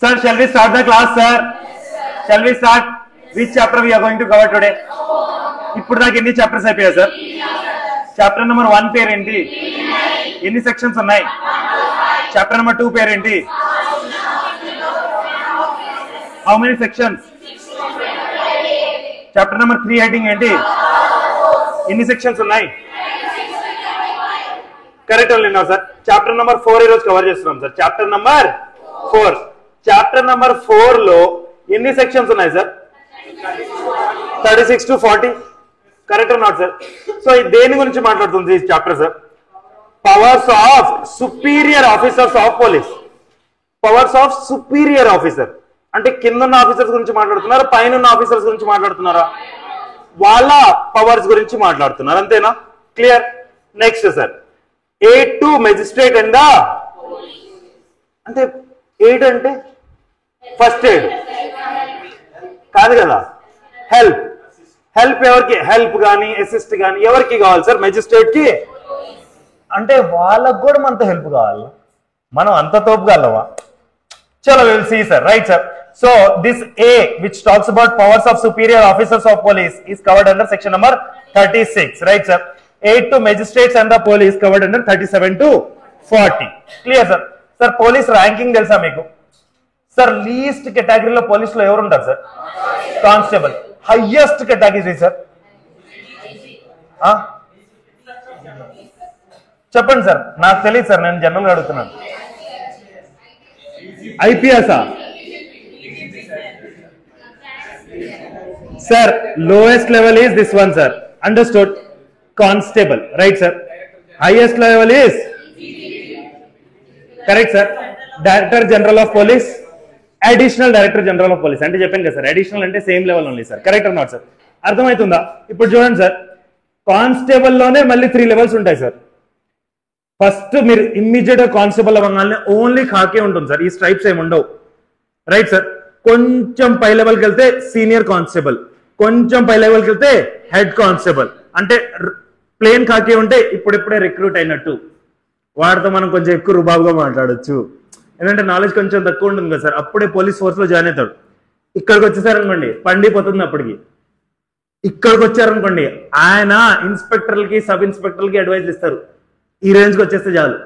Sir, shall we start the class, sir? Yes, shall we start? Which chapter we are going to cover today? ఇప్పుడు దాకా ఎన్ని chapters అయిపోయాయి sir? Chapter number 1 పేరేంటి? ఎన్ని sections ఉన్నాయి? Chapter number 2 పేరేంటి? How many sections? Chapter number 3 heading ఏంటి? ఎన్ని సెక్షన్స్ ఉన్నాయి? కరెక్ట్ విన్నాం సార్. చాప్టర్ నెంబర్ 4 ఈ రోజు కవర్ చేస్తున్నాం sir. Chapter number 4. Chapter number 4 లో ఎన్ని సెక్షన్స్ ఉన్నాయి sir? 36 to 40. Correct not sir? So దేని గురించి మాట్లాడుతుంది ఈ chapter sir? Powers of superior officers of police. Powers of superior officer అంటే కింద ఉన్న ఆఫీసర్స్ గురించి మాట్లాడుతున్నారా, పైన ఉన్న ఆఫీసర్స్ గురించి మాట్లాడుతున్నారా? వాళ్ళ పవర్స్ గురించి మాట్లాడుతున్నారు, అంతేనా? Clear. Next sir, aid to magistrate and అంటే ఎయిడ్ అంటే ఫస్ట్ ఎయిడ్ కాదు కదా, హెల్ప్. హెల్ప్ ఎవరికి? హెల్ప్ కానీ అసిస్ట్ కానీ ఎవరికి కావాలి సార్? మెజిస్ట్రేట్ కి. అంటే వాళ్ళకు కూడా మనతో హెల్ప్ కావాలి, మనం అంత తోపుగలవా? చలో will see sir. Right sir. So this A which talks about powers of superior officers of police is covered under section number 36. Right sir. Aid to magistrates and the police covered under 37 to 40. Clear sir? Sir, police ranking తెలుసా మీకు? Sir least కేటగిరీలో పోలీసులో ఎవరు ఉంటారు sir? Constable. Highest category sir చెప్పండి sir, నాకు తెలియదు sir, నేను జనరల్గా అడుగుతున్నాను. IPS sir? Lowest level is this one sir. Understood? Constable. Right sir. Highest level is correct sir. Director general of police, additional director general of police అంటే చెప్పాను కదా sir. Additional అంటే same level only sir. Correct not sir? అర్థమవుతుందా? ఇప్పుడు చూడండి sir, constable లోనే మళ్ళీ 3 levels ఉంటాయి సార్. ఫస్ట్ మీరు ఇమ్మీడియట్ గా కానిస్టేబుల్ అవ్వగానే ఓన్లీ ఖాకే ఉంటుంది సార్, ఈ స్ట్రైప్స్ ఏమి ఉండవు. Right sir. కొంచెం పై లెవెల్కి వెళ్తే సీనియర్ కానిస్టేబుల్, కొంచెం పై లెవెల్కి వెళ్తే హెడ్ కానిస్టేబుల్. అంటే ప్లేన్ ఖాకే ఉంటే ఇప్పుడిప్పుడే రిక్రూట్ అయినట్టు, వాడితో మనం కొంచెం ఎక్కువ రుబాబుగా మాట్లాడొచ్చు, ఎందుకంటే నాలెడ్జ్ కొంచెం తక్కువ ఉంటుంది కదా సార్. అప్పుడే పోలీస్ ఫోర్స్ లో జాయిన్ అవుతాడు. ఇక్కడికి వచ్చేసారనుకోండి పండిపోతుంది. అప్పటికి ఇక్కడికి వచ్చారనుకోండి ఆయన ఇన్స్పెక్టర్లకి సబ్ ఇన్స్పెక్టర్లకి అడ్వైజ్ ఇస్తారు, ఈ రేంజ్కి వచ్చేస్తే చాలు.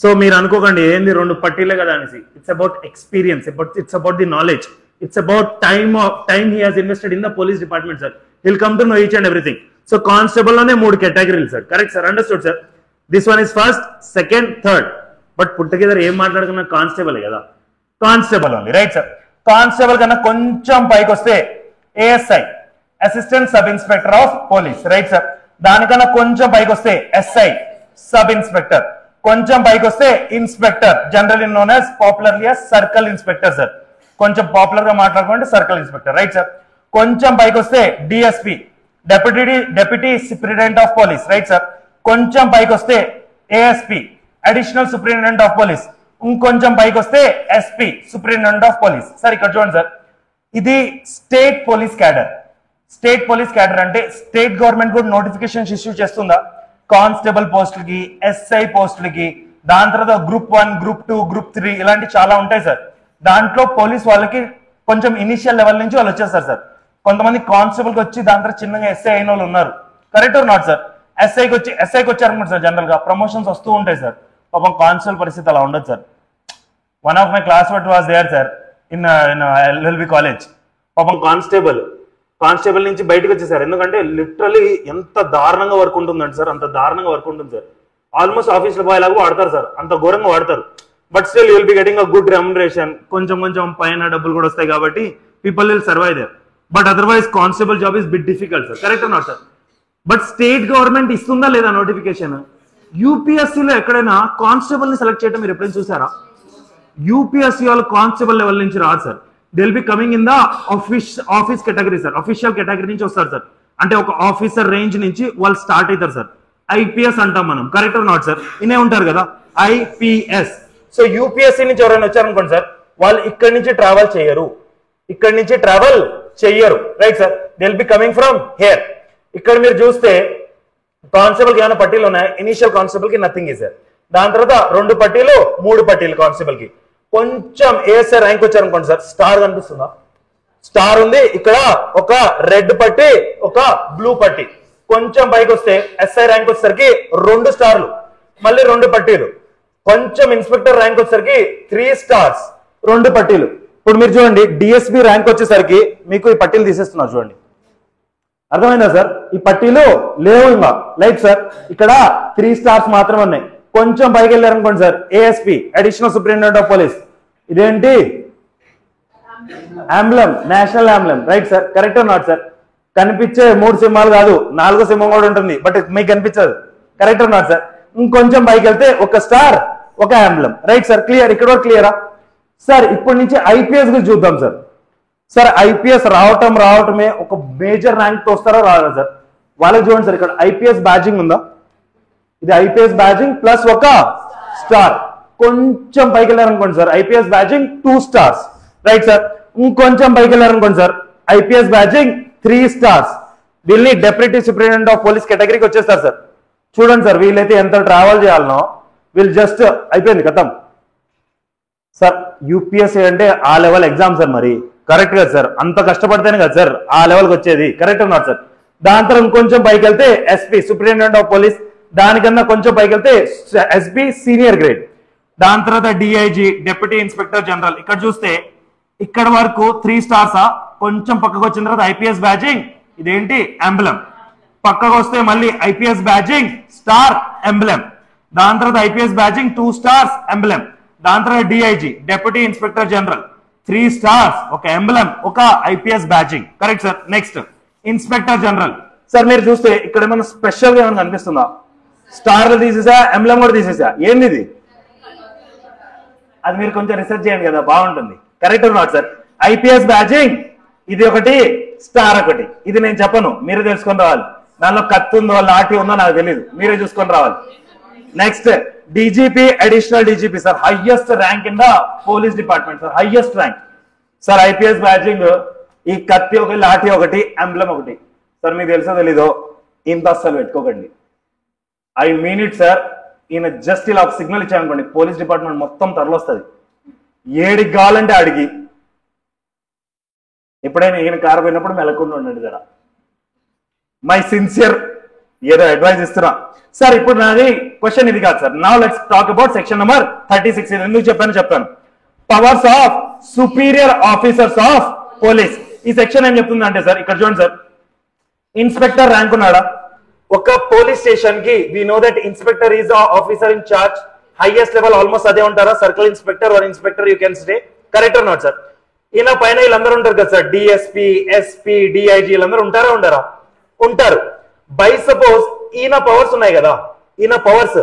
సో మీరు అనుకోకండి ఏంది 2 పట్టీలే కదా అనేసి. It's about experience, it's about the knowledge, it's about time he has invested in the police department sir. Will come to know each and everything. So constable లోనే 3 కేటగిరీలు sir. Correct sir? Understood sir? This one is first, second, third. But put together ఏం మాట్లాడుకున్నా constable కదా, constable only. Right sir. Constable కన్నా కొంచెం పైకి వస్తే ASI, assistant sub inspector of police. Right sir. దానికన్నా కొంచెం పైకి వస్తే ఎస్ఐ, సబ్ ఇన్స్పెక్టర్. కొంచెం పైకి వస్తే inspector, generally known as popularly as circle inspector sir. కొంచెం పాపులర్ గా మాట్లాడుకుంటే సర్కిల్ ఇన్స్పెక్టర్. Right sir. కొంచెం పైకి వస్తే DSP, deputy superintendent of police. Right sir. కొంచెం పైకి వస్తే ASP, additional superintendent of police. ఇంకొంచెం పైకి వస్తే SP, superintendent of police. Sir ఇక్కడ చూడండి సార్, ఇది state police cadre. State police cadre అంటే స్టేట్ గవర్నమెంట్ కూడా నోటిఫికేషన్స్ ఇష్యూ చేస్తుందా కానిస్టేబుల్ పోస్టులకి, ఎస్ఐ పోస్టులకి. దాని తర్వాత గ్రూప్ 1, గ్రూప్ 2, గ్రూప్ 3 ఇలాంటి చాలా ఉంటాయి సార్. దాంట్లో పోలీస్ వాళ్ళకి కొంచెం ఇనిషియల్ లెవెల్ నుంచి వాళ్ళు వచ్చేస్తారు సార్. కొంతమంది కానిస్టేబుల్కి వచ్చి దాని తర్వాత చిన్నగా ఎస్ఐ అయిన వాళ్ళు ఉన్నారు. Correct or not sir? ఎస్ఐకి వచ్చారనుకుంటారు సార్. జనరల్ గా ప్రమోషన్స్ వస్తూ ఉంటాయి సార్. పాపం కానిస్టేబుల్ పరిస్థితి అలా ఉండదు sir. One of my classmate was there sir in LLB college. పాపం కానిస్టేబుల్ నుంచి బయటకు వచ్చేసారు. ఎందుకంటే లిటరలీ ఎంత దారుణంగా వర్క్ ఉంటుందంటే సార్, అంత దారుణంగా వర్క్ ఉంటుంది సార్. ఆల్మోస్ట్ ఆఫీస్లో బాయ్ లాగా వాడతారు సార్, అంత ఘోరంగా వాడతారు. But still you will be getting a good remuneration. కొంచెం పైన డబ్బులు కూడా వస్తాయి కాబట్టి people will survive there. But otherwise constable job is bit difficult sir. Correct not sir? But state government ఇస్తుందా లేదా నోటిఫికేషన్? యూపీఎస్సీలో ఎక్కడైనా కానిస్టేబుల్ ని సెలెక్ట్ చేయడం మీరు ఎప్పుడైనా చూసారా? యూపీఎస్సీ వాళ్ళు కానిస్టేబుల్ లెవెల్ నుంచి రాదు sir. They will be coming in the office category sir. Official category నుంచి వస్తారు సార్. అంటే ఒక ఆఫీసర్ రేంజ్ నుంచి వాళ్ళు స్టార్ట్ అవుతారు సార్. ఐపీఎస్ అంటాం మనం. Correct not sir? ఇనే ఉంటారు కదా ఐపీఎస్. సో యూపీఎస్సీ నుంచి ఎవరైనా వచ్చారనుకోండి సార్, వాళ్ళు ఇక్కడి నుంచి ట్రావెల్ చెయ్యరు. Right sir? They will be coming from here. ఇక్కడ మీరు చూస్తే కానిస్టేబుల్ కి ఏమైనా పట్టీలు ఉన్నాయి? ఇనిషియల్ కానిస్టేబుల్ కి నథింగ్ ఈజ్ సార్. దాని తర్వాత 2 పట్టీలు 3 పట్టీలు కానిస్టేబుల్ కి. కొంచెం ఏఎస్ఐ ర్యాంక్ వచ్చారనుకోండి సార్, స్టార్ కనిపిస్తుందా? స్టార్ ఉంది, ఇక్కడ ఒక రెడ్ పట్టి ఒక బ్లూ పట్టి. కొంచెం పైకి వస్తే ఎస్ఐ ర్యాంక్ వచ్చేసరికి 2 స్టార్లు, మళ్ళీ 2 పట్టీలు. కొంచెం ఇన్స్పెక్టర్ ర్యాంక్ వచ్చేసరికి 3 స్టార్స్, 2 పట్టీలు. ఇప్పుడు మీరు చూడండి, డిఎస్పి ర్యాంక్ వచ్చేసరికి మీకు ఈ పట్టీలు తీసేస్తున్నారు చూడండి. అర్థమైందా సార్? ఈ పట్టీలు లేవు ఇంకా. లైక్ సార్ ఇక్కడ 3 స్టార్స్ మాత్రమే ఉన్నాయి. కొంచెం పైకి వెళ్ళారనుకోండి sir, ASP additional superintendent of police. ఇదేంటి? Emblem, national emblem. Right sir, correct not sir? కనిపించే 3 సింహాలు కాదు, 4వ సింహం కూడా ఉంటుంది, బట్ మీకు కనిపించదు. Correct not sir? ఇంకొంచెం పైకి వెళ్తే ఒక స్టార్, ఒక ఆంబ్లం. Right sir, clear? ఇక్కడ కూడా క్లియరా సార్? ఇప్పటి నుంచి ఐపీఎస్ గురించి చూద్దాం సార్. సార్ ఐపీఎస్ రావటమే ఒక మేజర్ ర్యాంక్ తో వస్తారా రాదా సార్? వాళ్ళకి చూడండి సార్, ఇక్కడ ఐపీఎస్ బ్యాడ్జింగ్ ఉందా? ఇది ఐపీఎస్ బ్యాడ్జింగ్ ప్లస్ ఒక స్టార్. కొంచెం పైకి వెళ్ళారనుకోండి sir, IPS badging 2 stars. Right sir? ఇంకొంచెం పైకి వెళ్ళారనుకోండి సార్, ఐపీఎస్ బ్యాడ్జింగ్ 3 స్టార్స్. వీళ్ళని డెప్యూటీ సూపరింటెండెంట్ ఆఫ్ పోలీస్ కేటగిరీకి వచ్చేస్తారు సార్. చూడండి సార్, వీళ్ళైతే ఎంత ట్రావెల్ చేయాలనో, వీళ్ళు జస్ట్ అయిపోయింది కథం సార్. యూపీఎస్సీ అంటే ఆ లెవెల్ ఎగ్జామ్ సార్. మరి కరెక్ట్ కదా సార్? అంత కష్టపడితేనే కదా సార్ ఆ లెవెల్కి వచ్చేది. Correct not sir? దాని తర్వాత ఇంకొంచెం పైకి వెళ్తే ఎస్పీ సూపరింటెండెంట్ ఆఫ్ పోలీస్, దానికన్నా కొంచెం పైకి వెళ్తే ఎస్పీ సీనియర్ గ్రేడ్, దాని తర్వాత డిఐజీ డెప్యూటీ ఇన్స్పెక్టర్ జనరల్. ఇక్కడ చూస్తే ఇక్కడ వరకు 3 స్టార్సా. కొంచెం పక్కకు వచ్చిన తర్వాత ఐపీఎస్ బ్యాడ్జింగ్, ఇదేంటి? ఎంబ్లం. పక్కకు వస్తే మళ్ళీ ఐపీఎస్ బ్యాడ్జింగ్ స్టార్, ఎంబ్లం. దాని తర్వాత ఐపీఎస్ బ్యాడ్జింగ్ 2 స్టార్స్, ఎంబ్లం. దాని తర్వాత DIG deputy inspector general 3 stars, ఒక ఎంబ్లం, ఒక IPS badging. Correct sir? Next inspector general. Sir మీరు చూస్తే ఇక్కడ ఏమైనా స్పెషల్ గా ఏమైనా కనిపిస్తుందా? స్టార్లు తీసేసా, ఎంబ్లం కూడా తీసేసా. ఏంది ఇది? అది మీరు కొంచెం రీసెర్చ్ చేయండి కదా, బాగుంటుంది. Correct not sir? IPS badging ఇది ఒకటి, స్టార్ ఒకటి. ఇది నేను చెప్పను, మీరే తెలుసుకొని రావాలి. దానిలో కత్తి ఉందో లాఠీ ఉందో నాకు తెలియదు, మీరే చూసుకొని రావాలి. Next DGP additional DGP sir, highest rank in the police department sir, highest rank sir. IPS badging ఈ కత్తి ఒకటి, లాఠీ ఒకటి, ఎంబ్లం ఒకటి. సార్ మీకు తెలుసో తెలీదో ఇంత అస్సలు పెట్టుకోకండి. I mean it sir. ఈయన జస్ట్ ఇలా ఒక సిగ్నల్ ఇచ్చారనుకోండి, పోలీస్ డిపార్ట్మెంట్ మొత్తం తరలొస్తుంది. ఏడికి కావాలంటే అడిగి. ఎప్పుడైనా ఈయన కారు పోయినప్పుడు మెలకుండా ఉండండి జరా. మై సిన్సియర్ ఏదో అడ్వైస్ ఇస్తున్నా సార్. ఇప్పుడు నాది క్వశ్చన్ ఇది కాదు sir. Now let's talk about section number 36. ఎందుకు చెప్పాను powers of superior officers of police. ఈ సెక్షన్ ఏం చెప్తుంది అంటే సార్, ఇక్కడ చూడండి సార్, ఇన్స్పెక్టర్ ర్యాంక్ ఉన్నాడా? ఒక పోలీస్ స్టేషన్ కి we know that inspector is officer in charge. Highest level almost అదే ఉంటారా? Circle inspector or inspector you can stay. Correct or not sir? ఈయన పైన వీళ్ళందరూ ఉంటారు కదా సార్, డిఎస్పీ, ఎస్పీ, డిఐజీ, వీళ్ళందరూ ఉంటారా ఉండరా? ఉంటారు. బై సపోజ్ ఈయన పవర్స్ ఉన్నాయి కదా, ఈయన పవర్స్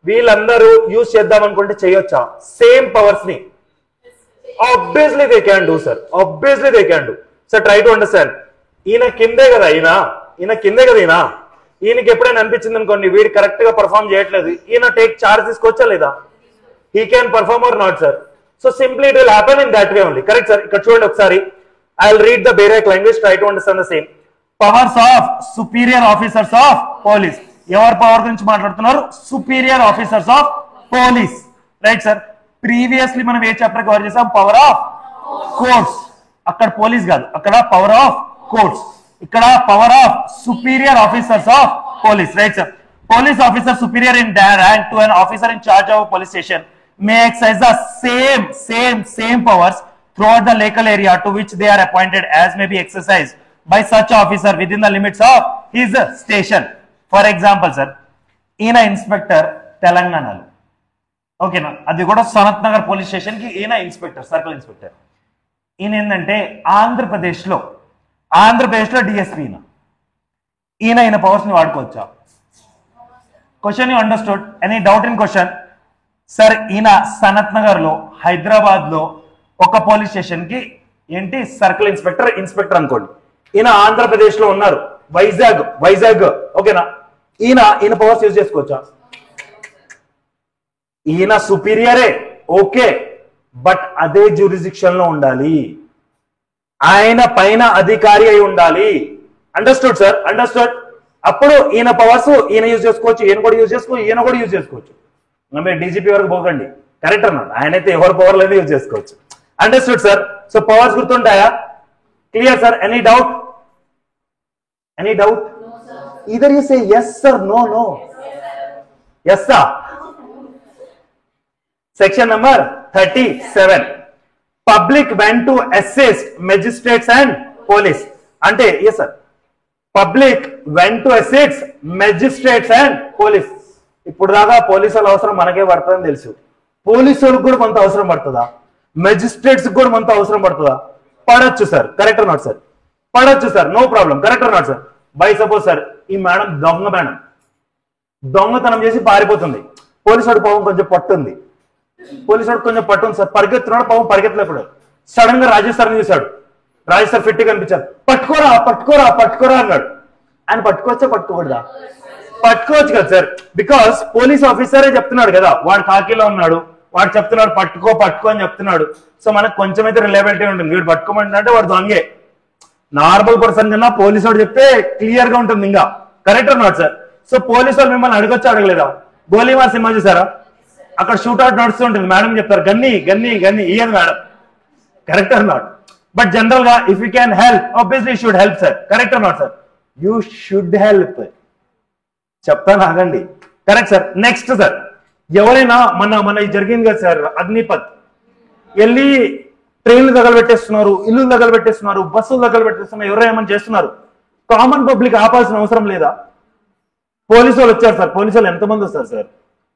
వీళ్ళందరూ యూజ్ చేద్దాం అనుకుంటే చేయొచ్చా సేమ్ పవర్స్ ని? Obviously they can do sir, obviously they can do sir. Try to understand. ఈయన కిందే కదా, ఈయన కిందే కదా. ఈయనకి ఎప్పుడైనా అనిపించింది అనుకోండి వీడు కరెక్ట్ గా పర్ఫార్మ్ చేయట్లేదు, ఈయన టేక్ చార్జ్ తీసుకోవచ్చా లేదా? He can perform or not sir? So simply it will happen in that way only. Correct sir? ఇక్కడ చూడండి ఒకసారి, I will read the bare act language, try to understand the same. Powers of superior officers of police. ఎవరి power గురించి మాట్లాడుతున్నారు? Superior officers of police. Right sir? Previously మనం ఏ chapter cover చేసాం? Power of courts. అక్కడ పోలీస్ కాదు, అక్కడ power of courts. ఇక్కడ power of superior officers of police. Right sir? Police officer superior in rank to an officer in charge of a police station may exercise the same powers throughout the local area to which they are appointed as may be exercised by such officer within the limits of his station. For example, sir, ఈయన inspector తెలంగాణలో, ఓకేనా, అది కూడా Sanath Nagar police station కి ఈయన inspector, circle inspector. ఈయన ఏంటంటే ఆంధ్రప్రదేశ్లో డిఎస్పీ. ఈయన పవర్స్ ని వాడుకోవచ్చా? Question you understood? Any doubt in question? Sir, ఈయన సనత్ నగర్ లో, హైదరాబాద్ లో ఒక పోలీస్ స్టేషన్ కి ఏంటి సర్కిల్ ఇన్స్పెక్టర్ అనుకోండి. ఈయన ఆంధ్రప్రదేశ్ లో ఉన్నారు, వైజాగ్, ఓకేనా. ఈయన పవర్స్ యూజ్ చేసుకోవచ్చా? ఈయన సుపీరియరే, ఓకే, బట్ అదే జ్యూరిస్డిక్షన్ లో ఉండాలి, ఆయన పైన అధికారి అయి ఉండాలి. Understood sir? అండర్స్టూడ్? అప్పుడు ఈయన పవర్స్ ఈయన యూజ్ చేసుకోవచ్చు, ఈయన కూడా యూజ్ చేసుకోవచ్చు. మీరు డీజీపీ వరకు పోకండి. కరెక్ట్ అన్నమాట. ఆయన అయితే ఎవరి పవర్ లేదు యూజ్ చేసుకోవచ్చు. Understood sir. సో పవర్స్ గుర్తుంటాయా? Clear sir? Any doubt? Any doubt? either you say yes or no. Yes sir. Section number 37. Public went to assist magistrates and police. Ante yes sir. Public went to assist magistrates and police. ఇప్పుడు దాకా పోలీసుల అవసరం మనకే పడుతుందని తెలుసు. పోలీసులకు కూడా కొంత అవసరం పడుతుందా? మెజిస్ట్రేట్స్ కూడా కొంత అవసరం పడుతుందా? పడొచ్చు sir. Correct or not sir? పడొచ్చు sir. No problem. Correct or not sir? By suppose sir ఈ మేడం దొంగ మేడం దొంగతనం చేసి పారిపోతుంది. పోలీసుడు పాపం కొంచెం పట్టుంది. పోలీసుడు కొంచెం పట్టుంది సార్. పరిగెత్తున్నాడు, పాపం పరిగెత్తలేకపోయాడు. సడన్ గా రాజేష్ సార్ని చూశాడు. రాజేష్ సార్ ఫిట్ కనిపించారు. పట్టుకోరా పట్టుకోరా పట్టుకోరా అన్నాడు. ఆయన పట్టుకోవచ్చా పట్టుకోకూడదా? పట్టుకోవచ్చు కదా సార్. బికాస్ పోలీస్ ఆఫీసరే చెప్తున్నాడు కదా, వాడు కాకీలో ఉన్నాడు, వాడు చెప్తున్నాడు పట్టుకో పట్టుకో అని చెప్తున్నాడు. సో మనకు కొంచెం అయితే రిలయబిలిటీ ఉంటుంది. వీడు పట్టుకోమంటే వాడు దొంగే. నార్మల్ పర్సన్ కన్నా పోలీసు వాడు చెప్తే క్లియర్ గా ఉంటుంది ఇంకా. Correct or not sir? So police వాళ్ళు మిమ్మల్ని అడగొచ్చా అడగలేదా? గోలీమార్ సినిమా చూసారా? అక్కడ షూట్అవుట్ నడుస్తుంటుంది. మేడం చెప్తారు గన్ని గన్ని గన్ని ఇయ్యదు madam. Correct or not? But general గా if you can help obviously should help sir. Correct or not sir? You should help. చెప్తాను ఆగండి. Correct sir. నెక్స్ట్ సార్, ఎవరైనా మన జరిగింది కదా సార్ అగ్నిపత్, వెళ్ళి ట్రైన్లు తగలబెట్టేస్తున్నారు, ఇల్లు తగలబెట్టేస్తున్నారు, బస్సులు తగలబెట్టేస్తున్నారు, ఎవరో ఏమైనా చేస్తున్నారు. కామన్ పబ్లిక్ ఆపాల్సిన అవసరం లేదా? పోలీసు వాళ్ళు వచ్చారు సార్. పోలీసు వాళ్ళు ఎంతమంది వస్తారు సార్?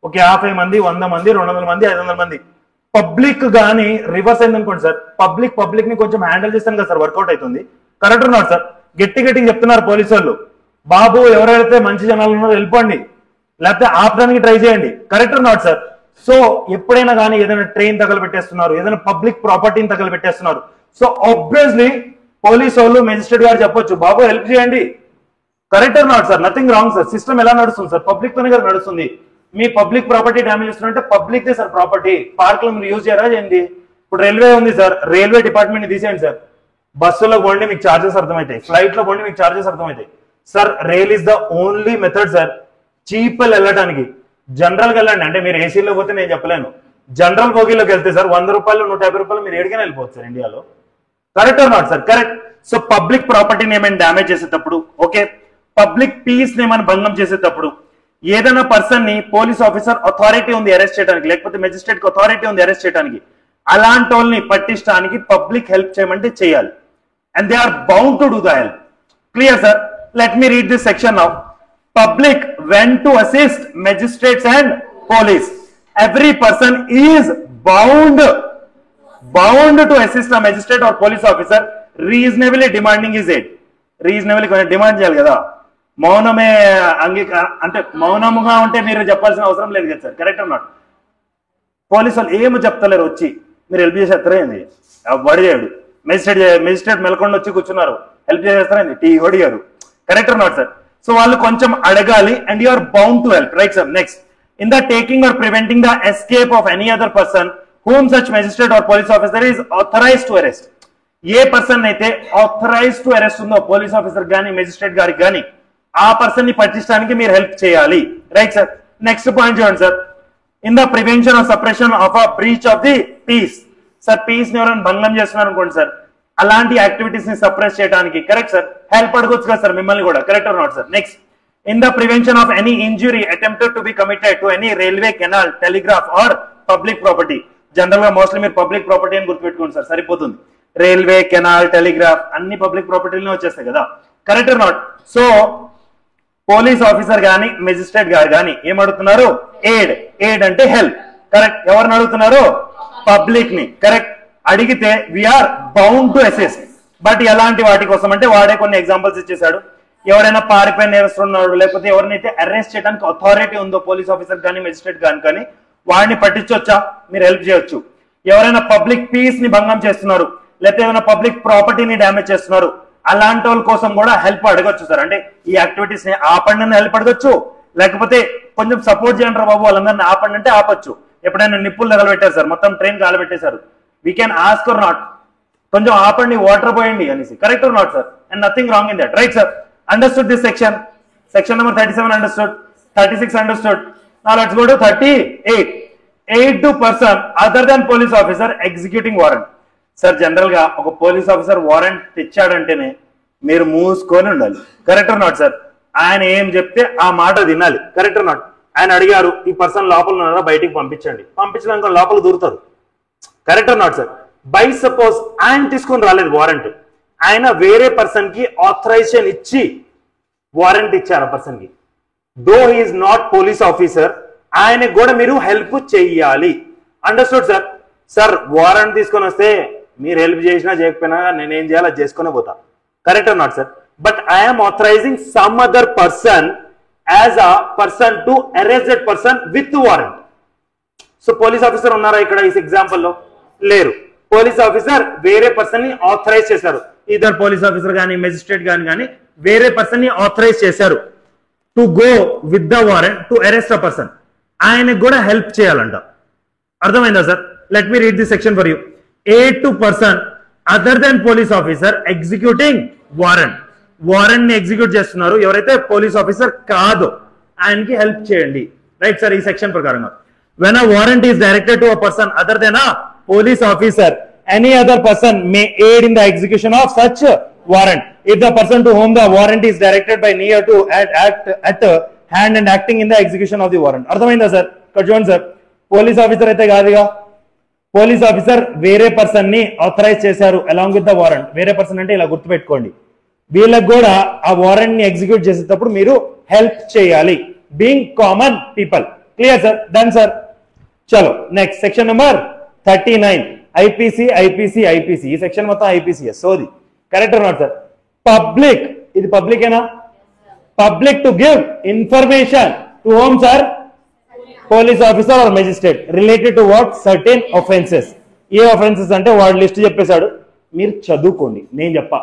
ఒక 50 మంది, 100 మంది, 200 మంది, 500 మంది. పబ్లిక్ గానీ రివర్స్ అయింది అనుకోండి సార్, పబ్లిక్ ని కొంచెం హ్యాండిల్ చేస్తాను కదా సార్, వర్కౌట్ అవుతుంది. కరెక్ట్ ఉన్నాడు సార్? గట్టి చెప్తున్నారు పోలీసు వాళ్ళు, బాబు ఎవరైతే మంచి జనాలు ఉన్నారో వెళ్ళిపోండి, లేకపోతే ఆపడానికి ట్రై చేయండి. Correct not sir? సో ఎప్పుడైనా కానీ ఏదైనా ట్రైన్ తగలబెట్టేస్తున్నారు, ఏదైనా పబ్లిక్ ప్రాపర్టీని తగలబెట్టేస్తున్నారు. సో ఆబ్వియస్లీ పోలీసు వాళ్ళు మెజిస్ట్రేట్ గారు చెప్పొచ్చు, బాబు హెల్ప్ చేయండి. Correct or not sir? Nothing wrong sir. System ఎలా నడుస్తుంది సార్? పబ్లిక్ తోనే కదా నడుస్తుంది. మీ పబ్లిక్ ప్రాపర్టీ డ్యామేజ్ చేస్తున్నారంటే పబ్లిక్ దే సార్ ప్రాపర్టీ. పార్కులు మీరు యూజ్ చేయరా చేయండి. ఇప్పుడు రైల్వే ఉంది సార్, రైల్వే డిపార్ట్మెంట్ ని తీసేయండి సార్. బస్సులో పోండి మీకు చార్జెస్ అర్థమవుతాయి, ఫ్లైట్ లో పోండి మీకు చార్జెస్ అర్థమవుతాయి sir. Rail is the only method sir cheap వెళ్ళడానికి. జనరల్ గా వెళ్ళండి, అంటే మీరు ఏసీలో పోతే నేను చెప్పలేను. జనరల్ బోగీలోకి వెళ్తే సార్ 100 రూపాయలు 150 రూపాయలు మీరు ఎడిగిన వెళ్ళిపోవచ్చు సార్ ఇండియాలో. Correct or not sir? Correct. So public ప్రాపర్టీని ఏమైనా డ్యామేజ్ చేసేటప్పుడు, ఓకే, పబ్లిక్ పీస్ ని ఏమైనా భంగం చేసేటప్పుడు, ఏదైనా పర్సన్ ని పోలీస్ ఆఫీసర్ అథారిటీ ఉంది అరెస్ట్ చేయడానికి, లేకపోతే మెజిస్ట్రేట్ కి అథారిటీ ఉంది అరెస్ట్ చేయడానికి, అలాంటి వాళ్ళని పట్టించడానికి పబ్లిక్ హెల్ప్ చేయమంటే చేయాలి. And they are bound to do the help. Clear sir? Let me read this section now. Public went to assist magistrates and police. Every person is bound to assist a magistrate or police officer reasonably demanding his aid. Reasonably కొంచెం demand చేయాలి కదా. మౌనమే అంటే మౌనముగా ఉంటే మీరు చెప్పాల్సిన అవసరం లేదు కదా sir. Correct or not? Police వాళ్ళు ఏమో చెప్తలేరు, వచ్చి మీరు హెల్ప్ చేసేస్తారా ఏంది? వడి చేయడు. మెజిస్ట్రేట్ మెలకొండ వచ్చి కూర్చున్నారు, హెల్ప్ చేసేస్తారా ఏంది? టీ ఒడిగారు. Correct or not sir? So వాళ్ళు కొంచెం అడగాలి, and you are bound to help. Right sir? Next, in the taking or preventing the escape of any other person whom such magistrate or police officer is authorized to arrest. ఏ person అయితే authorized to arrest ఉందో, police officer గానీ magistrate గారికి కానీ, ఆ person ని పట్టించడానికి మీరు హెల్ప్ చేయాలి. Right sir? నెక్స్ట్ పాయింట్ చూడండి sir. In the prevention or suppression of a breach of the peace. Sir peace ని ఎవరైనా భంగం చేస్తున్నారు అనుకోండి సార్, అలాంటి యాక్టివిటీస్ ని సప్రెస్ చేయడానికి, కరెక్ట్ సార్, హెల్ప్ అడగొచ్చు కదా సార్ మిమ్మల్ని కూడా. Correct or not sir? Next, in the prevention of any injury attempted to be committed to any railway canal telegraph or public property. General గా mostly మీరు public property అని గుర్తుపెట్టుకోండి sir, సరిపోతుంది. Railway, canal, telegraph అన్ని public ప్రాపర్టీలోనే వచ్చేస్తాయి కదా. Correct or not? So police officer గానీ మెజిస్ట్రేట్ గారు కానీ ఏమడుగుతున్నారు? ఎయిడ్. ఎయిడ్ అంటే హెల్ప్. కరెక్ట్. ఎవరిని అడుగుతున్నారు? పబ్లిక్ ని. కరెక్ట్. అడిగితే we are bound to assess. But ఎలాంటి వాటి కోసం అంటే వాడే కొన్ని ఎగ్జాంపుల్స్ ఇచ్చేసాడు. ఎవరైనా పారిపోయిన నేరస్తున్నాడు, లేకపోతే ఎవరినైతే అరెస్ట్ చేయడానికి అథారిటీ ఉందో పోలీస్ ఆఫీసర్ కానీ మెజిస్ట్రేట్ కానీ వాడిని పట్టించొచ్చా, మీరు హెల్ప్ చేయొచ్చు. ఎవరైనా పబ్లిక్ పీస్ ని భంగం చేస్తున్నారు, లేకపోతే ఏమైనా పబ్లిక్ ప్రాపర్టీని డ్యామేజ్ చేస్తున్నారు, అలాంటి వాళ్ళ కోసం కూడా హెల్ప్ అడగొచ్చు సార్. అంటే ఈ యాక్టివిటీస్ ని ఆపండి అని హెల్ప్ అడగొచ్చు, లేకపోతే కొంచెం సపోర్ట్ చేయండి రా బాబు వాళ్ళందరినీ ఆపండి అంటే ఆపొచ్చు. ఎప్పుడైనా నిప్పులు తగలబెట్టారు సార్, మొత్తం ట్రైన్ కాలబెట్టేశారు, we can ask or not, కొంచెం ఆపండి, వాటర్ పోయండి అనేసి. Correct or not sir? And nothing wrong in that. Right sir? Understood this section? Section number 37 understood, 36 understood. Now let's go to 38. Aid to person other than police officer executing warrant. Sir general గా ఒక police officer warrant తెచ్చాడంటేనే మీరు మూసుకొని ఉండాలి. Correct or not sir? ఆయన ఏం చెప్తే ఆ మాట తినాలి. Correct or not? ఆయన అడిగారు ఈ పర్సన్ లోపల ఉన్నారా, బయటికి పంపించండి. పంపించడానికి లోపల దూరుతారు. Correct or not sir? By suppose ఆయన తీసుకొని రాలేదు వారెంట్, ఆయన వేరే పర్సన్ కి ఆథరైజేషన్ ఇచ్చి వారెంట్ ఇచ్చారు ఆ పర్సన్ కి. Though he's not police officer, ఆయనకు కూడా మీరు హెల్ప్ చెయ్యాలి. Understood sir? సార్ వారెంట్ తీసుకొని వస్తే మీరు హెల్ప్ చేసినా చేయకపోయినా నేనేం చేయాలో చేసుకునే పోతా. Correct or not sir? But I'm authorising some other person as a person to arrest that person with warrant. So police officer ఉన్నారా ఇక్కడ ఈ ఎగ్జాంపుల్ లో? లేరు. పోలీస్ ఆఫీసర్ వేరే పర్సన్ ని ఆథరైజ్ చేశారు. ఇద్దరు పోలీస్ ఆఫీసర్ కానీ మెజిస్ట్రేట్ కానీ వేరే పర్సన్ ని ఆథరైజ్ చేశారు to go with the warrant to arrest a person. ఆయనకు కూడా హెల్ప్ చేయాలంట. అర్థమైందా sir? Let me read the section for you. Aid to person other than police officer executing warrant. Warrant ని execute చేస్తున్నారు ఎవరైతే police officer కాదో ఆయనకి help చేయండి. Right sir? ఈ సెక్షన్ ప్రకారంగా when a warrant is directed to a person other than a police officer, any other person may aid in the execution of such warrant if the person to whom the warrant is directed by near to act at hand and acting in the execution of the warrant. అర్థమైందా sir? ఇక్కడ చూడండి sir, police officer అయితే కాదుగా, police officer వేరే person ని authorize చేశారు along with the warrant. వేరే person అంటే ఇలా గుర్తుపెట్టుకోండి, వీళ్ళకి కూడా ఆ వారెంట్ ని ఎగ్జిక్యూట్ చేసేటప్పుడు మీరు హెల్ప్ చేయాలి. Being common people. Clear sir? Done sir? చలో next section number 39 IPC IPC IPC. ఈ సెక్షన్ మొత్తం ఐపీసీఎస్. సోది. Correct or not sir? Public, ఇది పబ్లిక్ ఏనా? Public to give information to whom sir? Police officer or magistrate related to what? Certain offences. ఏ offences అంటే వాడు list చెప్పేశాడు, మీరు చదువుకోండి. నేను చెప్పా,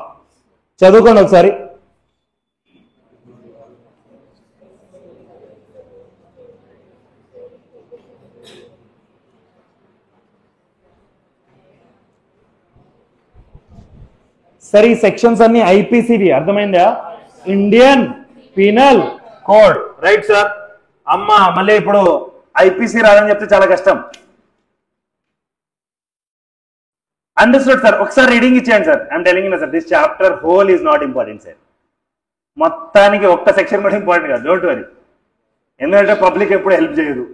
చదువుకోండి ఒకసారి. సరే ఈ సెక్షన్స్ అన్ని ఐపీసీవి. అర్థమైందా? Indian penal code. Right sir? అమ్మా మళ్ళీ ఇప్పుడు ఐపీసీ రాదని చెప్తే చాలా కష్టం. Understood sir? ఒకసారి రీడింగ్ ఇచ్చేయండి sir. I'm telling you sir, this chapter whole is not important sir. మొత్తానికి ఒక్క సెక్షన్ కూడా ఇంపార్టెంట్ కాదు. Don't worry. ఎందుకంటే పబ్లిక్ ఎప్పుడు హెల్ప్ చేయదు.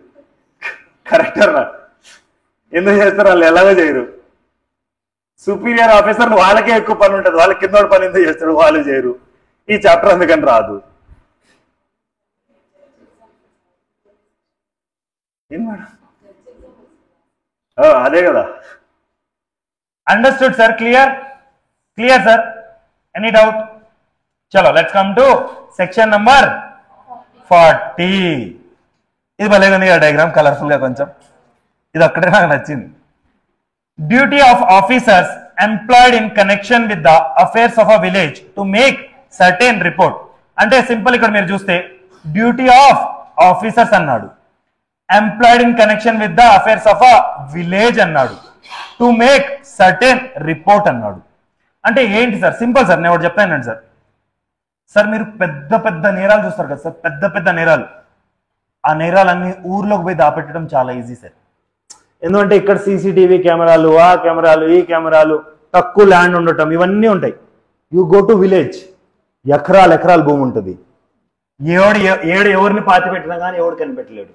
కరెక్ట్ రా? ఎందుకు చేస్తారు? వాళ్ళు ఎలాగో చేయరు. సుపీరియర్ ఆఫీసర్ వాళ్ళకే ఎక్కువ పని ఉంటుంది, వాళ్ళ కింద పని ఎందుకు చేస్తాడు? వాళ్ళు చేయరు. ఈ చాప్టర్ అందుకని రాదు. ఏం మేడం? అదే కదా. Understood sir? Clear? Clear sir? Any doubt? చలో let's come to section number 40. ఇది భలే ఉంది కదా డయాగ్రామ్, కలర్ఫుల్ గా కొంచెం. ఇది ఒక్కటే నాకు నచ్చింది. Duty of officers employed in connection with the affairs of a village to make certain report. అంటే సింపుల్ ఇక్కడ మీరు చూస్తే డ్యూటీ ఆఫ్ ఆఫీసర్స్ అన్నాడు, employed in connection with the affairs of a village అన్నాడు, టు మేక్ సర్టెన్ రిపోర్ట్ అన్నాడు. అంటే ఏంటి sir? Simple sir, నేను ఒకటి చెప్తానండి సార్. సార్ మీరు పెద్ద పెద్ద నేరాలు చూస్తారు కదా సార్, పెద్ద పెద్ద నేరాలు. ఆ నేరాలన్నీ ఊర్లోకి పోయి దాపెట్టడం చాలా ఈజీ సార్. ఎందుకంటే ఇక్కడ సీసీటీవీ కెమెరాలు, ఆ కెమెరాలు, ఈ కెమెరాలు, తక్కువ ల్యాండ్ ఉండటం, ఇవన్నీ ఉంటాయి. యూ గో టు విలేజ్, ఎకరాలు ఎకరాలు భూమి ఉంటుంది. ఎవరిని పాతి పెట్టినా కానీ ఎవడు కనిపెట్టలేడు.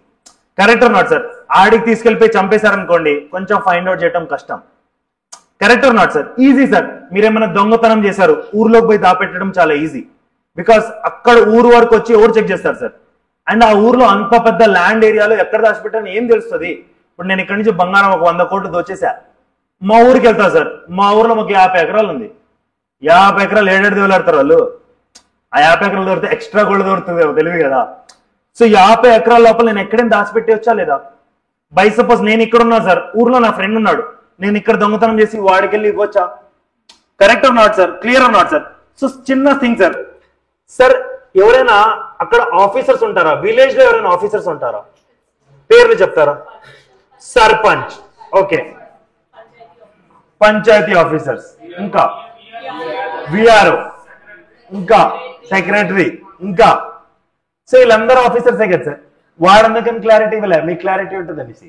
Correct not sir? ఆడికి తీసుకెళ్ళిపోయి చంపేశారనుకోండి, కొంచెం ఫైండ్ అవుట్ చేయడం కష్టం. Correct not sir? Easy sir. మీరేమైనా దొంగతనం చేశారు, ఊర్లోకి పోయి దాపెట్టడం చాలా ఈజీ. బికాస్ అక్కడ ఊరు వరకు వచ్చి ఎవరు చెక్ చేస్తారు సార్? అండ్ ఆ ఊర్లో అంత పెద్ద ల్యాండ్ ఏరియాలో ఎక్కడ దాచిపెట్టాలని ఏం తెలుస్తుంది? ఇప్పుడు నేను ఇక్కడ నుంచి బంగారం ఒక 100 కోట్లు దోచేసా, మా ఊరికి వెళ్తా సార్. మా ఊర్లో మాకు 50 ఎకరాలు ఉంది. 50 ఎకరాలు ఏడేడు దేవులాడతారు వాళ్ళు. ఆ 50 ఎకరాలు దొరికితే ఎక్స్ట్రా గోల్డ్ దొరుకుతుంది, తెలివి కదా. సో 50 ఎకరాల లోపల నేను ఎక్కడైనా దాచిపెట్టి వచ్చా లేదా? బై సపోజ్ నేను ఇక్కడ ఉన్నా సార్, ఊర్లో నా ఫ్రెండ్ ఉన్నాడు, నేను ఇక్కడ దొంగతనం చేసి వాడికి వెళ్ళి ఇవ్వచ్చా? Correct or not sir? Clear or not sir? So చిన్న థింగ్ సార్. సార్ ఎవరైనా అక్కడ ఆఫీసర్స్ ఉంటారా? విలేజ్ లో ఎవరైనా ఆఫీసర్స్ ఉంటారా? పేర్లు చెప్తారా? సర్పంచ్, ఓకే, పంచాయతీ ఆఫీసర్స్, ఇంకా విఆర్ఓ, ఇంకా సెక్రటరీ, ఇంకా. సో వీళ్ళందరూ ఆఫీసర్సే కదా సార్. వాడందుకని క్లారిటీ ఇవ్వలే, మీకు క్లారిటీ ఉంటుంది అనేసి.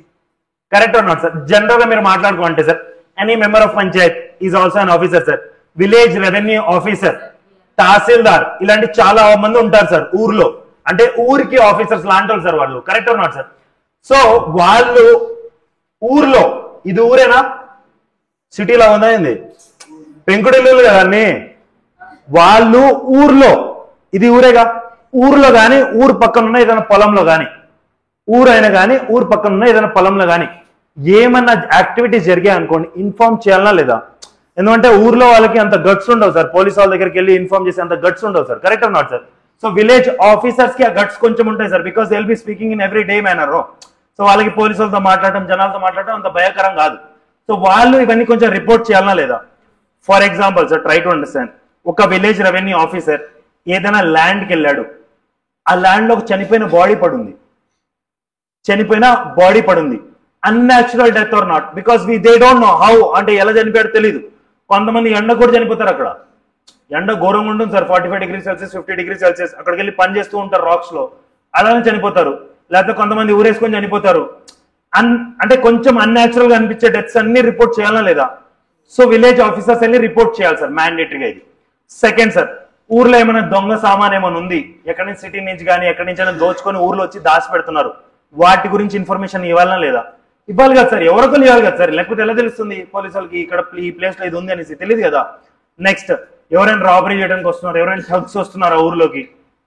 Correct or not sir? General గా మీరు మాట్లాడుకోండి sir, any member of panchayat is also an officer sir, village revenue officer, tahsildar, ఇలాంటి చాలా మంది ఉంటారు సార్ ఊర్లో. అంటే ఊరికి ఆఫీసర్స్ లాంటి వాళ్ళు సార్ వాళ్ళు. Correct or not sir? So వాళ్ళు ఊర్లో, ఇది ఊరేనా? సిటీలో ఉందా ఏంది? పెంకుటిల్లు కదా అన్ని. వాళ్ళు ఊర్లో, ఇది ఊరేగా, ఊర్లో కానీ ఊరు పక్కన ఉన్న ఏదైనా పొలంలో కానీ, ఊరైనా కానీ ఊరు పక్కన ఉన్న ఏదైనా పొలంలో కానీ ఏమన్నా యాక్టివిటీస్ జరిగాయి అనుకోండి, ఇన్ఫార్మ్ చేయాలనా లేదా? ఎందుకంటే ఊర్లో వాళ్ళకి అంత గట్స్ ఉండవు సార్, పోలీస్ వాళ్ళ దగ్గరికి వెళ్ళి ఇన్ఫార్మ్ చేసే అంత గట్స్ ఉండవు sir. Correct or not sir? So village officers కి ఆ గట్స్ కొంచెం ఉంటాయి sir, because they will be speaking in every day manner. So వాళ్ళకి పోలీసు వాళ్ళతో మాట్లాడటం, జనాలతో మాట్లాడటం అంత భయకరం కాదు. సో వాళ్ళు ఇవన్నీ కొంచెం రిపోర్ట్ చేయాలనా లేదా? For example sir, try to understand. ఒక విలేజ్ రెవెన్యూ ఆఫీసర్ ఏదైనా ల్యాండ్కి వెళ్ళాడు, ఆ ల్యాండ్ లో చనిపోయిన బాడీ పడుంది, unnatural death or not, because they don't know how, అంటే ఎలా చనిపోయాడో తెలియదు. కొంతమంది ఎండ కూడా చనిపోతారు, అక్కడ ఎండ ఘోరంగా ఉంటుంది sir, 45 degree Celsius 50 degree Celsius, అక్కడికి వెళ్ళి పని చేస్తూ ఉంటారు రాక్స్ లో, అలానే చనిపోతారు. లేకపోతే కొంతమంది ఊరేసుకొని చనిపోతారు. అంటే కొంచెం అన్యాచురల్ గా అనిపించే డెత్స్ అన్ని రిపోర్ట్ చేయాలా లేదా? సో విలేజ్ ఆఫీసర్స్ వెళ్ళి రిపోర్ట్ చేయాలి సార్, మ్యాండేటరీగా ఇది. సెకండ్ సార్, ఊర్లో ఏమైనా దొంగ సామాన్ ఏమైనా ఉంది, ఎక్కడి నుంచి సిటీ నుంచి కానీ ఎక్కడి నుంచి అయినా దోచుకొని ఊర్లో వచ్చి దాచి పెడుతున్నారు, వాటి గురించి ఇన్ఫర్మేషన్ ఇవ్వాలనా లేదా? ఇవ్వాలి కదా సార్, ఎవరికో ఇవ్వాలి కదా సార్, లేకపోతే ఎలా తెలుస్తుంది పోలీసు వాళ్ళకి ఇక్కడ ఈ ప్లేస్ లో ఇది ఉంది అనేసి? తెలియదు కదా. నెక్స్ట్, ఎవరైనా రాబరీ చేయడానికి వస్తున్నారు, ఎవరైనా ఠగ్స్ వస్తున్నారు ఆ ఊర్లోకి,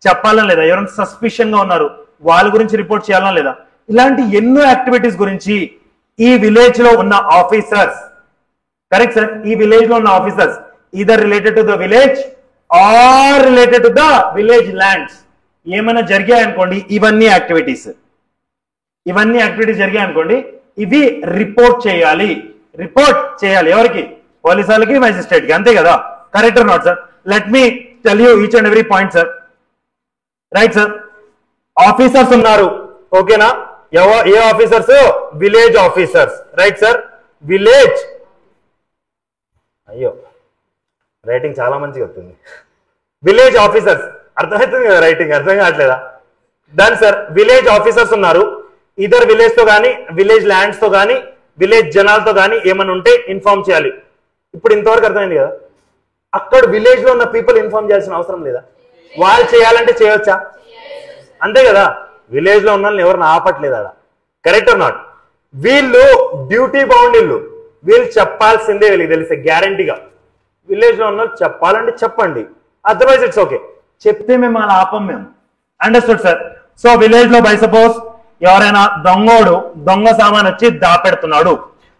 చెప్పాలా లేదా? ఎవరైనా సస్పిషన్ గా ఉన్నారు, వాళ్ళ గురించి రిపోర్ట్ చేయాలా లేదా? ఇలాంటి ఎన్నో యాక్టివిటీస్ గురించి ఈ విలేజ్ లో ఉన్న ఆఫీసర్స్, కరెక్ట్ సార్, ఈ విలేజ్ లో ఉన్న officers either related to the village or related to the village lands ఏమైనా జరిగాయనుకోండి, ఇవన్నీ యాక్టివిటీస్ జరిగాయనుకోండి, ఇవి రిపోర్ట్ చేయాలి. ఎవరికి? పోలీసు వాళ్ళకి, మ్యాజిస్ట్రేట్ కి, అంతే కదా? Correct or not sir? Let me tell you each and every point sir. Right sir, officers ఉన్నారు, ఓకేనా? ఏ officers? Village officers. Right sir, village, అయ్యో రైటింగ్ చాలా మంచిగా వస్తుంది. విలేజ్ ఆఫీసర్స్, అర్థమవుతుంది కదా రైటింగ్? అర్థం కావట్లేదా? డన్ సార్, విలేజ్ ఆఫీసర్స్ ఉన్నారు. ఇద్దరు విలేజ్ తో కానీ, విలేజ్ ల్యాండ్స్ తో కానీ, విలేజ్ జనాలతో కానీ ఏమైనా ఉంటే ఇన్ఫార్మ్ చేయాలి. ఇప్పుడు ఇంతవరకు అర్థమైంది కదా? అక్కడ విలేజ్ లో ఉన్న పీపుల్ ఇన్ఫార్మ్ చేయాల్సిన అవసరం లేదా? వాళ్ళు చేయాలంటే చేయవచ్చా? అంతే కదా? విలేజ్ లో ఉన్న వాళ్ళని ఎవరిని ఆపట్లేదు అక్కడ. Correct or not? వీళ్ళు డ్యూటీ బౌండ్, వీళ్ళు చెప్పాల్సిందే, వీళ్ళకి తెలిసే గ్యారంటీగా. విలేజ్ లో ఉన్న చెప్పాలంటే చెప్పండి, అదర్వైజ్ ఇట్స్ ఓకే. చెప్తే మేము అలా ఆపం మేము. Understood sir? సో విలేజ్ లో బై సపోజ్ ఎవరైనా దొంగ సామాన్ వచ్చి దాపెడుతున్నాడు,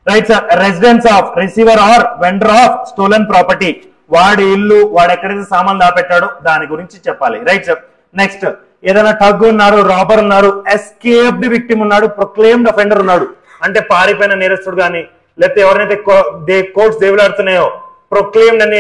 right sir, residence of receiver or vendor of stolen property, వాడి ఇల్లు, వాడు ఎక్కడైతే సామాన్ దాపెట్టాడో దాని గురించి చెప్పాలి. Right sir. నెక్స్ట్, ఏదైనా టగ్ ఉన్నారు, రాబర్ ఉన్నారు, ఎస్కేప్డ్ విక్టిమ్ ఉన్నాడు, ప్రొక్లెయిమ్డ్ అఫెండర్ ఉన్నాడు, అంటే పారిపోయిన నేరస్తుడు కానీ, లేకపోతే ఎవరైతే కోర్ట్స్ దేవులాడుతున్నాయో ప్రొక్లెయిమ్డ్ అని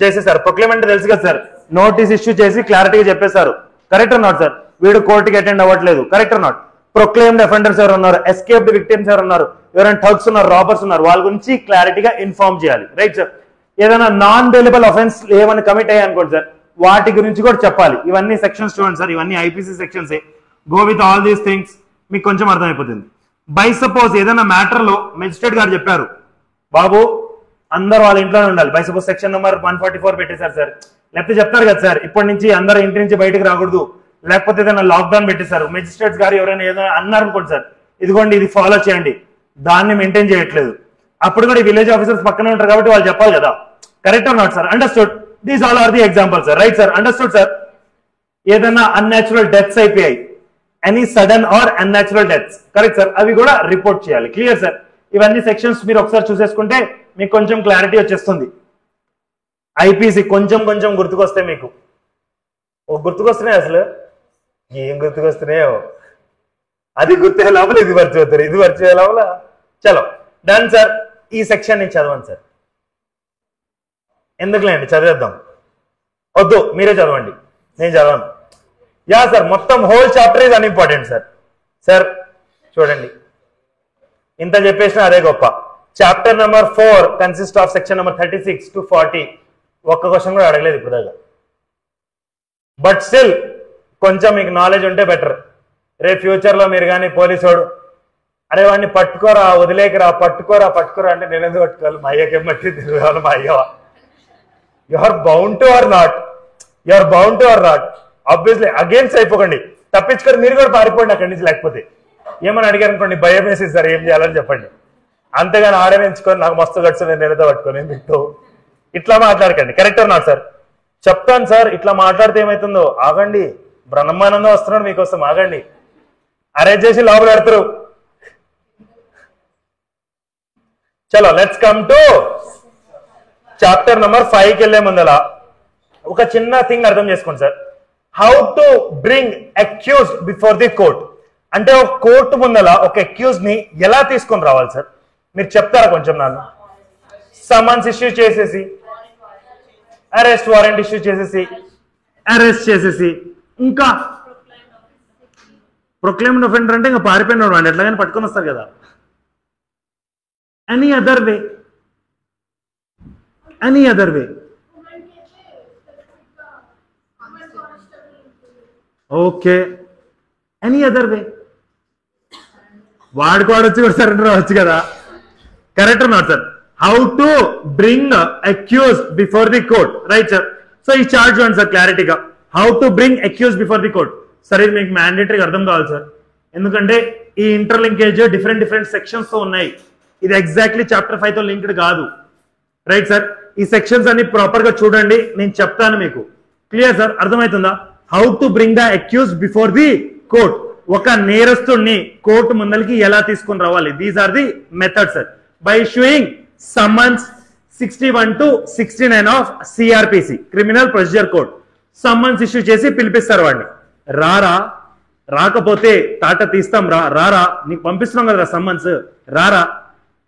చేసేసారు. ప్రొక్లెయిమ్ అంటే తెలుసు కదా సార్, నోటీస్ ఇష్యూ చేసి క్లారిటీగా చెప్పేశారు. Correct or not sir? వీడు కోర్టుకి అటెండ్ అవ్వట్లేదు. Correct or not? Proclaimed offenders ఎవరు ఉన్నారు, ఎస్కేప్డ్ విక్టిమ్స్ ఎవరు ఉన్నారు, ఎవరైనా ఠగ్స్ ఉన్నారు, రాబర్స్ ఉన్నారు, వాళ్ళ గురించి క్లారిటీగా ఇన్ఫార్మ్ చేయాలి. Right sir. ఏదైనా నాన్ బెయిలబుల్ అఫెన్స్ ఏమైనా కమిట్ అయ్యాయి అనుకోండి సార్, వాటి గురించి కూడా చెప్పాలి. ఇవన్నీ సెక్షన్స్ చూడండి సార్, ఇవన్నీ IPC sections. Go with all these things, మీకు కొంచెం అర్థమైపోతుంది. బై సపోజ్ ఏదైనా మ్యాటర్ లో మెజిస్ట్రేట్ గారు చెప్పారు, బాబు అందరూ వాళ్ళ ఇంట్లోనే ఉండాలి. బై సపోజ్ సెక్షన్ నెంబర్ 144 పెట్టేశారు సార్, లేకపోతే చెప్తారు కదా సార్, ఇప్పటి నుంచి అందరూ ఇంటి నుంచి బయటకు రాకూడదు, లేకపోతే ఏదైనా లాక్డౌన్ పెట్టేశారు. మెజిస్ట్రేట్స్ గారు ఎవరైనా ఏదైనా అన్నారు అనుకోండి సార్, ఇదిగోండి ఇది ఫాలో చేయండి, దాన్ని మెయింటైన్ చేయట్లేదు, అప్పుడు కూడా విలేజ్ ఆఫీసర్స్ పక్కనే ఉంటారు కాబట్టి వాళ్ళు చెప్పాలి కదా. Correct or not sir? Understood? These all are the examples sir. Right sir? Understood sir? ఏదైనా అన్యాచురల్ డెత్స్ అయిపోయాయి, any sudden or unnatural deaths, correct sir, అవి కూడా రిపోర్ట్ చేయాలి. Clear sir? ఇవన్నీ సెక్షన్స్ మీరు ఒకసారి చూసేసుకుంటే మీకు కొంచెం క్లారిటీ వచ్చేస్తుంది. ఐపీసీ కొంచెం కొంచెం గుర్తుకొస్తే మీకు గుర్తుకొస్తున్నాయి, అసలు ఏం గుర్తుకొస్తున్నాయో అది గుర్తే లోపల ఇది మర్చిపోతారు, ఇది మర్చిపోయే లోపల. చలో డన్ సార్. ఈ సెక్షన్ నేను చదవండి సార్, ఎందుకులేండి చదివేద్దాం, వద్దు మీరే చదవండి, నేను చదవను. యా సార్, మొత్తం whole chapter is unimportant sir. Sir చూడండి, ఇంత చెప్పేసిన అదే గొప్ప. Chapter number 4 consist of section number 36 to 40. ఒక్క క్వశ్చన్ కూడా అడగలేదు ఇప్పుడు దాకా. బట్ స్టిల్ కొంచెం మీకు నాలెడ్జ్ ఉంటే బెటర్. రేపు ఫ్యూచర్లో మీరు కానీ పోలీసోడు అరే వాడిని పట్టుకోరా, వదిలేకరా, పట్టుకోరా అంటే నేను ఎందుకు పట్టుకోవాలి? మా అయ్యకేం బట్టి తిరగాలి మా అయ్యవా? You are bound to or not, obviously against అయిపోకండి, తప్పించుకొని మీరు కూడా పారిపోండి అక్కడి నుంచి. లేకపోతే ఏమని అడిగారు అనుకోండి, భయం వేసి సార్ ఏం చేయాలని చెప్పండి, అంతేగాని ఆడేమించుకొని నాకు మస్తు గడిచి నేను నేనతో పట్టుకొని మీకు ఇట్లా మాట్లాడకండి. Correct or not sir? చెప్తాను సార్, ఇట్లా మాట్లాడితే ఏమవుతుందో ఆగండి, బ్రహ్మానందం వస్తున్నాడు మీకోసం, ఆగండి. అరేంజ్ చేసి లోపల పెడతారు. చలో let's come to chapter number 5కి వెళ్లే ముందల ఒక చిన్న థింగ్ అర్థం చేసుకోండి sir. How to bring accused before the court అంటే ఒక కోర్టు ముందల ఒక అక్యూజ్ ని ఎలా తీసుకొని రావాలి సార్? మీరు చెప్తారా కొంచెం? నన్ను సమన్స్ ఇష్యూ చేసేసి, అరెస్ట్ వారెంట్ ఇష్యూ చేసేసి, అరెస్ట్ చేసేసి, ఇంకా ప్రొక్లైమ్డ్ ఒఫెండర్ అంటే ఇంకా పారిపోయినాడు అండి, ఎట్లాగైనా పట్టుకొని వస్తారు కదా. Any other way, okay, any other way వాడుకోవడొచ్చు కూడా సరెండర్ అవ్వచ్చు కదా. Correct not sir? How to bring accuse before the court, right sir? So ఈ చార్ట్ చూడండి సార్ క్లారిటీగా, how to bring accuse before the court. Sir ఇది మీకు మ్యాండేటరీగా అర్థం కావాలి సార్, ఎందుకంటే ఈ ఇంటర్లింకేజ్ డిఫరెంట్ సెక్షన్స్ తో ఉన్నాయి. ఇది ఎగ్జాక్ట్లీ చాప్టర్ 5 తో లింక్డ్ కాదు, రైట్ సార్? ఈ సెక్షన్స్ అన్ని ప్రాపర్ గా చూడండి, నేను చెప్తాను మీకు. Clear sir? అర్థమవుతుందా? How to bring the accuse before the court, ఒక నేరస్తుడిని కోర్టు ముందరికి ఎలా తీసుకొని రావాలి. These are the methods sir. By issuing summons 61 to 69 of CrPC, criminal procedure code. Summons issue చేసి పిలిపిస్తారు వాడిని. రాకపోతే తాట తీస్తాం, రారా నీకు పంపిస్తున్నాం కదా సమ్మన్స్, రారా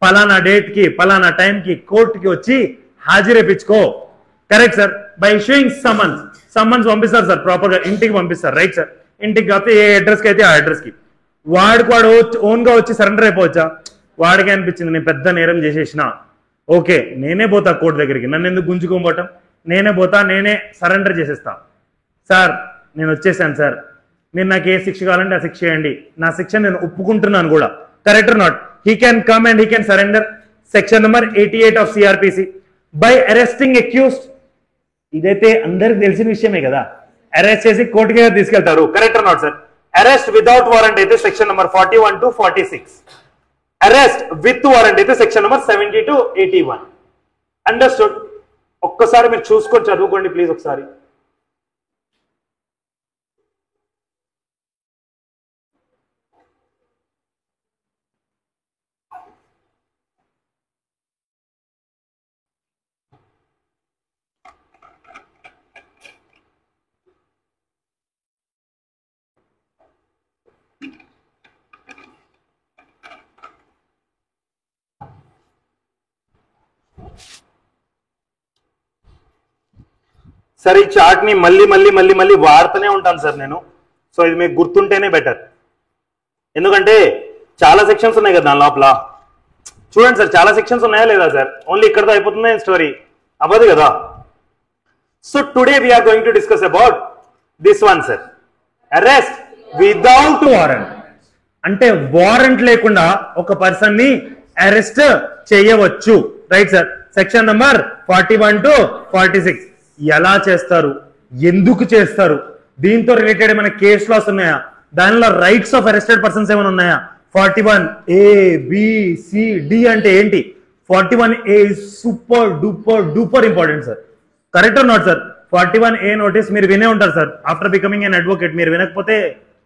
పలానా డేట్ కి పలానా టైం కి కోర్టుకి వచ్చి హాజరేపించుకో. Correct sir? By issuing summons పంపిస్తారు సార్, ప్రాపర్ గా ఇంటికి పంపిస్తారు, రైట్ సార్? ఇంటికి కాకపోతే ఏ అడ్రస్ కి అయితే ఆ అడ్రస్ కి. వాడు ఓన్ గా వచ్చి సరెండర్ అయిపోవచ్చా? వాడికి అనిపించింది నేను పెద్ద నేరం చేసేసిన, ఓకే నేనే పోతా కోర్టు దగ్గరికి, నన్ను ఎందుకు గుంజుకోబోవటం, నేనే పోతా, నేనే సరెండర్ చేసేస్తా. సార్ నేను వచ్చేసాను సార్, మీరు నాకు ఏ శిక్ష కావాలంటే ఆ శిక్ష చేయండి, నా శిక్ష నేను ఒప్పుకుంటున్నాను కూడా. Correct not? He can come and he can surrender. Section number 88 of CrPC. By arresting accused, ఇదైతే అందరికి తెలిసిన విషయమే కదా, అరెస్ట్ చేసి కోర్టుకి తీసుకెళ్తారు. Correct not sir? Arrest without warrant అయితే section number 41 to 46, arrest with warrant అయితే సెక్షన్ నెంబర్ 70 to 81. అండర్స్టూడ్? ఒక్కసారి మీరు చూసుకొని చదువుకోండి ప్లీజ్ ఒకసారి. సార్ ఈ చార్ట్ ని మళ్ళీ వాడుతూనే ఉంటాను సార్ నేను. సో ఇది మీకు గుర్తుంటేనే బెటర్, ఎందుకంటే చాలా సెక్షన్స్ ఉన్నాయి కదా దాని లోపల. చూడండి సార్, చాలా సెక్షన్స్ ఉన్నాయా లేదా సార్? ఓన్లీ ఇక్కడతో అయిపోతుందా స్టోరీ? అవ్వదు కదా. So today we are going to discuss about this one sir, arrest without warrant. అంటే వారెంట్ లేకుండా ఒక పర్సన్ ని అరెస్ట్ చేయవచ్చు, right sir? Section number 41 to 46. ఎలా చేస్తారు, ఎందుకు చేస్తారు, దీంతో రిలేటెడ్ ఏమైనా కేస్ లాస్ ఉన్నాయా, దానిలో రైట్స్ ఆఫ్ అరెస్టెడ్ పర్సన్స్ ఏమైనా ఉన్నాయా? 41A, B, C, D అంటే ఏంటి? 41A super duper important sir. Correct or not sir? 41A notice మీరు వినే ఉంటారు sir after becoming an advocate. మీరు వినకపోతే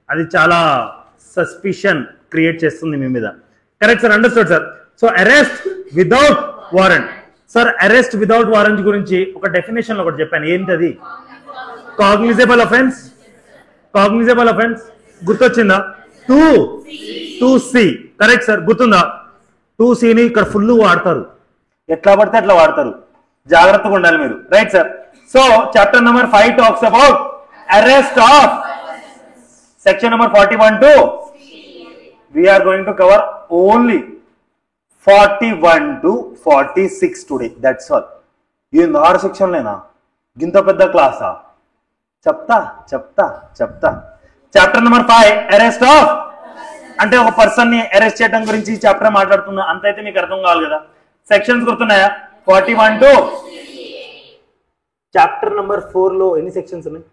అది చాలా సస్పిషన్ క్రియేట్ చేస్తుంది మీ మీద. Correct sir? Understood sir? So arrest without warrant. Sir arrest without warrant గురించి ఒక డెఫినేషన్ లో ఒకటి చెప్పాను, ఏంటది? Cognizable offence. గుర్తొచ్చిందా? 2C. Correct sir? గుర్తుందా? 2Cని ఇక్కడ ఫుల్ వాడతారు, ఎట్లా పడితే అట్లా వాడతారు, జాగ్రత్తగా ఉండాలి మీరు, right sir? So chapter number 5 talks about arrest of. Section number 41 to we are going to cover only 41 to 46 today, that's all. ఈ 6 సెక్షన్లేనా? గింత పెద్ద క్లాసా? చెప్తా. చాప్టర్ నెంబర్ 5 అరెస్ట్ ఆఫ్ అంటే ఒక పర్సన్ ని అరెస్ట్ చేయడం గురించి ఈ చాప్టర్ మాట్లాడుతున్నా, అంత అయితే మీకు అర్థం కావాలి కదా. సెక్షన్స్ గుర్తున్నాయా? 41 to చాప్టర్ నంబర్ 4 లో ఎన్ని సెక్షన్స్ ఉన్నాయి?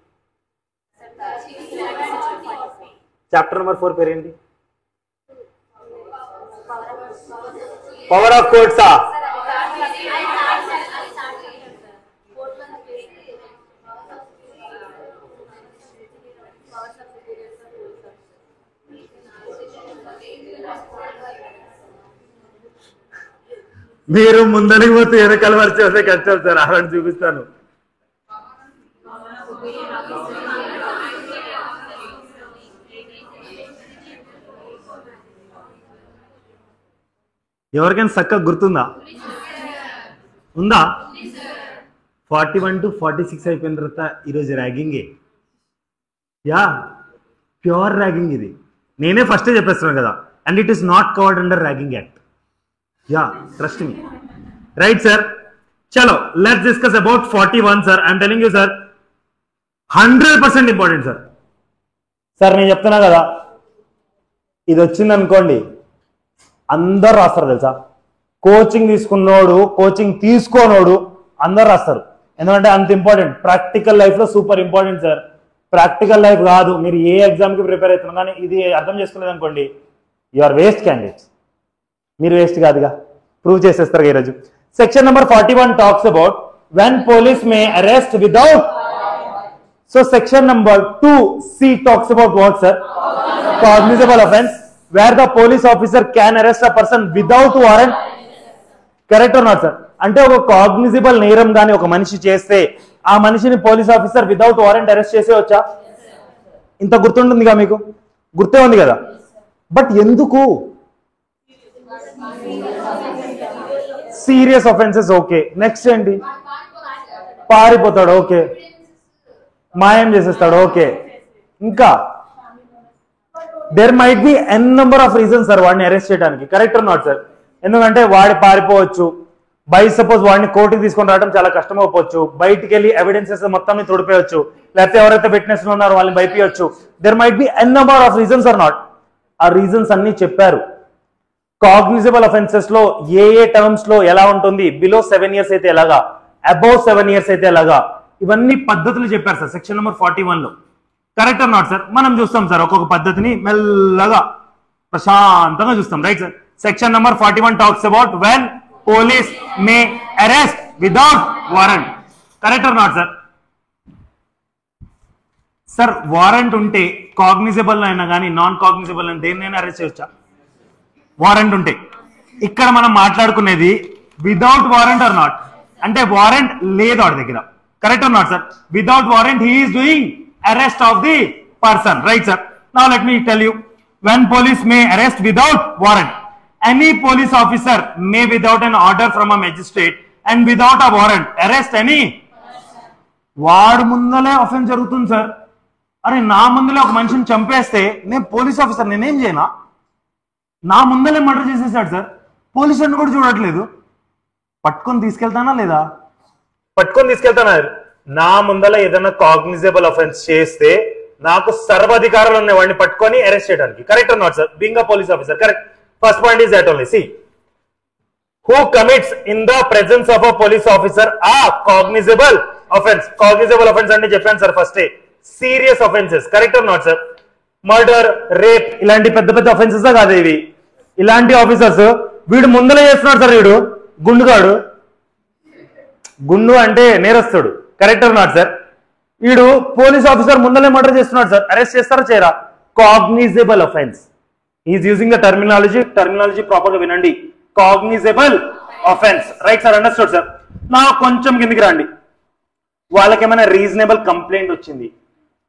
చాప్టర్ నంబర్ 4 పేరు ఏంటి? పవర్ ఆఫ్ కోర్ట్సా? మీరు ముందరికి పోతే వెనకాల వరిచి వస్తే కష్టం సార్, అలాంటి చూపిస్తాను. ఎవరికైనా చక్కగా గుర్తుందా? ఉందా? 41 to 46 అయిపోయిన తర్వాత ఈరోజు ర్యాగింగే. యా, ప్యూర్ ర్యాగింగ్ ఇది. నేనే ఫస్టే చెప్పేస్తున్నాను కదా. And it is not covered under ragging act. Yeah, trust me. Right, sir? Chalo, let's discuss about 41, sir. I'm telling you, sir, 100% important, sir. Sir, నేను చెప్తున్నా కదా, ఇది వచ్చింది అనుకోండి అందరు రాస్తారు తెలుసా. కోచింగ్ తీసుకున్నోడు, కోచింగ్ తీసుకోనోడు అందరు రాస్తారు. ఎందుకంటే అంత ఇంపార్టెంట్. ప్రాక్టికల్ లైఫ్ లో super important sir. Practical life కాదు, మీరు ఏ ఎగ్జామ్ కి ప్రిపేర్ అవుతున్నారు కానీ ఇది అర్థం చేసుకునేది అనుకోండి, యు ఆర్ వేస్ట్ క్యాండిడేట్స్. మీరు వేస్ట్ కాదుగా, ప్రూవ్ చేసేస్తారు ఈరోజు. Section number 41 talks about when police May arrest without. So section number 2C talks about what sir? Cognizable offence wear the police officer can arrest a person without warrant. Correct or not sir? అంటే ఒక cognisable నేరం కానీ ఒక మనిషి చేస్తే ఆ మనిషిని police officer without warrant arrest చేసేవచ్చా? ఇంత గుర్తుంటుందిగా మీకు, గుర్తే ఉంది కదా. బట్ ఎందుకు? Serious offences okay. నెక్స్ట్ ఏంటి? పారిపోతాడు ఓకే, మాయం చేసేస్తాడు ఓకే. ఇంకా there might be an number of reasons sir వాడిని అరెస్ట్ చేయడానికి. Correct or not sir? ఎందుకంటే వాడి పారిపోవచ్చు, బై సపోజ్ వాడిని కోర్టుకి తీసుకొని రావడం చాలా కష్టం అయిపోవచ్చు, బయటికి వెళ్ళి ఎవిడెన్సెస్ మొత్తం తోడిపోయచ్చు, లేకపోతే ఎవరైతే విట్నెస్ ఉన్నారో వాళ్ళని భయపడచ్చు. There might be an number of reasons or not. ఆ రీజన్స్ అన్ని చెప్పారు. కాగ్నిజబుల్ అఫెన్సెస్ లో ఏ ఏ టర్మ్స్ లో ఎలా ఉంటుంది, బిలో 7 years అయితే ఎలాగా, అబౌవ్ 7 years అయితే ఎలాగా, ఇవన్నీ పద్ధతులు చెప్పారు సార్ సెక్షన్ నెంబర్ 41 లో. Correct or not sir? మనం చూస్తాం సార్ ఒక్కొక్క పద్ధతిని మెల్లగా ప్రశాంతంగా చూస్తాం. Right sir? Section number 41 talks about when police May arrest without warrant. Correct or not sir? Sir warrant ఉంటే కాగ్నిజబుల్ అయినా కానీ నాన్ కాగ్నిజబుల్ అయినా దేన్నైనా అరెస్ట్ చేయొచ్చా? వారెంట్ ఉంటే. ఇక్కడ మనం మాట్లాడుకునేది విదౌట్ వారెంట్ ఆర్ నాట్, అంటే వారెంట్ లేదు వాడి దగ్గర. Correct or not sir? Without warrant he is doing arrest of the person. Right sir? Now let me tell you when police May arrest without warrant. Any police officer May without an order from a magistrate and without a warrant arrest any. వాడు ముందలే offence జరుగుతుంది sir. అరే నా ముందలే ఒక మనిషిని చంపేస్తే నేను పోలీస్ ఆఫీసర్ నేనేం చేయనా? నా ముందలే మర్డర్ చేసేసాడు సార్, పోలీసులను కూడా చూడట్లేదు. పట్టుకొని తీసుకెళ్తానా లేదా? పట్టుకొని తీసుకెళ్తానా? నా ముందల ఏదైనా కాగ్నిజబుల్ అఫెన్స్ చేస్తే నాకు సర్వాధికారాలు ఉన్నాయి వాడిని పట్టుకొని అరెస్ట్ చేయడానికి. Correct or not sir? Being a police officer. Correct. First point is that only. C who commits in the presence of a police officer ఆ కాగ్నిజబుల్ అఫెన్స్. కాగ్నిజబుల్ అఫెన్స్ అంటే చెప్పాను sir ఫస్టే, serious offences. Correct or not sir? Murder, rape ఇలాంటి పెద్ద పెద్ద offences కాదు ఇవి. ఇలాంటి ఆఫీసర్స్ వీడు ముందలే చేస్తున్నాడు సార్. వీడు గుండుగాడు, గుండు అంటే నేరస్తుడు. Correct or not sir? వీడు పోలీస్ ఆఫీసర్ ముందలే మర్డర్ చేస్తున్నాడు సార్, అరెస్ట్ చేస్తారా చేయరా? Cognizable offence. Is using the terminology proper గా వినండి. Cognizable offence. Right sir? Understood sir? నా కొంచెం కిందికి రండి. వాళ్ళకి ఏమైనా రీజనబుల్ కంప్లైంట్ వచ్చింది,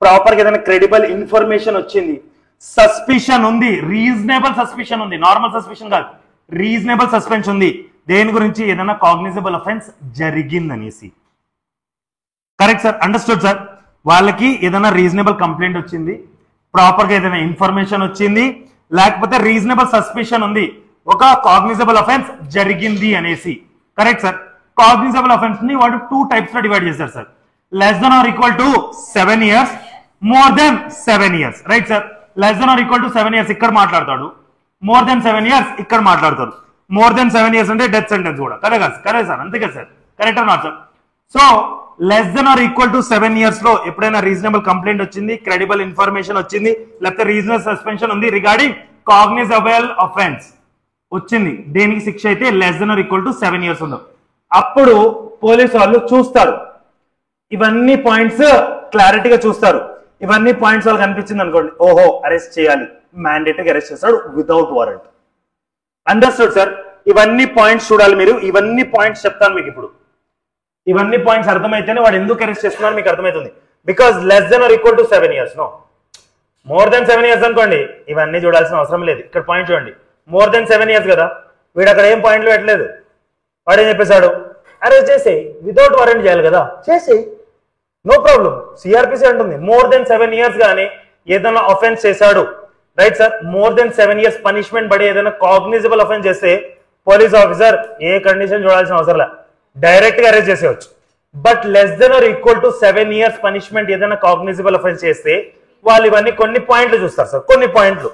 ప్రాపర్ గా ఏదైనా క్రెడిబుల్ ఇన్ఫర్మేషన్ వచ్చింది, సస్పిషన్ ఉంది, రీజనబుల్ సస్పిషన్ ఉంది, నార్మల్ సస్పిషన్ కాదు, రీజనబుల్ సస్పెన్షన్ ఉంది. దేని గురించి? ఏదైనా కాగ్నిజబుల్ అఫెన్స్ జరిగిందనేసి. Correct sir? Understood sir? వాళ్ళకి ఏదైనా రీజనబుల్ కంప్లైంట్ వచ్చింది, ప్రాపర్ గా ఏదైనా ఇన్ఫర్మేషన్ వచ్చింది, లేకపోతే రీజనబుల్ సస్పిషన్ ఉంది ఒక కాగ్నిజబుల్ అఫెన్స్ జరిగింది అనేసి. Correct sir? కాగ్నిజబుల్ అఫెన్స్ ని వాడు 2 types లో డివైడ్ చేశారు sir. Less than or equal to 7 years, more than 7 years. Right sir? Less than or equal to 7 years ఇక్కడ మాట్లాడతాడు, మోర్ దెన్ 7 years ఇక్కడ మాట్లాడతాడు. మోర్ దెన్ 7 years అంటే డెత్ సెంటెన్స్ కూడా. కరెక్ట్ సార్, అంతే కదా sir, correct or not sir? So less than or equal to 7 years లో ఎప్పుడైనా రీజనబుల్ కంప్లైంట్ వచ్చింది, క్రెడిబుల్ ఇన్ఫర్మేషన్ వచ్చింది, లేకపోతే రీజనబుల్ సస్పెన్షన్ ఉంది రిగార్డింగ్ కాగ్నిజబుల్ అఫెన్స్ వచ్చింది, దేనికి శిక్ష అయితే less than or equal to 7 years ఉందో, అప్పుడు పోలీసు వాళ్ళు చూస్తారు, ఇవన్నీ పాయింట్స్ క్లారిటీగా చూస్తారు. ఇవన్నీ పాయింట్స్ వాళ్ళకి అనిపించింది అనుకోండి, ఓహో అరెస్ట్ చేయాలి, మ్యాండేటరీగా అరెస్ట్ చేస్తాడు వితౌట్ వారెంట్. Understood sir? ఇవన్నీ పాయింట్స్ చూడాలి మీరు, ఇవన్నీ పాయింట్స్ చెప్తాను మీకు ఇప్పుడు. ఇవన్నీ పాయింట్స్ అర్థమైతేనే వాడు ఎందుకు అరెస్ట్ చేస్తున్నారు మీకు అర్థమవుతుంది. Because less than or equal to 7 years, no. More than 7 years అనుకోండి, ఇవన్నీ చూడాల్సిన అవసరం లేదు. ఇక్కడ పాయింట్ చూడండి, మోర్ దెన్ 7 years కదా, వీడు అక్కడ ఏం పాయింట్లు పెట్టలేదు. వాడు ఏం చెప్పేశాడు, అరెస్ట్ చేసేయి, వితౌట్ వారెంట్ చేయాలి కదా, చేసేయి, నో ప్రాబ్లం. సిఆర్పిసి అంటుంది మోర్ దెన్ 7 years కానీ ఏదైనా అఫెన్స్ చేశాడు, right sir, more than 7 years punishment పడి ఏదైనా కాగ్నిజబుల్ అఫెన్స్ చేస్తే పోలీస్ ఆఫీసర్ ఏ కండిషన్ చూడాల్సిన అవసరం లేదు, డైరెక్ట్ గా అరెస్ట్ చేసేవచ్చు. But less than or equal to 7 years punishment ఏదైనా కాగ్నిజబుల్ అఫెన్స్ చేస్తే వాళ్ళు ఇవన్నీ కొన్ని పాయింట్లు చూస్తారు సార్, కొన్ని పాయింట్లు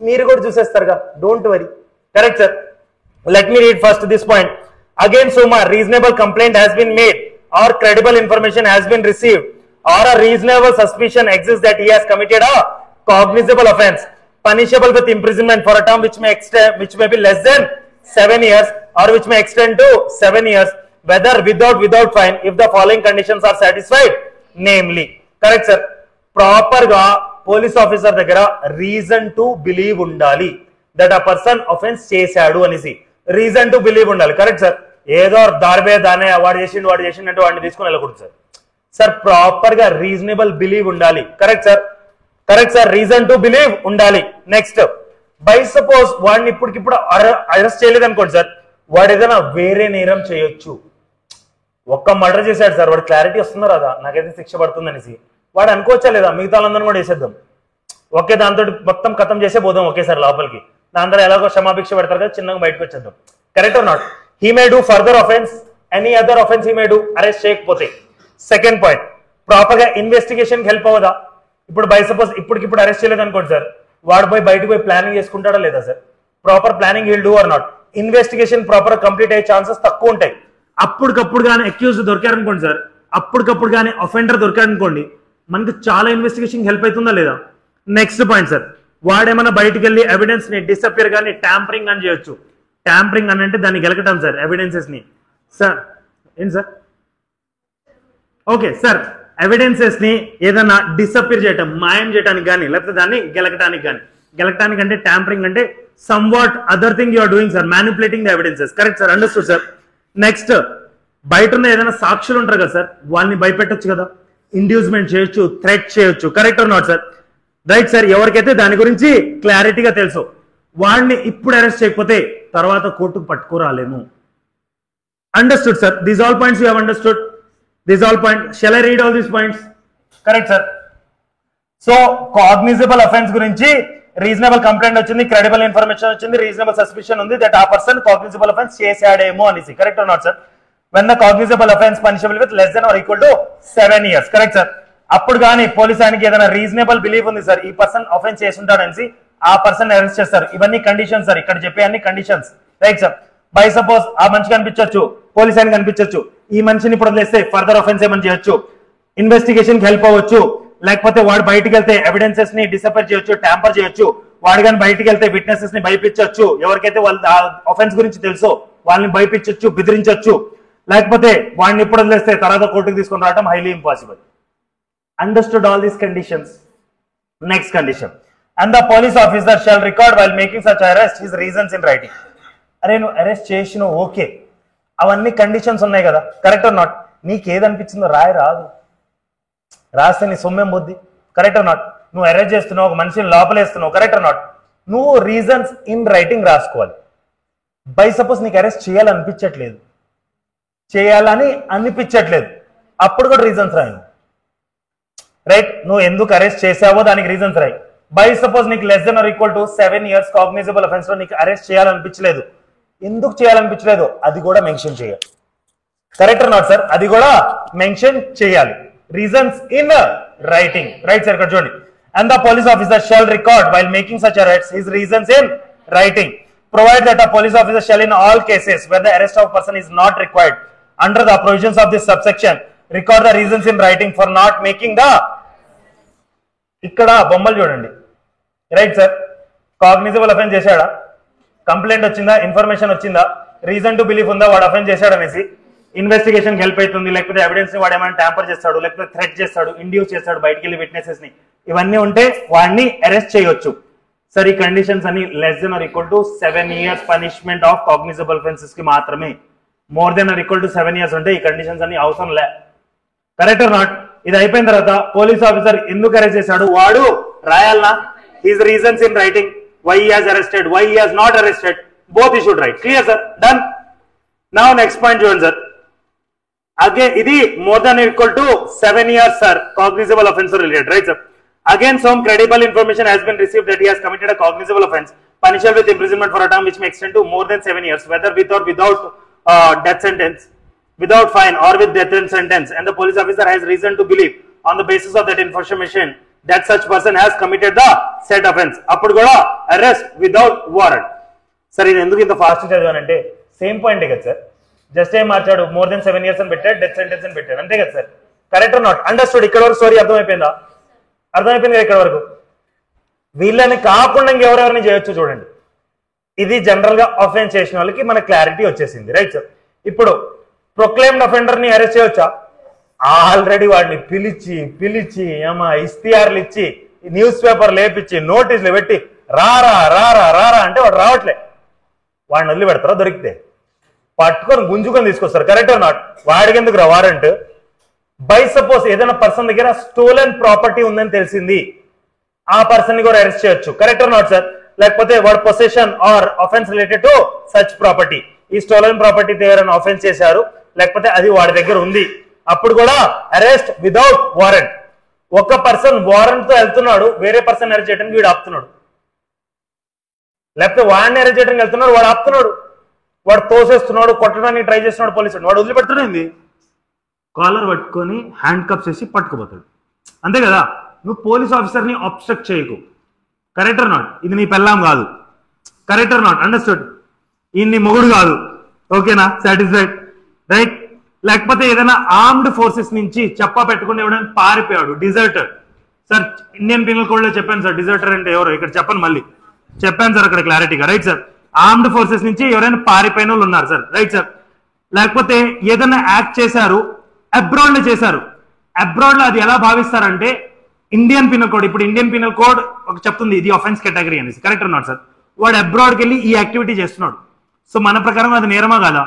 మీరు కూడా చూసేస్తారుగా, don't worry. Correct sir? Let me read first this point. Against whom a reasonable complaint has been made or credible information has been received or a reasonable suspicion exists that he has committed a cognizable offence punishable with imprisonment for a term which may be less than 7 years or which may extend to 7 years whether without fine if the following conditions are satisfied, namely. Correct sir? Proper ga police officer దగ్గర reason to believe ఉండాలి that a person offence చేశాడు అనేసి reason to believe ఉండాలి. Correct sir? ఏదో దారిపే దానే వాడు చేసిండు అంటే వాడిని తీసుకుని వెళ్ళకూడదు సార్. సార్ ప్రాపర్ గా రీజనబుల్ బిలీవ్ ఉండాలి. Correct sir? Correct sir, reason to believe ఉండాలి. నెక్స్ట్, బై సపోజ్ వాడిని ఇప్పటికిప్పుడు అరెస్ట్ చేయలేదు అనుకోండి సార్, వాడు ఏదైనా వేరే నేరం చేయొచ్చు. ఒక్క మర్డర్ చేశాడు సార్, వాడు క్లారిటీ వస్తుందో రాదా నాకైతే శిక్ష పడుతుంది అనేసి వాడు అనుకోవచ్చా లేదా, మిగతా వాళ్ళందరూ కూడా వేసేద్దాం, ఓకే దాంతో మొత్తం ఖతం చేసే పోదాం ఒకేసారి లోపలికి, దాంతో ఎలాగో క్షమాభిక్ష పెడతారు కదా, చిన్నగా బయటకు వచ్చేద్దాం. Correct or not? He may do further offence, any other offence he may do, arrest చేయకపోతే. సెకండ్ పాయింట్, ప్రాపర్ గా ఇన్వెస్టిగేషన్ హెల్ప్ అవ్వదా? ఇప్పుడు బై సపోజ్ ఇప్పటికిప్పుడు అరెస్ట్ చేయలేదు అనుకోండి సార్, వాడు పోయి బయటకు పోయి ప్లానింగ్ చేసుకుంటాడా లేదా sir? Proper planning he'll do or not? Investigation proper complete అయ్యే ఛాన్సెస్ తక్కువ ఉంటాయి. అప్పటికప్పుడు కానీ అక్యూజ్డ్ దొరికారనుకోండి సార్, అప్పటికప్పుడు కానీ అఫెండర్ దొరికారనుకోండి, మనకు చాలా ఇన్వెస్టిగేషన్ హెల్ప్ అవుతుందా లేదా? నెక్స్ట్ పాయింట్ సార్, వాడేమన్నా బయటకు వెళ్ళి ఎవిడెన్స్ ని డిసపియర్ కానీ ట్యాంపరింగ్ అని చేయొచ్చు. ట్యాంపరింగ్ అని అంటే దాన్ని గెలకటం సార్, ఎవిడెన్సెస్ ని. సార్ ఏంటి సార్? ఓకే సార్, ఎవిడెన్సెస్ ని ఏదైనా డిసపియర్ చేయటం, మాయం చేయడానికి కానీ, లేకపోతే దాన్ని గెలకటానికి కానీ. గెలకటానికి అంటే ట్యాంపరింగ్ అంటే some what other thing you're doing sir, manipulating the evidences. Correct sir? Understood sir? Next, బయట ఉన్న ఏదైనా సాక్షులు ఉంటారు కదా సార్, వాళ్ళని భయపెట్టొచ్చు కదా, ఇండ్యూస్మెంట్ చేయొచ్చు, థ్రెట్ చేయొచ్చు. Correct or not sir? Right sir? ఎవరికైతే దాని గురించి క్లారిటీగా తెలుసు, వాడిని ఇప్పుడు అరెస్ట్ చేయకపోతే తర్వాత కోర్టుకు పట్టుకురాలేము. Understood sir? These all points you have understood? These all point, shall I read all these points? Correct sir? So cognizable offence గురించి రీజనబుల్ కంప్లైంట్ వచ్చింది, క్రెడిబుల్ ఇన్ఫర్మేషన్ వచ్చింది, రీజనబుల్ సస్పిషన్ ఉంది దట్ ఆ పర్సన్ కాగ్నిజబుల్ అఫెన్స్ చేశాడేమో అనేసి. Correct or not sir? when the cognizable offence punishable with less than or equal to 7 years. Correct sir? అప్పుడు కానీ police ఆయనకి ఏదైనా రీజనబుల్ బిలీఫ్ ఉంది సార్, ఈ పర్సన్ అఫెన్స్ చేస్తుంటాడనేసి ఆ పర్సన్ అరెస్ట్ చేస్తారు. ఇవన్నీ కండిషన్స్ సార్, ఇక్కడ చెప్పే అన్ని conditions. Right sir? By suppose ఆ మనిషి కనిపించవచ్చు, పోలీస్ ఆయన కనిపించవచ్చు, ఈ మనిషిని ఇప్పుడు వదిలేస్తే ఫర్దర్ అఫెన్స్ ఏమని చేయొచ్చు, ఇన్వెస్టిగేషన్ కి హెల్ప్ అవ్వచ్చు, లేకపోతే వాడు బయటకు వెళ్తే ఎవిడెన్సెస్ ని డిసపేర్ చేయొచ్చు, ట్యాంపర్ చేయొచ్చు, వాడు కానీ బయటకు వెళ్తే విట్నెసెస్ ని భయపించవచ్చు, ఎవరికైతే వాళ్ళ అఫెన్స్ గురించి తెలుసో వాళ్ళని భయపించవచ్చు, బెదిరించవచ్చు, లేకపోతే వాడిని ఇప్పుడు వదిలేస్తే తర్వాత కోర్టుకు తీసుకొని రావడం highly impossible. Understood all these conditions? Next condition, and the police officer shall record while making such arrest his reasons in writing. అరే నువ్వు అరెస్ట్ చేసిన ఓకే, అవన్నీ కండిషన్స్ ఉన్నాయి కదా, కరెక్ట్ ఆర్ నాట్? నీకు ఏదనిపించిందో రాదు, రాస్తే నీ సొమ్మేం బుద్ధి. Correct or not? నువ్వు అరెస్ట్ చేస్తున్నావు, ఒక మనిషిని లోపలేస్తున్నావు, కరెక్ట్ ఆర్ నాట్? నువ్వు రీజన్స్ ఇన్ రైటింగ్ రాసుకోవాలి. బై సపోజ్ నీకు అరెస్ట్ చేయాలని అనిపించట్లేదు, అప్పుడు కూడా రీజన్స్ రాయి. రైట్? నువ్వు ఎందుకు అరెస్ట్ చేసావో దానికి రీజన్స్ రాయి. బై సపోజ్ నీకు less than or equal to 7 years cognizable offence లో నీకు అరెస్ట్ చేయాలనిపించలేదు, ఎందుకు చేయాలనిపించలేదు అది కూడా మెన్షన్ చేయాలి. Correct or not sir? అది కూడా మెన్షన్ చేయాలి, reasons in writing. Right sir? ఇక్కడ చూడండి, and the police officer shall record while making such arrests his reasons in writing. Provide that a police officer shall in all cases where the arrest of a person is not required under the provisions of this subsection record the reasons in writing for not making the ఇక్కడ బొమ్మలు చూడండి right sir cognizable offence చేశాడా complaint వచ్చిందా information వచ్చిందా reason to belief ఉందా వాడు offence చేశాడు అనేసి ఇన్వెస్టిగేషన్ హెల్ప్ అవుతుంది లేకపోతే ఎవిడెన్స్ ని వాడు ఏమైనా ట్యాంపర్ చేస్తాడు లేకపోతే థ్రెట్ చేస్తాడు ఇండ్యూస్ చేస్తాడు బయటికి వెళ్ళి విట్నెసెస్ ని ఇవన్నీ ఉంటే వాడిని అరెస్ట్ చేయొచ్చు సార్ ఈ కండిషన్స్ అన్ని less than or equal to 7 years punishment of cognizable offences కి మాత్రమే more than or equal to 7 years ఉంటే ఈ కండిషన్స్ అన్ని అవసరం లే కరెక్ట్ ఆర్ నాట్ ఇది అయిపోయిన తర్వాత పోలీస్ ఆఫీసర్ ఎందుకు అరెస్ట్ చేశాడు వాడు రాయాలనా his reasons in writing why he has arrested why he has not arrested both he should write clear sir done now next point చూడండి sir again ఇది more than or equal to 7 years sir cognizable offense related right sir again some credible information has been received that he has committed a cognizable offense punishable with imprisonment for a term which may extend to more than 7 years whether with or without death sentence without fine or with death sentence and the police officer has reason to believe on the basis of that information that such person has committed the said offense appudu kuda arrest without warrant sir idu enduku inta fast chadivanante same point e kada sir just time marchadu more than 7 years అని పెట్టాడు death sentence అని పెట్టాడు అంతే కదా sir correct or not understood ఇక్కడ వరకు story అర్థమైపోయిందా అర్థమైపోయింది ఇక్కడ వరకు వీళ్ళని కాకుండా ఇంకెవరెవరిని చేయొచ్చు చూడండి ఇది జనరల్ గా అఫెన్స్ చేసిన వాళ్ళకి మన క్లారిటీ వచ్చేసింది రైట్ సార్ ఇప్పుడు ప్రొక్లైమ్డ్ అఫెండర్ ని అరెస్ట్ చేయొచ్చా ఆల్రెడీ వాడిని పిలిచి ఏమా ఇస్తియార్లు ఇచ్చి న్యూస్ పేపర్ లేపించి నోటీసులు పెట్టి రారా రారా రారా అంటే వాడు రావట్లే వాడిని వదిలి పెడతారా దొరికితే పట్టుకొని గుంజుకొని తీసుకొస్తారు కరెక్ట్ నాట్ వాడికి ఎందుకు రా వారెంట్ బై సపోజ్ ఏదైనా పర్సన్ దగ్గర స్టోలెన్ ప్రాపర్టీ ఉందని తెలిసింది ఆ పర్సన్ ని కూడా అరెస్ట్ చేయొచ్చు కరెక్ట్ నాట్ సార్ లేకపోతే వాడు possession or offence related to such property ఈ స్టోలెన్ ప్రాపర్టీ దగ్గర అఫెన్స్ చేశారు లేకపోతే అది వాడి దగ్గర ఉంది అప్పుడు కూడా అరెస్ట్ వితౌట్ వారెంట్ ఒక పర్సన్ వారెంట్ తో వెళ్తున్నాడు వేరే పర్సన్ అరెస్ట్ చేయడానికి వీడు ఆపుతున్నాడు లేకపోతే వాడిని అరెస్ట్ చేయడానికి వెళ్తున్నాడు వాడు ఆపుతున్నాడు వాడు తోసేస్తున్నాడు కొట్టడానికి ట్రై చేస్తున్నాడు పోలీసు వాడు వదిలిపెడుతున్నాడు కాలర్ పట్టుకొని హ్యాండ్ కప్స్ వేసి పట్టుకుపోతాడు అంతే కదా నువ్వు పోలీస్ ఆఫీసర్ ని అబ్స్ట్రక్ట్ చేయకు కరెక్ట్ ఆర్ నాట్ ఇది నీ పెళ్ళాం కాదు కరెక్ట్ ఆర్ నాట్ అండర్స్టూడ్ ఈ నీ మొగుడు కాదు ఓకేనా సాటిస్ఫైడ్ రైట్ లేకపోతే ఏదైనా ఆర్మ్డ్ ఫోర్సెస్ నుంచి చెప్పా పెట్టుకుని ఎవడైనా పారిపోయాడు డిజర్టర్ సార్ ఇండియన్ పీనల్ కోడ్ లో చెప్పాను సార్ డిజర్టర్ అంటే ఎవరు ఇక్కడ చెప్పను మళ్ళీ చెప్పాను సార్ అక్కడ క్లారిటీగా రైట్ సార్ ఆర్మ్డ్ ఫోర్సెస్ నుంచి ఎవరైనా పారిపోయిన వాళ్ళు ఉన్నారు సార్ రైట్ సార్ లేకపోతే ఏదైనా యాక్ట్ చేశారు అబ్రాడ్ లో చేశారు అబ్రాడ్ లో అది ఎలా భావిస్తారంటే ఇండియన్ పీనల్ కోడ్ ఇప్పుడు ఇండియన్ పీనల్ కోడ్ ఒక చెప్తుంది ఇది అఫెన్స్ కేటగిరీ అనేసి కరెక్ట్ నాట్ సార్ వాడు అబ్రాడ్కి వెళ్ళి ఈ యాక్టివిటీ చేస్తున్నాడు సో మన ప్రకారం అది నేరమా కాదా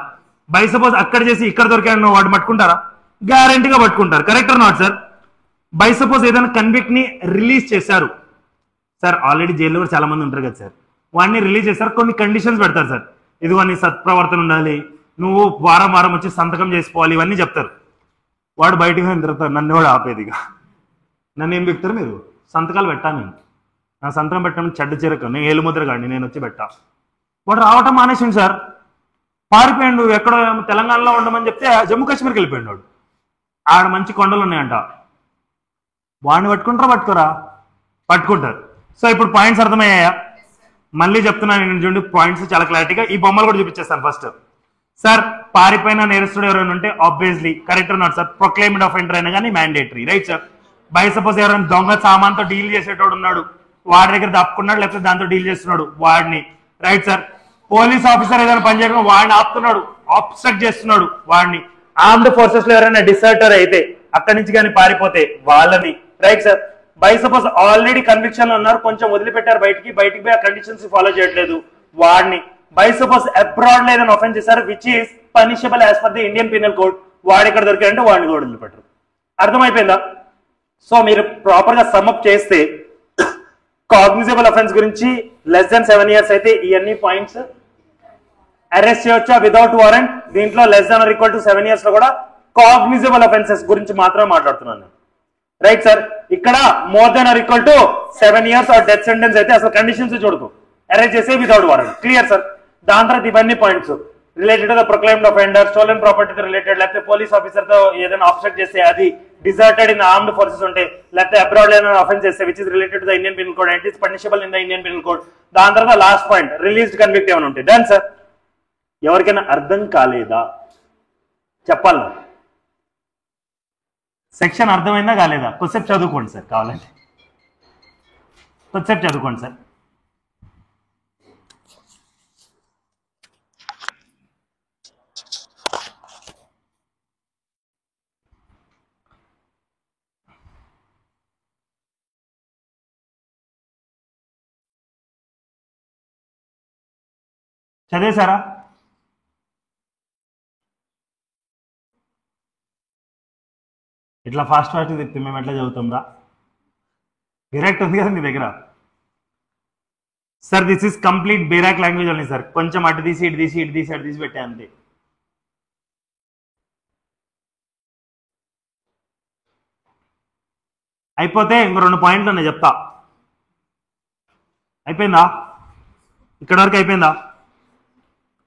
బై సపోజ్ అక్కడ చేసి ఇక్కడ దొరికాను వాడు పట్టుకుంటారా గ్యారంటీగా పట్టుకుంటారు correct not sir by suppose ఏదైనా కన్విక్ట్ ని రిలీజ్ చేశారు సార్ ఆల్రెడీ జైల్లో కూడా చాలా మంది ఉంటారు కదా సార్ వాడిని రిలీజ్ చేస్తారు కొన్ని కండిషన్స్ పెడతారు సార్ ఇదిగో నీ సత్ప్రవర్తన ఉండాలి నువ్వు వారం వారం వచ్చి సంతకం చేసుకోవాలి ఇవన్నీ చెప్తారు వాడు బయటకు పోయిన తర్వాత నన్ను కూడా ఆపేదిగా నన్ను ఏం పెడతారు మీరు సంతకాలు పెట్టాను నేను నా సంతకం పెట్టాను చెడ్డ చిరక నేను ఏలుముద్ర కాండి నేను వచ్చి పెట్టా వాడు రావటం మానేసింది సార్ పారిపోయాడు ఎక్కడో తెలంగాణలో ఉండమని చెప్తే జమ్మూ కాశ్మీర్కి వెళ్ళిపోయాడు వాడు ఆడ మంచి కొండలు ఉన్నాయంట వాడిని పట్టుకుంటారా పట్టుకోరా పట్టుకుంటారు సో ఇప్పుడు పాయింట్స్ అర్థమయ్యాయా మళ్ళీ చెప్తున్నాను నేను చూడండి పాయింట్స్ చాలా క్లారిటీగా ఈ బొమ్మలు కూడా చూపించేస్తాను ఫస్ట్ సార్ పారిపోయిన నేరస్తుడు ఎవరైనా ఉంటే obviously correct not sir proclaimed offender అయినా కానీ mandatory right sir by suppose ఎవరైనా దొంగ సామాన్తో డీల్ చేసేటోడు ఉన్నాడు వాడి దగ్గర తప్పుకున్నాడు లేకపోతే దాంతో డీల్ చేస్తున్నాడు వాడిని రైట్ సార్ పోలీస్ ఆఫీసర్ ఏదైనా పని చేయడం వాడిని ఆపుతున్నాడు ఆబ్స్ట్రక్ట్ చేస్తున్నాడు వాడిని ఆర్మ్డ్ ఫోర్సెస్ లో ఎవరైనా డిసర్టర్ అయితే అక్కడి నుంచి కానీ పారిపోతే వాళ్ళని right sir by suppose already conviction ఉన్నారు కొంచెం వదిలిపెట్టారు బయటికి పోయి ఆ కండిషన్స్ ఫాలో చేయట్లేదు వాడిని బై సపోజ్ అబ్రాడ్ లో ఏదైనా ఆఫెన్స్ చేశారు which is punishable as per the Indian penal code వాడు ఇక్కడ దొరికాడంటే వాడిని కూడా వదిలిపెట్టరు అర్థమైపోయిందా సో మీరు ప్రాపర్ గా సమ్అప్ చేస్తే కాగ్నిజబుల్ అఫెన్స్ గురించి లెస్ దెన్ 7 years అయితే ఇవన్నీ పాయింట్స్ అరెస్ట్ చేయొచ్చా వితౌట్ వారెంట్ దీంట్లో less than or equal to 7 years లో కూడా కాగ్నిజబుల్ అఫెన్సెస్ గురించి మాత్రమే మాట్లాడుతున్నాను రైట్ సార్ ఇక్కడ more than or equal to 7 years or death sentence అయితే అసలు కండిషన్స్ చూడకు అరెస్ట్ చేసే వితౌట్ వారెంట్ క్లియర్ సార్ దాని తర్వాత ఇవన్నీ points related the proclaimed offender stolen property related లేకపోతే పోలీస్ ఆఫీసర్ తో ఏదైనా ఆబ్స్ట్రక్ట్ చేస్తే అది డిజర్టెడ్ ఇన్ ఆర్మ్డ్ ఫోర్సెస్ ఉంటే, లేకపోతే అబ్రాడ్ లో అఫెన్స్ చేస్తే which is related to the Indian penal code and it is punishable in the Indian penal code. దాని తర్వాత లాస్ట్ పాయింట్ రిలీజ్డ్ కన్విక్ట్ ఏమైనా ఉంటాయి. Done sir. ఎవరికైనా అర్థం కాలేదా చెప్పాలి. సెక్షన్ అర్థమైందా కాలేదా కొద్దిసేపు చదువుకోండి సార్, కావాలంటే కొద్దిసేపు చదువుకోండి సార్. చదివేశారా? ఇట్లా ఫాస్ట్ చెప్తే మేము ఎట్లా చదువుతాం రా? డైరెక్ట్ ఉంది కదా మీ దగ్గర. Sir this is complete బేరాక్ language only sir. కొంచెం అటు తీసి ఇటు తీసి ఇటు తీసి అటు తీసి పెట్టే అంతే. అయిపోతే ఇంకో 2 పాయింట్లు నేను చెప్తా. అయిపోయిందా? ఇక్కడ వరకు అయిపోయిందా?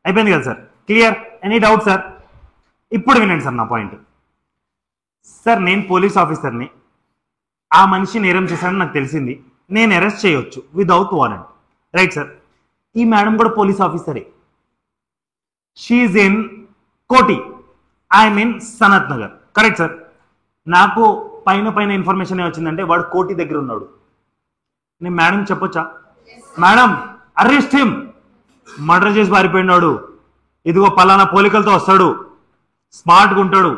అయిపోయింది కదా sir. Clear? Any doubt sir? ఇప్పుడు వినండి సార్ నా పాయింట్. సార్ నేను పోలీస్ ఆఫీసర్ని, ఆ మనిషి నేరం చేశాడని నాకు తెలిసింది, నేను అరెస్ట్ చేయొచ్చు వితౌట్ వారెంట్, రైట్ సార్? ఈ మేడం కూడా పోలీస్ ఆఫీసరే. షీఈ్ ఇన్ కోటి, I mean Sanath Nagar, correct sir? నాకు పైన ఇన్ఫర్మేషన్ వచ్చిందంటే వాడు కోటి దగ్గర ఉన్నాడు. నేను మేడం చెప్పొచ్చా, మేడం అరెస్ట్ హిమ్, మర్డర్ చేసి పారిపోయినాడు, ఇదిగో పలానా పోలికలతో వస్తాడు, స్మార్ట్గా ఉంటాడు,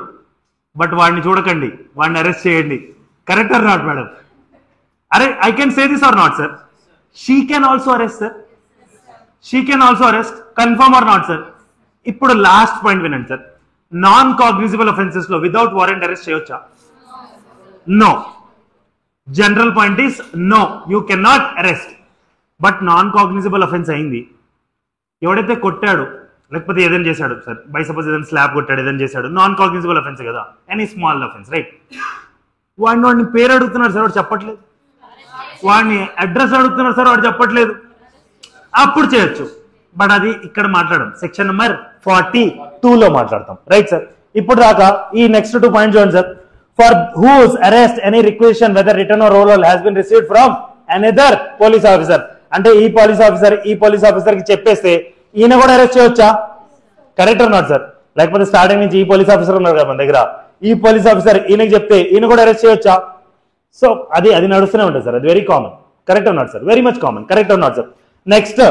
బట్ వాడిని చూడకండి, వాడిని అరెస్ట్ చేయండి, కరెక్ట్ ఆర్ నాట్ మేడం? అరే I can say this or not sir? She can also arrest sir, she can also arrest, confirm or not sir? ఇప్పుడు లాస్ట్ పాయింట్ వినండి సార్. నాన్ కాగ్నిజిబుల్ అఫెన్సెస్ లో without warrant arrest చేయొచ్చా? No. General point is no, you can not arrest. But non cognizable offence అయింది, ఎవడైతే కొట్టాడు లేకపోతే ఏదైనా చేశాడు సార్, బై సపోజ్ ఏదైనా స్లాబ్ కొట్టాడు ఏదైనా చేశాడు, నాన్ కాగ్నిజిబుల్ అఫెన్స్ కదా, ఎనీ స్మాల్ అఫెన్స్, రైట్? వాడిని పేరు అడుగుతున్నారు సార్, వాడు చెప్పట్లేదు. వాడిని అడ్రస్ అడుగుతున్నారు సార్, వాడు చెప్పట్లేదు. అప్పుడు చేయొచ్చు, బట్ అది ఇక్కడ మాట్లాడడం సెక్షన్ నెంబర్ 42లో మాట్లాడతాం, రైట్ సార్? ఇప్పుడు దాకా ఈ నెక్స్ట్ 2 పాయింట్స్ చూడండి sir. For whose arrest any requisition whether written or oral has been received from another police officer. అంటే ఈ పోలీస్ ఆఫీసర్ కి చెప్పేస్తే ఈయన కూడా అరెస్ట్ చేయొచ్చా? Correct or not sir? లేకపోతే స్టార్టింగ్ నుంచి ఈ పోలీస్ ఆఫీసర్ ఉన్నారు కదా మన దగ్గర, ఈ పోలీస్ ఆఫీసర్ ఈయనకి చెప్తే ఈయన కూడా అరెస్ట్ చేయొచ్చా? సో అది నడుస్తూనే ఉంటుంది సార్, అది very common, correct or not sir? Very much common, correct or not sir? Next,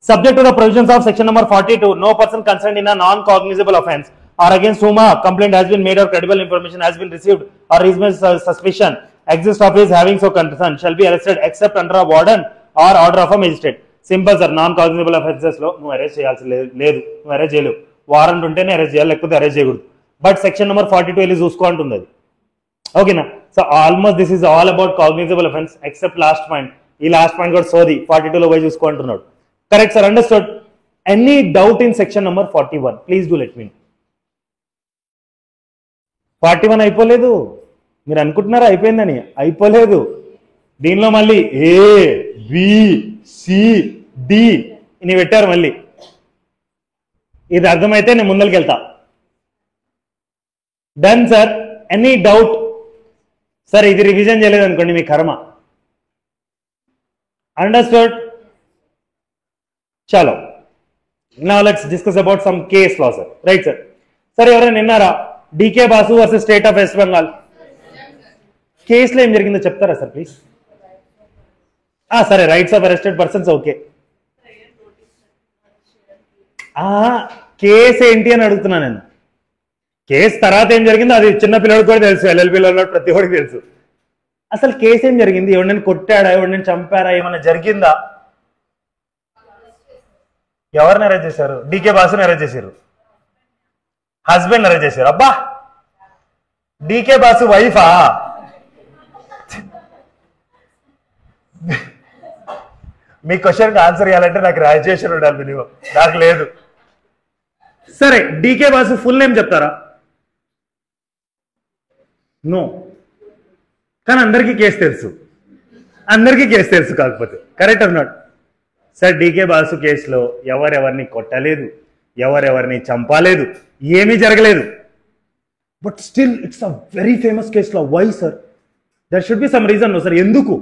subject to the provisions of section number 42, no person concerned in a non-cognizable offence or against whom a complaint has been made or credible information has been received or reasonable suspicion exists of his having so concerned shall be arrested except under a warrant or order of a magistrate. Simple sir. Non cognisable offences లో నువ్వు arrest చేయాల్సి లేదు, నువ్వు arrest చేయలేవు. Warrant ఉంటేనే arrest చేయాలి, లేకపోతే arrest చేయకూడదు. బట్ సెక్షన్ నెంబర్ 42 వెళ్ళి చూసుకో అంటుంది అది, ఓకేనా? So almost this is all about cognizable offence except last point. ఈ లాస్ట్ పాయింట్ కూడా సోది 42లో పోయి చూసుకో అంటున్నాడు. Correct sir, understood? Any doubt in section number 41 please do let me know. 41 అయిపోలేదు, మీరు అనుకుంటున్నారా అయిపోయిందని? అయిపోలేదు. దీనిలో మళ్ళీ ఏ బి సి డి ఇని పెట్టారు మళ్ళీ. ఇది అర్థమైతే నేను ముందరికి వెళ్తా. Done sir? Any doubt? Sir ఇది రివిజన్ చేయలేదు అనుకోండి మీ కర్మ. అండర్స్టూడ్? చలో, now let's discuss about some case law sir, right sir? Sir ఎవరైనా విన్నారా DK Basu versus state of west Bengal కేసులో ఏం జరిగిందో చెప్తారా సార్ ప్లీజ్? సరే, rights of arrested persons okay. Case ఏంటి అని అడుగుతున్నా నేను. కేసు తర్వాత ఏం జరిగిందో అది చిన్న పిల్లడికి కూడా తెలుసు, ఎల్ఎల్బీలో ప్రతి ఒక్కరికి తెలుసు. అసలు కేసు ఏం జరిగింది? ఎవరినైనా కొట్టాడా, ఎవరినైనా చంపారా, ఏమైనా జరిగిందా? ఎవరిని అరెస్ట్ చేశారు? డీకే బాసుని అరెస్ట్ చేశారు, హస్బెండ్ అరెస్ట్ చేశారు. అబ్బా, డీకే బాసు వైఫా? మీ క్వశ్చన్కి ఆన్సర్ ఇవ్వాలంటే నాకు గ్రాడ్యుయేషన్ ఉండాలి మినిమం, నాకు లేదు. సరే, డీకే బాసు ఫుల్ నేమ్ చెప్తారా? నో. కానీ అందరికీ కేసు తెలుసు, అందరికీ కేసు తెలుసు. కాకపోతే కరెక్ట్ అన్నాడు సార్. డీకే బాసు కేసులో ఎవరెవరిని కొట్టలేదు, ఎవరెవరిని చంపలేదు, ఏమీ జరగలేదు. But still it's a very famous case law. Why sir? There should be some reason sir. ఎందుకు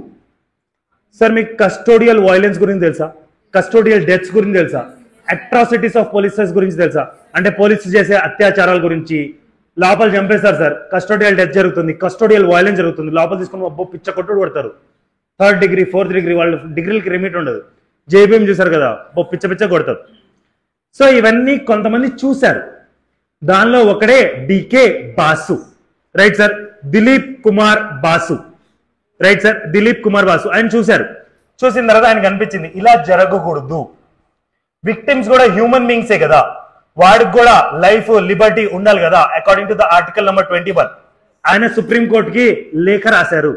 సార్? మీకు కస్టోడియల్ వైలెన్స్ గురించి తెలుసా? కస్టోడియల్ డెత్స్ గురించి తెలుసా? అట్రాసిటీస్ ఆఫ్ పోలీసెస్ గురించి తెలుసా? అంటే పోలీసులు చేసే అత్యాచారాల గురించి. లోపల చంపేస్తారు సార్, కస్టోడియల్ డెత్ జరుగుతుంది, కస్టోడియల్ వైలెన్స్ జరుగుతుంది, లోపల తీసుకుని అబ్బో పిచ్చ కొట్టుడు కొడతారు. 3rd డిగ్రీ 4th డిగ్రీ వాళ్ళు డిగ్రీలకి లిమిట్ ఉండదు. జేబీఎం చూసారు కదా, అబ్బో పిచ్చ పిచ్చ కొడతారు. సో ఇవన్నీ కొంతమంది చూశారు. దానిలో ఒకడే D K Basu, right sir? Dilip Kumar Basu, right sir? Dilip Kumar Basu ఆయన చూశారు. చూసిన తర్వాత ఆయనకు అనిపించింది ఇలా జరగకూడదు. విక్టిమ్స్ కూడా హ్యూమన్ బీయింగ్సే కదా, వాడికి కూడా లైఫ్ లిబర్టీ ఉండాలి కదా, according to the article number 21. ఆయన సుప్రీం కోర్టుకి లేఖ రాశారు,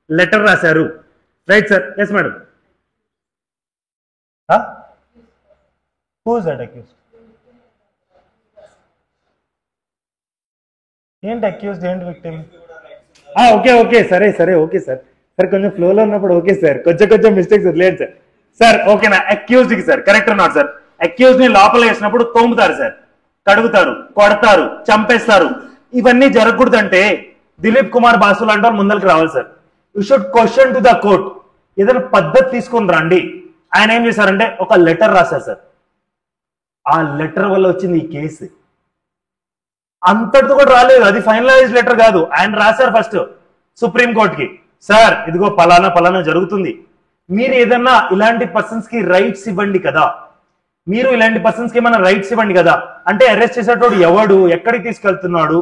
లెటర్ రాశారు, right sir? Yes madam. Who is that accused? ఏంటి అక్యూజ్డ్, ఏంటి విక్టిమ్? ఓకే ఓకే, సరే సరే, ఓకే సార్. సార్ కొంచెం ఫ్లోలో ఉన్నప్పుడు ఓకే సార్, కొంచెం మిస్టేక్స్ లేదు సార్. సార్ ఓకేనా? అక్యూజ్డ్ కి sir, correct not sir? Accuse ని లోపల వేసినప్పుడు తోముతారు సార్, కడుగుతారు, కొడతారు, చంపేస్తారు. ఇవన్నీ జరగకూడదంటే దిలీప్ కుమార్ బాసు లాంటి వాళ్ళు ముందరికి రావాలి sir. You should question to the court. ఏదైనా పద్ధతి తీసుకుని రండి. ఆయన ఏం చేశారంటే ఒక లెటర్ రాశారు సార్. ఆ లెటర్ వల్ల వచ్చింది ఈ కేసు. అంతటితో కూడా రాలేదు, అది ఫైనలైజ్ లెటర్ కాదు. ఆయన రాశారు ఫస్ట్ సుప్రీం కోర్టుకి, సార్ ఇదిగో పలానా పలానా జరుగుతుంది, మీరు ఏదన్నా ఇలాంటి పర్సన్స్ కి రైట్స్ ఇవ్వండి కదా, మీరు ఇలాంటి పర్సన్స్ కి ఏమైనా రైట్స్ ఇవ్వండి కదా. అంటే అరెస్ట్ చేసేటోడు ఎవడు, ఎక్కడికి తీసుకెళ్తున్నాడు,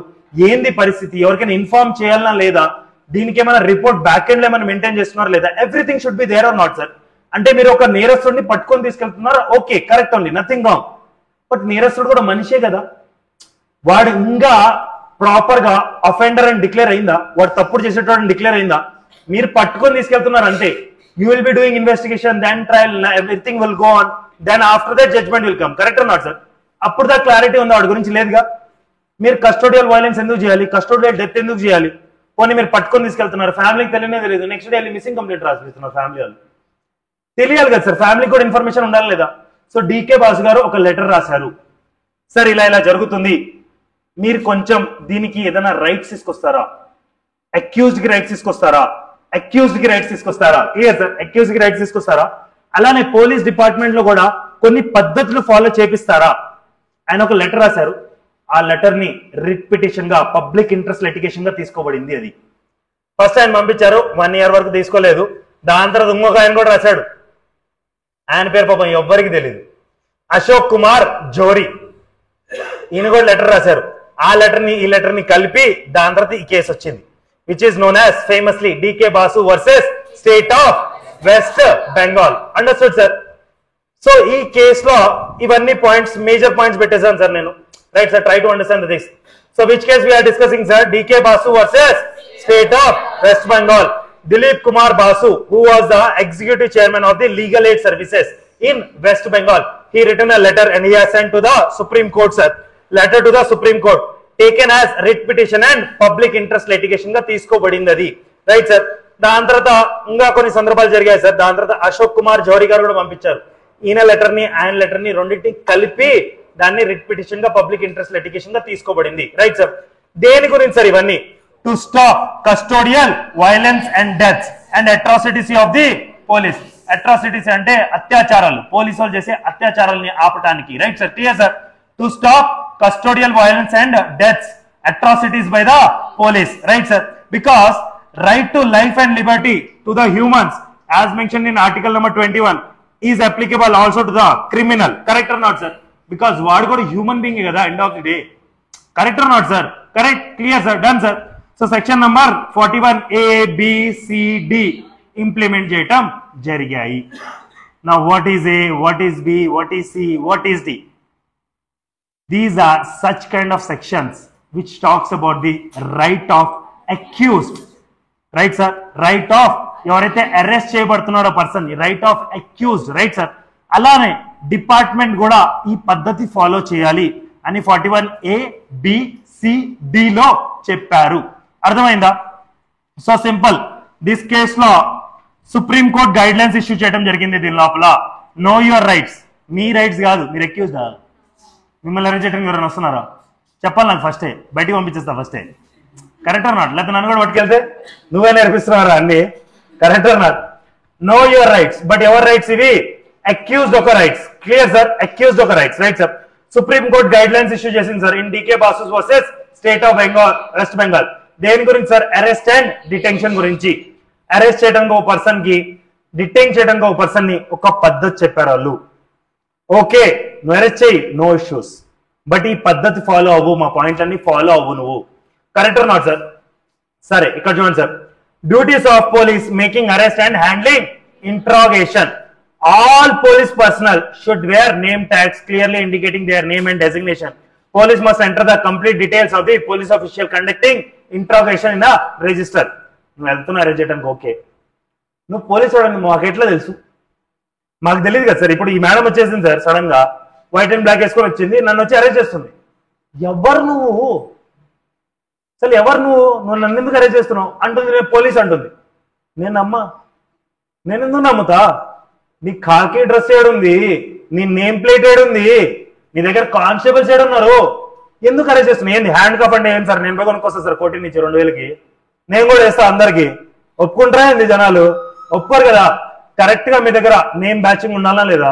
ఏంది పరిస్థితి, ఎవరికైనా ఇన్ఫార్మ్ చేయాలన్నా లేదా, దీనికి ఏమైనా రిపోర్ట్ బ్యాక్ ఎండ్ లో ఏమైనా మెయింటైన్ చేస్తున్నారు లేదా, everything should be there or not sir. అంటే మీరు ఒక నేరస్తుడిని పట్టుకొని తీసుకెళ్తున్నారు, okay correct only, nothing wrong. But నేరస్తుడు కూడా మనిషే కదా, వాడు ఇంకా ప్రాపర్ గా అఫెండర్ అని డిక్లేర్ అయిందా, వాడు తప్పుడు చేసేటోడు డిక్లేర్ అయిందా? మీరు పట్టుకొని తీసుకెళ్తున్నారు అంటే you will be doing investigation, then trial, everything will go on, then after that judgement will come, correct or not sir? అప్పుడు దా క్లారిటీ ఉందా వాడి గురించి? లేదుగా. మీరు కస్టోడియల్ వైలెన్స్ ఎందుకు చేయాలి, కస్టోడియల్ డెత్ ఎందుకు చేయాలి? పోనీ మీరు పట్టుకొని తీసుకెళ్తున్నారు, ఫ్యామిలీకి తెలియనే తెలియదు, నెక్స్ట్ డే మిస్సింగ్ కంప్లైంట్ రాసిస్తున్నారు ఫ్యామిలీ వాళ్ళు. తెలియాలి కదా సార్, ఫ్యామిలీకి కూడా ఇన్ఫర్మేషన్ ఉండాలి లేదా? సో డీకే బాసు గారు ఒక లెటర్ రాశారు, సార్ ఇలా ఇలా జరుగుతుంది, మీరు కొంచెం దీనికి ఏదైనా రైట్స్ తీసుకొస్తారా, అక్యూజ్డ్ కి రైట్స్ తీసుకొస్తారా, అక్యూజ్డ్ కి రైట్స్ తీసుకొస్తారా? Clear sir? అక్యూజ్డ్ కి రైట్స్ తీసుకొస్తారా? అలానే పోలీస్ డిపార్ట్మెంట్ లో కూడా కొన్ని పద్ధతులు ఫాలో చేపిస్తారా? ఆయన ఒక లెటర్ రాశారు. ఆ లెటర్ ని రిట్ పిటిషన్ గా, పబ్లిక్ ఇంట్రెస్ట్ లిటిగేషన్ గా తీసుకోబడింది. అది ఫస్ట్ ఆయన పంపించారు, 1 year వరకు తీసుకోలేదు. దాని తర్వాత ఇంకొక ఆయన కూడా రాశాడు, ఆయన పేరు పాపం ఎవ్వరికి తెలియదు, అశోక్ కుమార్ జోరీ. ఈయన కూడా లెటర్ రాశారు. ఆ లెటర్ ని ఈ లెటర్ ని కలిపి దాని తర్వాత ఈ కేసు వచ్చింది, which is known as famously D K Basu versus state of west Bengal. Understood sir? So ఈ కేసులో ఇవన్నీ పాయింట్స్, మేజర్ పాయింట్స్ పెట్టేశాను సార్ నేను, right sir? Try to understand this. So which case we are discussing sir? D K Basu versus state of west Bengal. Dilip Kumar Basu, who was the executive chairman of the legal aid services in West Bengal, he written a letter and he has sent to the Supreme Court, sir. Letter to the Supreme Court taken as writ petition and public interest litigation ga తీసుకోబడింది అది, right sir? దాని తర్వాత ఇంకా కొన్ని సందర్భాలు జరిగాయి sir. దాని తర్వాత అశోక్ కుమార్ జోరీ గారు కూడా పంపించారు. ఈయన లెటర్ ని ఆయన లెటర్ ని రెండింటిని కలిపి దాన్ని రిట్ పిటిషన్ గా పబ్లిక్ ఇంట్రెస్ట్ లిటిగేషన్ గా తీసుకోబడింది, రైట్ సార్? దేని గురించి సార్ ఇవన్నీ? To stop custodial violence and deaths and atrocities of the police. Atrocities అంటే అత్యాచారాలు, పోలీసు వాళ్ళు చేసే అత్యాచారాలని ఆపటానికి, right sir? Clear sir? To stop custodial violence and deaths, atrocities by the police, right sir? Because right to life and liberty to the humans as mentioned in article number 21 is applicable also to the criminal, correct or not sir? Because vaadu kuda human being kada end of the day, correct or not sir? Correct? Clear sir? Done sir? So section number 41 A B C D implement cheyatam jarigayi. Now what is A, what is B, what is C, what is D? These are such kind of sections which talks about the right of accused, right sir? Right of ఎవరైతే arrest చేయబడుతున్నారో person, right of accused, right sir? అలానే department కూడా ఈ పద్ధతి follow చేయాలి అని 41A B C D లో చెప్పారు. అర్థమైందా? So simple. దిస్ కేస్ లో supreme court guidelines issue చేయడం జరిగింది. దీని లోపల నో యువర్ రైట్స్, మీ రైట్స్ కాదు, మీరు అక్యూజ్డ్ కాదు. మిమ్మల్ని అరెస్ట్ చేయడానికి ఎవరైనా వస్తున్నారా? చెప్పాలి నాకు ఫస్టే, బయటికి పంపించేస్తా ఫస్టే. Correct or not? లేకపోతే నన్ను కూడా పట్టుకెళ్తే నువ్వే నేర్పిస్తున్నారా అన్ని? Correct or not? Know your rights, but ఎవర్ రైట్స్ ఇవి? అక్యూజ్డ్ ఒక రైట్స్. Clear sir? అక్యూజ్డ్ ఒక rights. Right sir. Supreme court guidelines issue చేసింది sir in D K Basu's versus state of Bengal, west Bengal. దేని గురించి సార్? అరెస్ట్ అండ్ డిటెన్షన్ గురించి. Arrest చేయడానికి ఒక పర్సన్ కి, డిటైన్ చేయడానికి ఒక పర్సన్ ని ఒక పద్ధతి చెప్పారు వాళ్ళు. ఓకే నువ్వు అరెస్ట్ చేయి, నో ఇష్యూస్, బట్ ఈ పద్ధతి ఫాలో అవ్వు, మా పాయింట్ అన్ని ఫాలో అవ్వు నువ్వు. Correct or not sir? సరే ఇక్కడ చూడండి sir. Duties of police making arrest and handling interrogation. All police personnel should wear name tags clearly indicating their name and designation. Police must enter the complete details of the police official conducting interrogation in the register. నువ్వు వెళ్తున్నా arrest చేయడానికి, okay. నువ్వు police వాడని మాకు ఎట్లా తెలుసు? మాకు తెలియదు కదా సార్. ఇప్పుడు ఈ మేడం వచ్చేసింది సార్, సడన్ గా వైట్ అండ్ బ్లాక్ వేసుకొని వచ్చింది, నన్ను వచ్చి అరెస్ట్ చేస్తుంది. ఎవరు నువ్వు? అసలు ఎవరు నువ్వు? నువ్వు నన్ను ఎందుకు అరెస్ట్ చేస్తున్నావు అంటుంది. నేను పోలీస్ అంటుంది. నేను నమ్మా? నేను ఎందుకు నమ్ముతా? నీ ఖాకీ డ్రెస్ ఏడుంది, నీ నేమ్ ప్లేట్ ఏడుంది, నీ దగ్గర కానిస్టేబుల్స్ ఏడున్నారు, ఎందుకు అరెస్ట్ చేస్తున్నావు? ఏంది హ్యాండ్ కప్ అంటే ఏం సార్? నేను పోయి కొనుక్కొస్తాను సార్ కోటి నుంచి 2000కి, నేను కూడా వేస్తా. అందరికి ఒప్పుకుంటారా ఏంది? జనాలు ఒప్పుకోరు కదా. కరెక్ట్ గా మీ దగ్గర నేమ్ బ్యాచింగ్ ఉండాలా లేదా?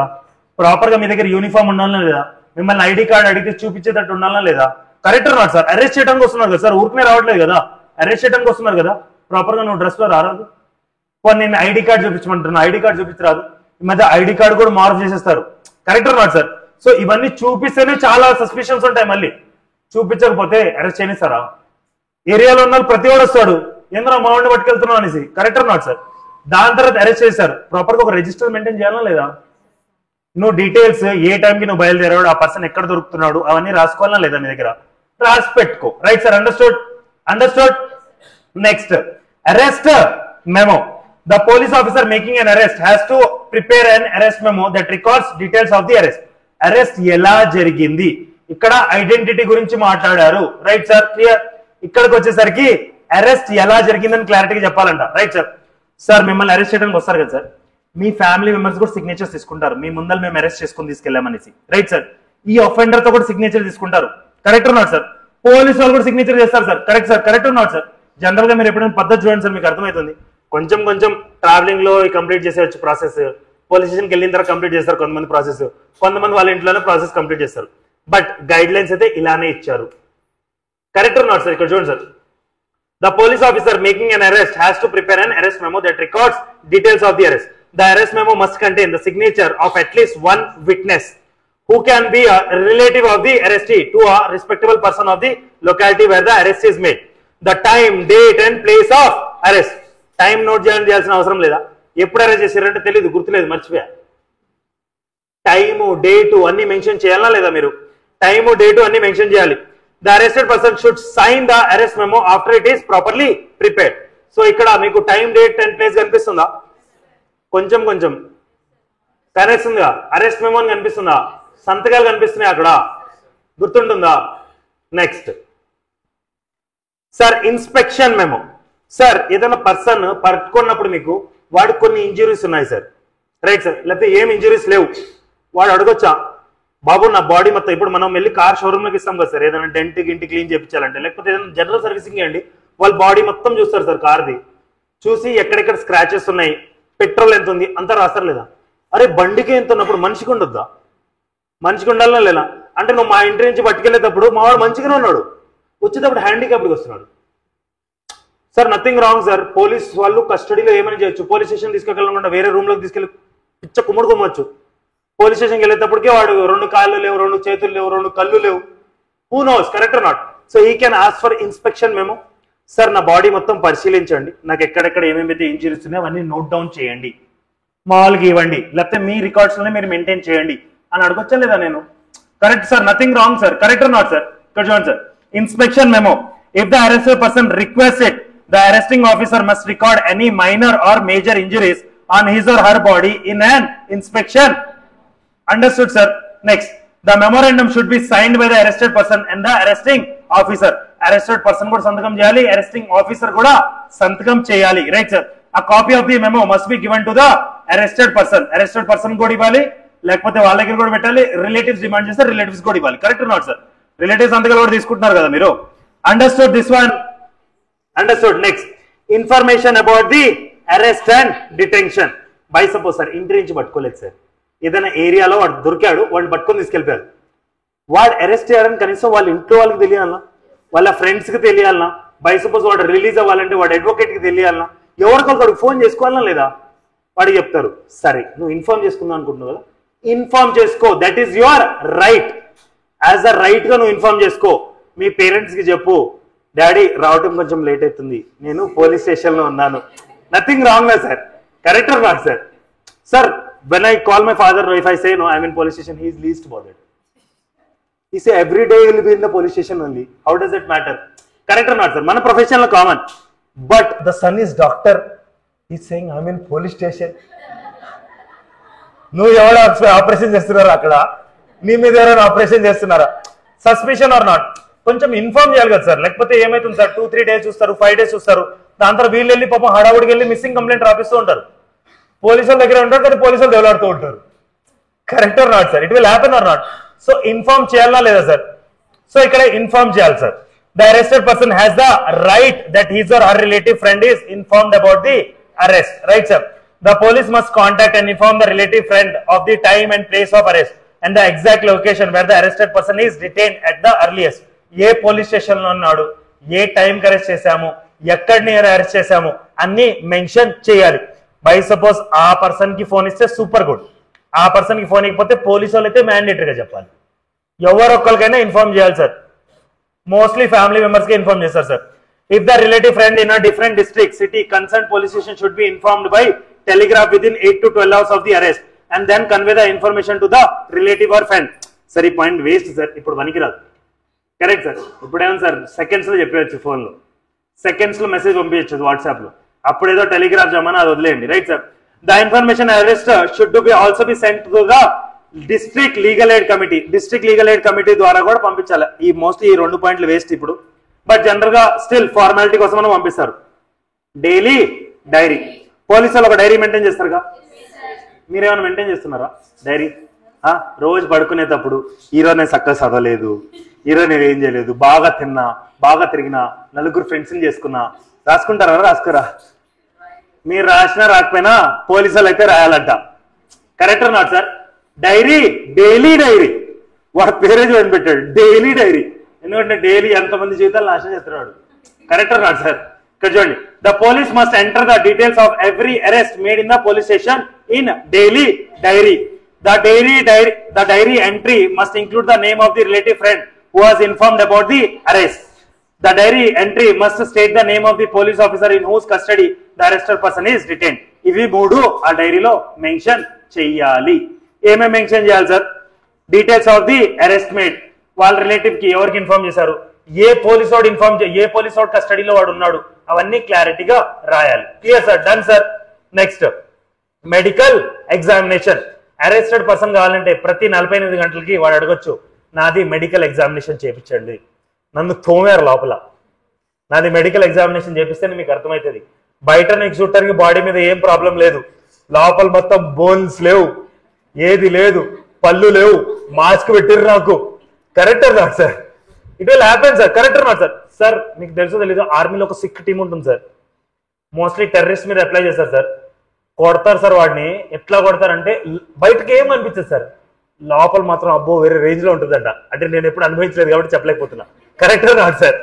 ప్రాపర్ గా మీ దగ్గర యూనిఫామ్ ఉండాలా లేదా? మిమ్మల్ని ఐడి కార్డ్ అడిగితే చూపించేటట్టు ఉండాలా లేదా? Correct not sir? అరెస్ట్ చేయడానికి వస్తున్నారు కదా సార్, ఊరికనే రావట్లేదు కదా, అరెస్ట్ చేయడానికి వస్తున్నారు కదా. ప్రాపర్ గా నువ్వు డ్రెస్ లో రారాదు. నేను ఐడి కార్డ్ చూపించమంటున్నా, ఐడి కార్డ్ చూపించరాదు. ఈ మధ్య ఐడి కార్డు కూడా మార్పు చేసేస్తారు. Correct not sir? సో ఇవన్నీ చూపిస్తేనే చాలా సస్పిషన్స్ ఉంటాయి. మళ్ళీ చూపించకపోతే అరెస్ట్ చేయనిస్తారా? ఏరియాలో ఉన్న ప్రతి వాడు వస్తాడు, ఏంద్రా మా వాడిని పట్టుకెళ్తున్నావు అనేసి. Correct not sir? దాని తర్వాత అరెస్ట్ చేశారు. ప్రాపర్ గా ఒక రిజిస్టర్ మెయింటైన్ చేయాలా లేదా? నువ్వు డీటెయిల్స్ ఏ టైంకి నువ్వు బయలుదేరాడు, ఆ పర్సన్ ఎక్కడ దొరుకుతున్నాడు, అవన్నీ రాసుకోవాలా లేదా మీ దగ్గర? రాసి పెట్టుకో. Right sir? Understood? Understood. Next, arrest memo. The police officer making an arrest has to prepare an arrest memo that records details of the arrest. Arrest ఎలా జరిగింది, ఇక్కడ ఐడెంటిటీ గురించి మాట్లాడారు. Right sir? క్లియర్? ఇక్కడికి వచ్చేసరికి అరెస్ట్ ఎలా జరిగిందని క్లారిటీగా చెప్పాలంట. Right sir? సార్ మిమ్మల్ని అరెస్ట్ చేయడానికి వస్తారు కదా సార్, మీ ఫ్యామిలీ మెంబర్స్ కూడా సిగ్నేచర్స్ తీసుకుంటారు, మీ ముందర మేము అరెస్ట్ చేసుకుని తీసుకెళ్ళామనేసి. Right sir? ఈ అఫెండర్ తో కూడా సిగ్నేచర్ తీసుకుంటారు. Correct not sir? పోలీసు వాళ్ళు కూడా సిగ్నేచర్ చేస్తారు sir. Correct sir? Correct not sir? General గా మీరు ఎప్పుడైనా పద్ధతి చూడండి సార్, మీకు అర్థమవుతుంది. కొంచెం కొంచెం ట్రావెలింగ్ లో కంప్లీట్ చేసేవచ్చు ప్రాసెస్, పోలీస్ స్టేషన్కి వెళ్ళిన తర్వాత కంప్లీట్ చేస్తారు కొంతమంది ప్రాసెస్, కొంతమంది వాళ్ళ ఇంట్లోనే ప్రాసెస్ కంప్లీట్ చేస్తారు. బట్ గైడ్ లైన్స్ అయితే ఇలానే ఇచ్చారు. Correct not sir? ఇక్కడ చూడండి sir. The police officer making an arrest has to prepare an arrest memo that records details of the arrest. The arrest memo must contain the signature of at least one witness who can be a relative of the arrestee to a respectable person of the locality where the arrest is made. The time, date and place of arrest. Time note చేయాల్సిన అవసరం లేదా? ఎప్పుడు arrest చేశారంటే తెలియదు, గుర్తులేదు, మర్చిపోయా. Time date అన్ని mention చేయాలా లేదా? మీరు టైము డేటు అన్ని మెన్షన్ చేయాలి. The arrested person should sign the arrest memo after it is properly prepared. So ఇక్కడ మీకు టైం డేట్ అండ్ ప్లేస్ కనిపిస్తుందా? కొంచెం కొంచెం కనిపిస్తుందిగా. అరెస్ట్ మెమో అని కనిపిస్తుందా? సంతకాలు కనిపిస్తున్నాయి అక్కడ, గుర్తుంటుందా? Next sir, inspection memo. Sir ఏదైనా పర్సన్ పట్టుకున్నప్పుడు మీకు వాడికి కొన్ని ఇంజురీస్ ఉన్నాయి సార్. Right sir? లేకపోతే ఏం ఇంజురీస్ లేవు, వాడు అడగొచ్చా, బాబు నా బాడీ మొత్తం, ఇప్పుడు మనం వెళ్ళి కార్ షోరూమ్లోకి ఇస్తాం కదా సార్, ఏదైనా డెంట్ గింటి క్లీన్ చేయించాలంటే, లేకపోతే ఏదైనా జనరల్ సర్వీసింగ్ అండి, వాళ్ళు బాడీ మొత్తం చూస్తారు సార్, కార్ది చూసి ఎక్కడెక్కడ స్క్రాచెస్ ఉన్నాయి, పెట్రోల్ ఎంత ఉంది అంతా రాస్తారు లేదా? అరే బండికి ఎంత ఉన్నప్పుడు మనిషికి ఉండొద్దా? మనిషికి ఉండాలనా లేదా? అంటే నువ్వు మా ఇంటి నుంచి పట్టుకెళ్ళేటప్పుడు మా వాడు మంచిగానే ఉన్నాడు, వచ్చేటప్పుడు హ్యాండిక్యాప్డ్కి వస్తున్నాడు sir. Nothing wrong sir. Police వాళ్ళు కస్టడీలో ఏమైనా చేయొచ్చు, పోలీస్ స్టేషన్ తీసుకెళ్ళకుండా వేరే రూమ్ లోకి తీసుకెళ్ళి పిచ్చ కుమ్ముడు కొమ్మొచ్చు. పోలీస్ స్టేషన్కి వెళ్ళేటప్పటికే వాడు 2 కాళ్ళు లేవు, 2 చేతులు లేవు, 2 కళ్ళు లేవు, who knows? Correct not? So he can ask for inspection memo. Sir నా బాడీ మొత్తం పరిశీలించండి, నాకు ఎక్కడెక్కడ ఏమేమైతే ఇంజరీస్ ఉన్నాయో అవన్నీ నోట్ డౌన్ చేయండి, మామూలుగా ఇవ్వండి, లేకపోతే మీ రికార్డ్స్ లోనే మీరు మెయింటైన్ చేయండి అని అడగొచ్చా లేదా నేను? Correct sir? Nothing wrong sir. Correct not sir? ఇక్కడ చూడండి sir. Inspection memo. If the arrested person request it, the arresting officer must record any minor or major injuries on his or her body in an inspection. Understood sir? Next, the memorandum should be signed by the arrested person and the arresting officer. Arrested person kuda santakam cheyali, arresting officer kuda santakam cheyali. Right sir? A copy of the memo must be given to the arrested person. Arrested person kuda ivali, lekapothe vaalla దగ్గర kuda pettali, relatives demand chesthe relatives kuda ivali. Correct or not sir? Relative సంతకాలు కూడా తీసుకుంటున్నారు కదా మీరు. Understood this one? Understood. Next, information about the arrest and detention. By suppose sir ఇంటి నుంచి పట్టుకోలేదు sir, ఏదైనా ఏరియాలో వాడు దొరికాడు, వాడిని పట్టుకొని తీసుకెళ్ళిపోయారు. వాడు అరెస్ట్ చేయాలని కనీసం వాళ్ళ ఇంట్లో వాళ్ళకి తెలియాలన్నా, వాళ్ళ ఫ్రెండ్స్కి తెలియాలన్నా, బై సపోజ్ వాడు రిలీజ్ అవ్వాలంటే వాడు అడ్వకేట్కి తెలియాలన్నా, ఎవరికొకరికి ఫోన్ చేసుకోవాలన్నా లేదా? వాడికి చెప్తారు, సరే నువ్వు ఇన్ఫార్మ్ చేసుకుందాం అనుకుంటున్నావు కదా, ఇన్ఫార్మ్ చేసుకో, that is your right. As a right గా నువ్వు ఇన్ఫార్మ్ చేసుకో. మీ పేరెంట్స్ కి చెప్పు, డాడీ రావటం కొంచెం లేట్ అవుతుంది, నేను పోలీస్ స్టేషన్ లో ఉన్నాను. Nothing wrong sir, correct or not sir? Sir when I call my father, if I say no, I'm in police station, he is least bothered. He say every day he will be in the police station only. How does it matter? Correct or not sir? Mana profession lo common, but the son is doctor, he is saying I'm in police station. నువ్వు ఎవడ operation చేస్తున్నారా అక్కడ, నీ మీద ఎవరైనా operation చేస్తున్నారా? Suspicion are not, కొంచెం inform చేయాలి కదా సార్. లేకపోతే ఏమైతుంది సార్, 2-3 days చూస్తారు, 5 days చూస్తారు, దాని తర్వాత వీళ్ళు వెళ్ళి పాపం హడావుడికి వెళ్ళి మిస్సింగ్ కంప్లైంట్ రాపిస్తూ ఉంటారు. పోలీసుల దగ్గర ఉంటారు కానీ పోలీసులు దెవలాడుతూ ఉంటారు. Correct or not sir? It will happen or not? So inform చేయాలా లేదా సార్? సో ఇక్కడ ఇన్ఫార్మ్ చేయాలి sir. The arrested person has the right that his or her relative friend is informed about the arrest. Right sir? The police must contact and inform the relative friend of the time and place of arrest and the exact location where the arrested person is detained at the earliest. A police station లో ఉన్నాడు, ఏ టైంకి arrest చేశాము, ఎక్కడిని arrest చేశాము అన్ని mention చేయాలి. By suppose ఆ person కి phone ఇస్తే సూపర్ గుడ్, ఆ పర్సన్ కి ఫోన్ ఇకపోతే పోలీసు వాళ్ళు అయితే మ్యాండేటరీగా చెప్పాలి. ఎవరొక్కరికైనా ఇన్ఫార్మ్ చేయాలి సార్. మోస్ట్లీ ఫ్యామిలీ మెంబర్స్ కి ఇన్ఫార్మ్ చేస్తారు sir. If the relative friend in a different district, city, concerned police station should be informed by telegraph within 8 to 12 hours of the arrest and then convey the information to the relative or friend. Sir, ఈ point waste sir, ఇప్పుడు పనికి రాదు. Correct sir? ఇప్పుడేమో sir seconds లో చెప్పవచ్చు, phone లో seconds లో message పంపించచ్చు వాట్సాప్ లో, అప్పుడేదో టెలిగ్రాఫ్ జమానా అది వదిలేయండి. Right sir? The information arrest should be also be sent to the district legal aid committee. District legal aid committee ద్వారా కూడా పంపించాలి. ఈ మోస్ట్లీ ఈ 2 పాయింట్లు వేస్ట్ ఇప్పుడు, బట్ జనరల్ గా స్టిల్ ఫార్మాలిటీ కోసం మనం పంపిస్తారు. డైలీ డైరీ, పోలీసు వాళ్ళు ఒక డైరీ మెయింటైన్ చేస్తారుగా, మీరేమైనా మెయింటైన్ చేస్తున్నారా డైరీ? రోజు పడుకునేటప్పుడు ఈరోజు నేను చక్కగా చదవలేదు, ఈరోజు నేను ఏం చేయలేదు, బాగా తిన్నా, బాగా తిరిగినా, 4 ఫ్రెండ్స్ని చేసుకున్నా, రాసుకుంటారా? రాసుకురా? మీరు రాసినా రాకపోయినా పోలీసు వాళ్ళు అయితే రాయాలంట. Correct not sir? Diary, daily diary, వాడు పేరే చూడండి పెట్టాడు డైలీ డైరీ. ఎందుకంటే డైలీ ఎంతమంది జీవితాలు నాశనం చేస్తున్నాడు. Correct not sir? ఇక్కడ చూడండి, the police must enter the details of every arrest made in the police station in daily diary. The diary entry must include the name of the relative friend who was informed about the arrest. The diary entry must state the name of the police officer in whose custody the arrested person is detained. ఇవి 3 ఆ డైరీలో mention చెయ్యాలి. ఏమేమి mention చేయాలి sir? Details of the arrest made, వాళ్ళ relative కి ఎవరికి inform చేశారు, ఏ పోలీస్ వాడు ఏ పోలీస్ వాడు కస్టడీలో వాడు ఉన్నాడు, అవన్నీ క్లారిటీగా రాయాలి. Clear sir? Done sir. Next, medical examination. Arrested person కావాలంటే ప్రతి 48 గంటలకి వాడు అడగొచ్చు, నాది మెడికల్ ఎగ్జామినేషన్ చేయించండి, నన్ను తోమారు లోపల, నాది మెడికల్ ఎగ్జామినేషన్ చేపిస్తేనే మీకు అర్థమవుతుంది. బయట నీకు చూడటానికి బాడీ మీద ఏం ప్రాబ్లం లేదు, లోపల మొత్తం బోన్స్ లేవు, ఏది లేదు, పళ్ళు లేవు, మాస్క్ పెట్టిర్రు నాకు. Correct or not sir? It will happen sir. Correct or not sir? Sir మీకు తెలుసో తెలీదు, ఆర్మీలో ఒక సిక్ టీం ఉంటుంది సార్, మోస్ట్లీ టెర్రరిస్ట్ మీద అప్లై చేస్తారు సార్. కొడతారు సార్ వాడిని. ఎట్లా కొడతారంటే బయటకి ఏం అనిపించదు సార్, లోపల మాత్రం అబ్బో వేరే రేంజ్ లో ఉంటుందంట. అంటే నేను ఎప్పుడు అనుభవించలేదు కాబట్టి చెప్పలేకపోతున్నా. Correct or not sir?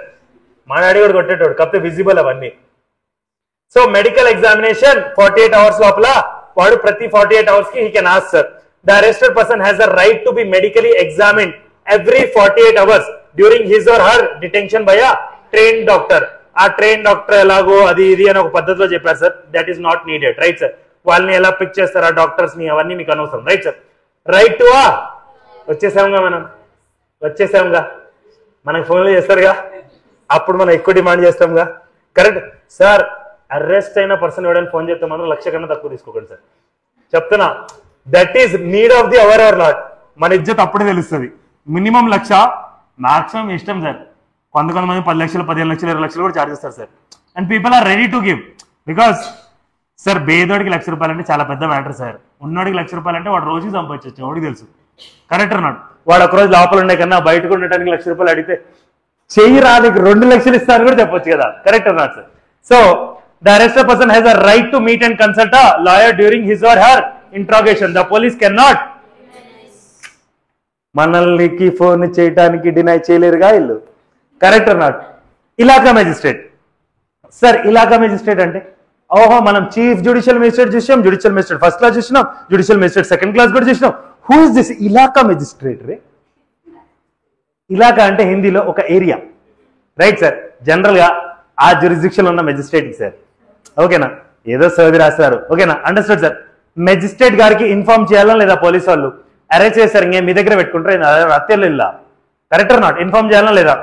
మా డాడీ కూడా కొట్టేటోడు, కాకపోతే విజిబుల్ అవన్నీ. సో మెడికల్ ఎగ్జామినేషన్ 48 hours లోపల వాడు ప్రతి 48 hours కి he can ask sir. The arrested person has the right to be medically examined every 48 hours during his or her detention by a trained doctor. ఆ train doctor ఎలాగో అది ఇది అని ఒక పద్ధతిలో చెప్పారు sir. That is not needed. Right sir? వాళ్ళని ఎలా పిక్ చేస్తారు ఆ డాక్టర్స్ ని, అవన్నీ మీకు అనవసరం. Right sir? రైట్ టు వచ్చేసాముగా, వచ్చేసాముగా, మనకు ఫోన్లు చేస్తారుగా, అప్పుడు మనం ఎక్కువ డిమాండ్ చేస్తాంగా. Correct sir? అరెస్ట్ అయిన పర్సన్ ఎవడైనా ఫోన్ చేస్తే మాత్రం 1,00,000 కన్నా తక్కువ తీసుకోకండి సార్, చెప్తున్నా. That is need of the hour or not. మన ఇజ్జత్ అప్పుడే తెలుస్తుంది. మినిమం 1,00,000, మాక్సిమం ఇష్టం సార్. కొంతమంది 10 లక్షలు, 15 లక్షలు, 20 లక్షలు కూడా చార్జ్ చేస్తారు sir. And people are ready to give. Because sir బేదోడికి 1,00,000 రూపాయలు అంటే చాలా పెద్ద మ్యాటర్ సార్. ఉన్నోడికి 1,00,000 రూపాయలు అంటే వాడు రోజుకి సంపాదించవచ్చు, ఎవడికి తెలుసు. కరెక్ట్ అన్నాడు. వాడు ఒక రోజు లోపల ఉండే కన్నా బయటకు ఉండటానికి ₹1,00,000 అడిగితే చెయ్యి రానికి 2,00,000 ఇస్తారని కూడా చెప్పొచ్చు కదా. కరెక్ట్ అన్నాడు sir. So the arrested person has a right to meet and consult a lawyer during his or her interrogation. The police can not. మనల్నికి ఫోన్ చేయడానికి డినై చేయలేరుగా ఇల్లు. కరెక్ట్ అన్నాడు. ఇలాకా మెజిస్ట్రేట్. సార్ ఇలాకా మెజిస్ట్రేట్ అంటే ఓహో మనం చీఫ్ జ్యుడిషియల్ మెజిస్ట్రేట్ చూసాం, జ్యుడిషియల్ మెజిస్ట్రేట్ ఫస్ట్ క్లాస్ చూసినాం, జ్యుడిషియల్ మెజిస్ట్రేట్ సెకండ్ క్లాస్ కూడా చూసినాం. హూ ఇస్ దిస్ ఇలాకా మెజిస్ట్రేట్ రే? ఇలాకా అంటే హిందీలో ఒక ఏరియా, రైట్ సార్. జనరల్ గా ఆ జ్యూరిస్డిక్షన్ ఉన్న మెజిస్ట్రేట్ సార్. ఓకేనా? ఏదో సర్ది రాస్తారు. ఓకేనా? Understood sir. మెజిస్ట్రేట్ గారికి ఇన్ఫార్మ్ చేయాలా లేదా పోలీసు వాళ్ళు? అరెస్ట్ చేశారు ఇంకే మీ దగ్గర పెట్టుకుంటారు హత్యలు ఇలా. Correct or not? ఇన్ఫార్మ్ చేయాలా లేదా?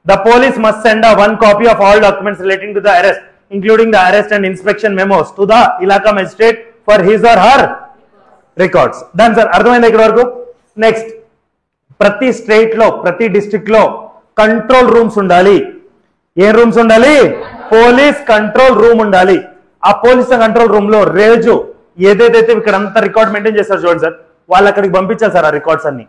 The police must send a one copy of all documents relating to the arrest including the arrest and inspection memos to the ilaka magistrate for his or her records. Done sir. అర్థమైందా ఇక్కడ వరకు? Next, ప్రతి state లో ప్రతి district లో control rooms ఉండాలి. ఏ rooms ఉండాలి? Police control room ఉండాలి. ఆ పోలీస్ కంట్రోల్ రూమ్ లో రోజు ఏదైతే ఇక్కడ అంతా రికార్డ్ మెయింటైన్ చేస్తారు చూడండి సార్, వాళ్ళు అక్కడికి పంపించాలి సార్ ఆ రికార్డ్స్ అన్ని.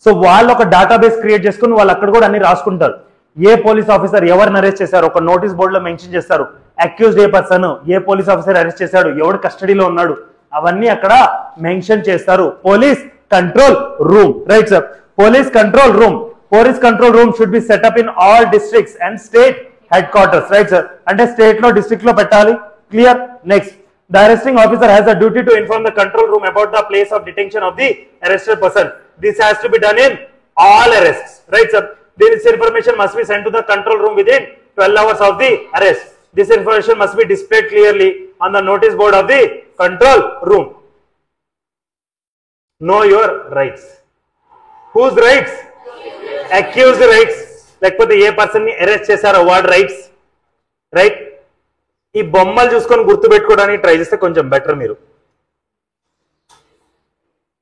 సో వాళ్ళు ఒక డేటాబేస్ క్రియేట్ చేసుకుని వాళ్ళు అక్కడ కూడా అన్ని రాసుకుంటారు. ఏ పోలీస్ ఆఫీసర్ ఎవరిని అరెస్ట్ చేశారు ఒక నోటీస్ బోర్డు లో మెన్షన్ చేస్తారు. Accused A person, A police officer arrest చేశాడు, ఎవడు కస్టడీలో ఉన్నాడు, అవన్నీ అక్కడ మెన్షన్ చేస్తారు. Police control room, right sir. Police control room. Police control room should be setup in all districts and state head quarters, right sir. అంటే state లో district లో పెట్టాలి. Clear? Next, the arresting officer has a duty to inform the control room about the place of detention of the arrested person. This has to be done in all arrests, right sir. This information must be sent to the control room within 12 hours of the arrest. This information must be displayed clearly on the notice board of the control room. Know your rights. Whose rights? Accused rights. లేకపోతే ఏ person ని arrest చేశారో వాడి rights, right. ఈ బొమ్మలు చూసుకొని గుర్తు పెట్టుకోవడానికి try చేస్తే కొంచెం బెటర్ మీరు.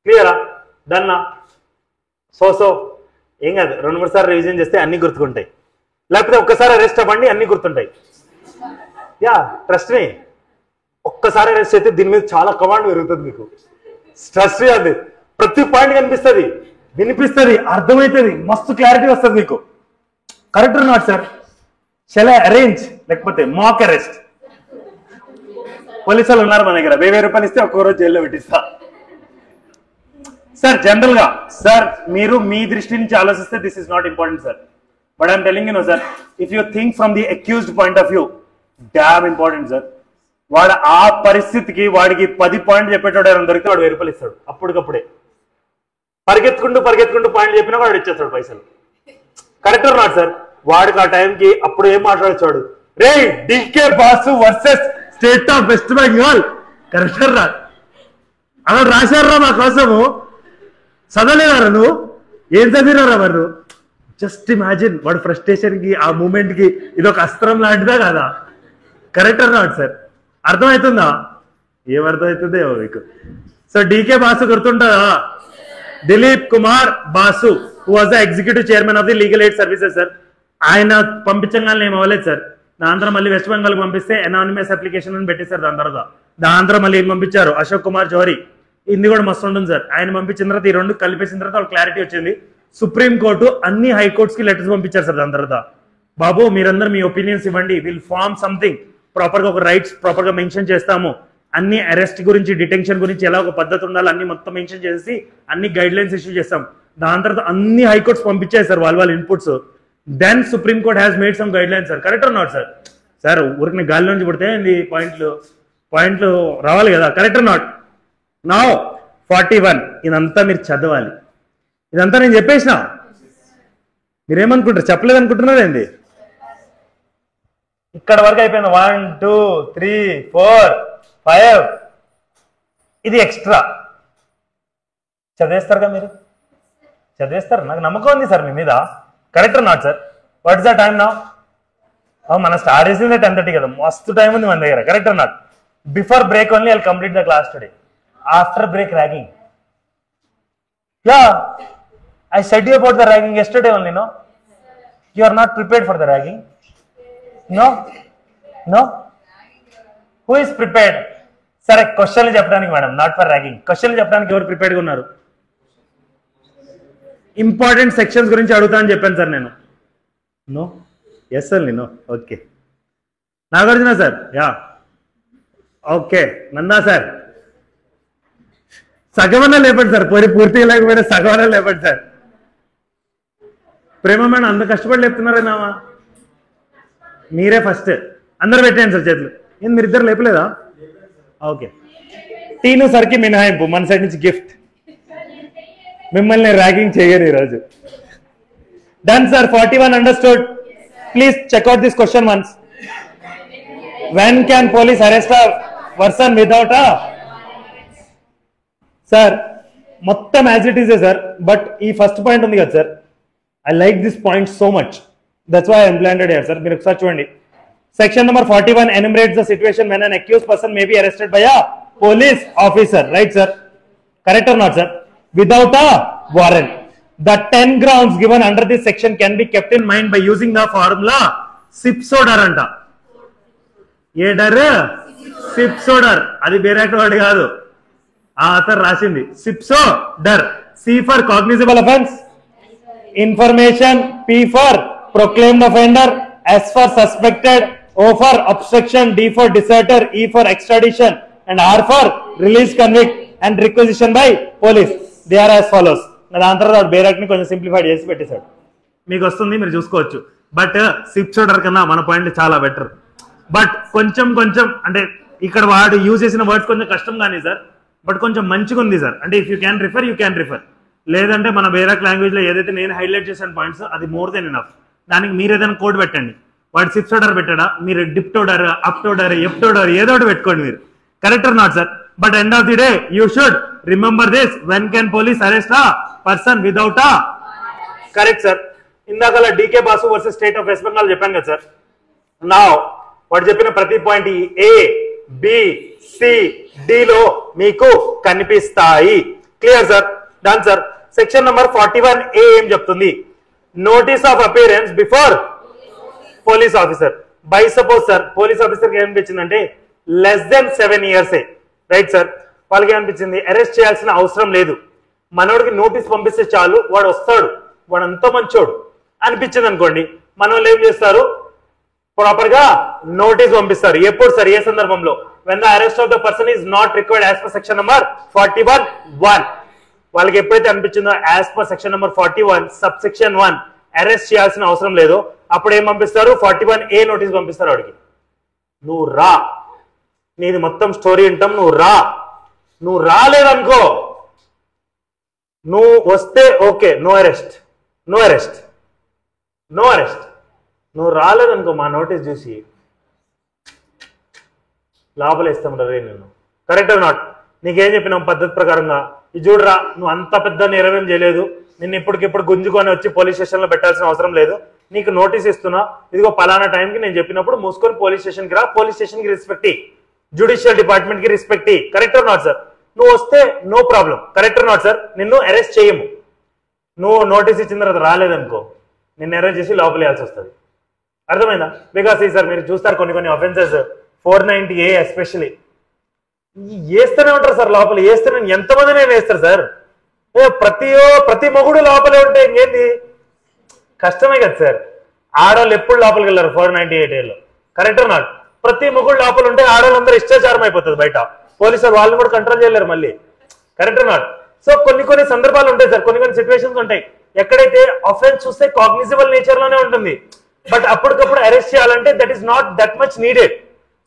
క్లియరా? డన్నా? సో ఏం కాదు, 2-3 సార్లు రివిజన్ చేస్తే అన్ని గుర్తుకుంటాయి. లేకపోతే ఒక్కసారి అరెస్ట్ అవ్వండి అన్ని గుర్తుంటాయి. యా ట్రస్ట్ మీ, ఒక్కసారి అరెస్ట్ అయితే దీని మీద చాలా కమాండ్ పెరుగుతుంది మీకు. స్ట్రెస్ అది ప్రతి పాయింట్ కనిపిస్తుంది, వినిపిస్తుంది, అర్థమవుతుంది, మస్తు క్లారిటీ వస్తుంది మీకు. Correct not sir? Shall I arrange లేకపోతే మాక్ అరెస్ట్? పోలీసులు ఉన్నారు మన దగ్గర, ₹1000 ఇస్తే ఒక్కో రోజు జైల్లో పెట్టిస్తా. సార్ జనరల్ గా సార్ మీరు మీ దృష్టి నుంచి ఆలోచిస్తే this is not important sir, but I'm telling you no sir, if you think from the accused point of view, damn important sir. వాడు ఆ పరిస్థితికి వాడికి 10 పాయింట్లు చెప్పేటోడు ఎవరైనా దొరికితే వాడు ₹1000 ఇస్తాడు అప్పటికప్పుడే. పరిగెత్తుకుంటూ పాయింట్లు చెప్పినా వాడు ఇచ్చేస్తాడు పైసలు. Correct not sir? వాడికి ఆ టైంకి అప్పుడు ఏం మాట్లాడొచ్చాడు, రే D K Basu versus state of west Bengal. Correct రా? అలా రాశారా మా కోసము? చదవలేదారా నువ్వు? ఏం చదివినారా మరి? జస్ట్ ఇమాజిన్ వాడు ఫ్రస్ట్రేషన్ కి ఆ మూమెంట్ కి ఇదొక అస్త్రం లాంటిదా కాదా? Correct not sir? అర్థమవుతుందా? ఏమర్థమవుతుందో మీకు. సో డీకే బాసు గుర్తుంటుందా? Dilip Kumar Basu who was the executive chairman of the legal aid services sir. ఆయన పంపించగానే ఏం అవ్వలేదు సార్. దాని తర్వాత మళ్ళీ వెస్ట్ బెంగాల్ పంపిస్తే అనానిమస్ అప్లికేషన్ అని పెట్టేశారు. దాని తర్వాత మళ్ళీ ఏం పంపించారు, అశోక్ కుమార్ జోహరి. ఇది కూడా మస్తు ఉంటుంది సార్. ఆయన పంపించిన తర్వాత ఈ రెండు కలిపేసిన తర్వాత వాళ్ళకి క్లారిటీ వచ్చింది. సుప్రీం కోర్టు అన్ని హైకోర్ట్స్ కి లెటర్స్ పంపించారు సార్. దాని తర్వాత బాబు మీరందరూ మీ ఒపీనియన్స్ ఇవ్వండి, విల్ ఫార్మ్ సంథింగ్ ప్రాపర్ గా, ఒక రైట్స్ ప్రాపర్ గా మెన్షన్ చేస్తాము, అన్ని అరెస్ట్ గురించి డిటెన్షన్ గురించి ఎలా ఒక పద్ధతి ఉండాలి అన్ని మొత్తం మెన్షన్ చేసి అన్ని గైడ్ లైన్స్ ఇష్యూ చేస్తాం. దాని తర్వాత అన్ని హైకోర్ట్స్ పంపించాయి సార్ వాళ్ళ inputs. Then supreme court has made some guidelines sir. Correct or not sir? Sir ఊరికి గాలి నుంచి పుడితే పాయింట్లు రావాలి కదా. Correct or not? నౌ 41 ఇదంతా మీరు చదవాలి. ఇదంతా నేను చెప్పేసిన మీరేమనుకుంటారు? చెప్పలేదు అనుకుంటున్నారు ఏంది? ఇక్కడ వరకు అయిపోయింది. 1 2 3 4 5 ఇది ఎక్స్ట్రా. చదివేస్తారుగా మీరు? చదివేస్తారు, నాకు నమ్మకం ఉంది సార్ మీ మీద. Correct not sir? What is the time now? మన స్టార్ట్ చేసిందే 10:30 కదా, మస్తు టైం ఉంది మన దగ్గర. Correct not? Before break only I'll complete the class today. After break ragging. Yeah, I said you about the ragging yesterday only, no? You are not prepared for the ragging? No? Who is prepared? Sir, question చెప్పడానికి madam, not for ragging. Question చెప్పడానికి ఎవరు ప్రిపేర్డ్గా ఉన్నారు? Important sections గురించి అడుగుతా అని చెప్పాను sir నేను. No, yes sir నేను. Okay, Nagarjuna sir, yeah okay. Nanda sir, సగమన్నా లేపండి సార్, పూర్తిగా లేకపోయినా సగమన్నా లేపండి సార్. ప్రేమ మేడం అంత కష్టపడి లేపుతున్నారేనామా? మీరే ఫస్ట్. అందరు పెట్టండి సార్ చేతులు. ఏం మీరు ఇద్దరు లేపలేదా? ఓకే. టీను సార్కి మినహాయింపు మన సైడ్ నుంచి గిఫ్ట్. మిమ్మల్ని ర్యాగింగ్ చేయరు ఈరోజు. Done sir. 41 understood. Please check out this question once. When can police arrest a person without a sir మొత్తం as it is sir. But ఈ ఫస్ట్ పాయింట్ ఉంది కదా sir, I like this point so much, that's why I implanted here sir. మీరు ఒకసారి చూడండి. Section number 41 enumerates the situation when an accused person may be arrested by a police officer. Right, sir? Correct or not, sir? Without a warrant. The 10 grounds given under this section can be kept in mind by using the formula SIPSODER anta. Eder SIPSODER. Adi berak word kaadu. Author rasindi. SIPSODER. C for cognizable offense. Information. P for proclaimed offender. S for suspected. O for obstruction, D for deserter, E for extradition, and R for release convict and requisition by police. They are as follows. దాని తర్వాత బేరాక్ని కొంచెం simplified చేసి పెట్టేశాడు. మీకు వస్తుంది, మీరు చూసుకోవచ్చు. But సిప్సోడర్ కన్నా మన పాయింట్ చాలా బెటర్. బట్ కొంచెం అంటే ఇక్కడ వాడు యూజ్ చేసిన వర్డ్స్ కొంచెం కష్టం కానీ సార్, బట్ కొంచెం మంచిగా ఉంది సార్. అంటే ఇఫ్ యూ క్యాన్ రిఫర్. లేదంటే మన బేరాక్ లాంగ్వేజ్ లో ఏదైతే నేను హైలైట్ చేసిన పాయింట్స్ అది మోర్ దెన్ ఎనఫ్. దానికి మీరు ఏదైనా కోడ్ పెట్టండి. వాడు సిప్సోడర్ పెట్టాడా, మీరు డిప్టోడర్, అప్టోడర్, ఎప్టోడర్ ఏదో ఒకటి పెట్టుకోండి మీరు. Correct or not sir? But end of the day you should remember this. When can police arrest a person without a. Correct sir. ఇందాక D K Basu versus state of west Bengal చెప్పాను కదా సార్. నా వాడు చెప్పిన ప్రతి point A, B, C, D లో మీకు కనిపిస్తాయి. Clear sir? Done sir. Section number 41A ఏం చెప్తుంది? Notice of appearance before police officer. By suppose sir police ఆఫీసర్కి ఏమనిపించిందంటే less than 7 years, right sir? వాళ్ళకి ఏమనిపించింది, అరెస్ట్ చేయాల్సిన అవసరం లేదు, మనోడికి నోటీస్ పంపిస్తే చాలు, వాడు వస్తాడు, వాడు అంత మంచోడు అనిపించింది అనుకోండి. మన వాళ్ళు ఏం చేస్తారు, ప్రాపర్ గా నోటీస్ పంపిస్తారు. ఎప్పుడు సార్, ఏ సందర్భంలో? When the arrest of the person is not required as per section number 41(1). వాళ్ళకి ఎప్పుడైతే అనిపించిందో as per section number 41 sub section 1 arrest చేయాల్సిన అవసరం లేదు, అప్పుడు ఏం పంపిస్తారు, 41A నోటీస్ పంపిస్తారు వాడికి. నువ్వు రా, నీది మొత్తం స్టోరీ వింటాం, నువ్వు రాలేదనుకో, నువ్వు వస్తే ఓకే, నో అరెస్ట్. నువ్వు రాలేదనుకో మా నోటీస్ చూసి లోపలేస్తాం రే నేను. Correct or not? నీకేం చెప్పినాం పద్ధతి ప్రకారంగా, ఇది చూడరా, నువ్వు అంత పెద్ద నేరమేం చేయలేదు, నిన్ను ఇప్పటికిప్పుడు గుంజుకొని వచ్చి పోలీస్ స్టేషన్ లో పెట్టాల్సిన అవసరం లేదు, నీకు నోటీస్ ఇస్తున్నా, ఇదిగో పలానా టైంకి నేను చెప్పినప్పుడు మూసుకొని పోలీస్ స్టేషన్కి రా, పోలీస్ స్టేషన్ కి రెస్పెక్ట్ ఇ, జ్యుడిషియల్ డిపార్ట్మెంట్ కి రెస్పెక్ట్ ఇ. Correct or not sir? నువ్వు వస్తే no problem. Correct or not sir? నిన్ను అరెస్ట్ చేయము. నువ్వు నోటీస్ ఇచ్చిన తర్వాత రాలేదనుకో, నిన్ను అరెస్ట్ చేసి లోపలేయాల్సి వస్తుంది. అర్థమైందా? బికాస్ ఈ సార్ మీరు చూస్తారు కొన్ని అఫెన్సెస్ 490A ఎస్పెషలీ వేస్తూనే ఉంటారు సార్, లోపల వేస్తూనే ఎంతమంది నేను వేస్తారు సార్. ప్రతి మొగుడు లోపలే ఉంటే ఇంకేంటి, కష్టమే కదా సార్. ఆడవాళ్ళు ఎప్పుడు లోపలికి వెళ్ళారు 498Aలో. Correct or not? ప్రతి మొగుడు లోపల ఉంటే ఆడవాళ్ళందరూ ఇష్టాచారం అయిపోతుంది బయట, పోలీసులు వాళ్ళని కూడా కంట్రోల్ చేయలేరు మళ్ళీ. Correct or not? సో కొన్ని సందర్భాలు ఉంటాయి సార్, కొన్ని సిచ్యువేషన్స్ ఉంటాయి ఎక్కడైతే అఫెన్స్ చూస్తే కాగ్నిజబుల్ నేచర్ లోనే ఉంటుంది, బట్ అప్పటికప్పుడు అరెస్ట్ చేయాలంటే that is not that much needed.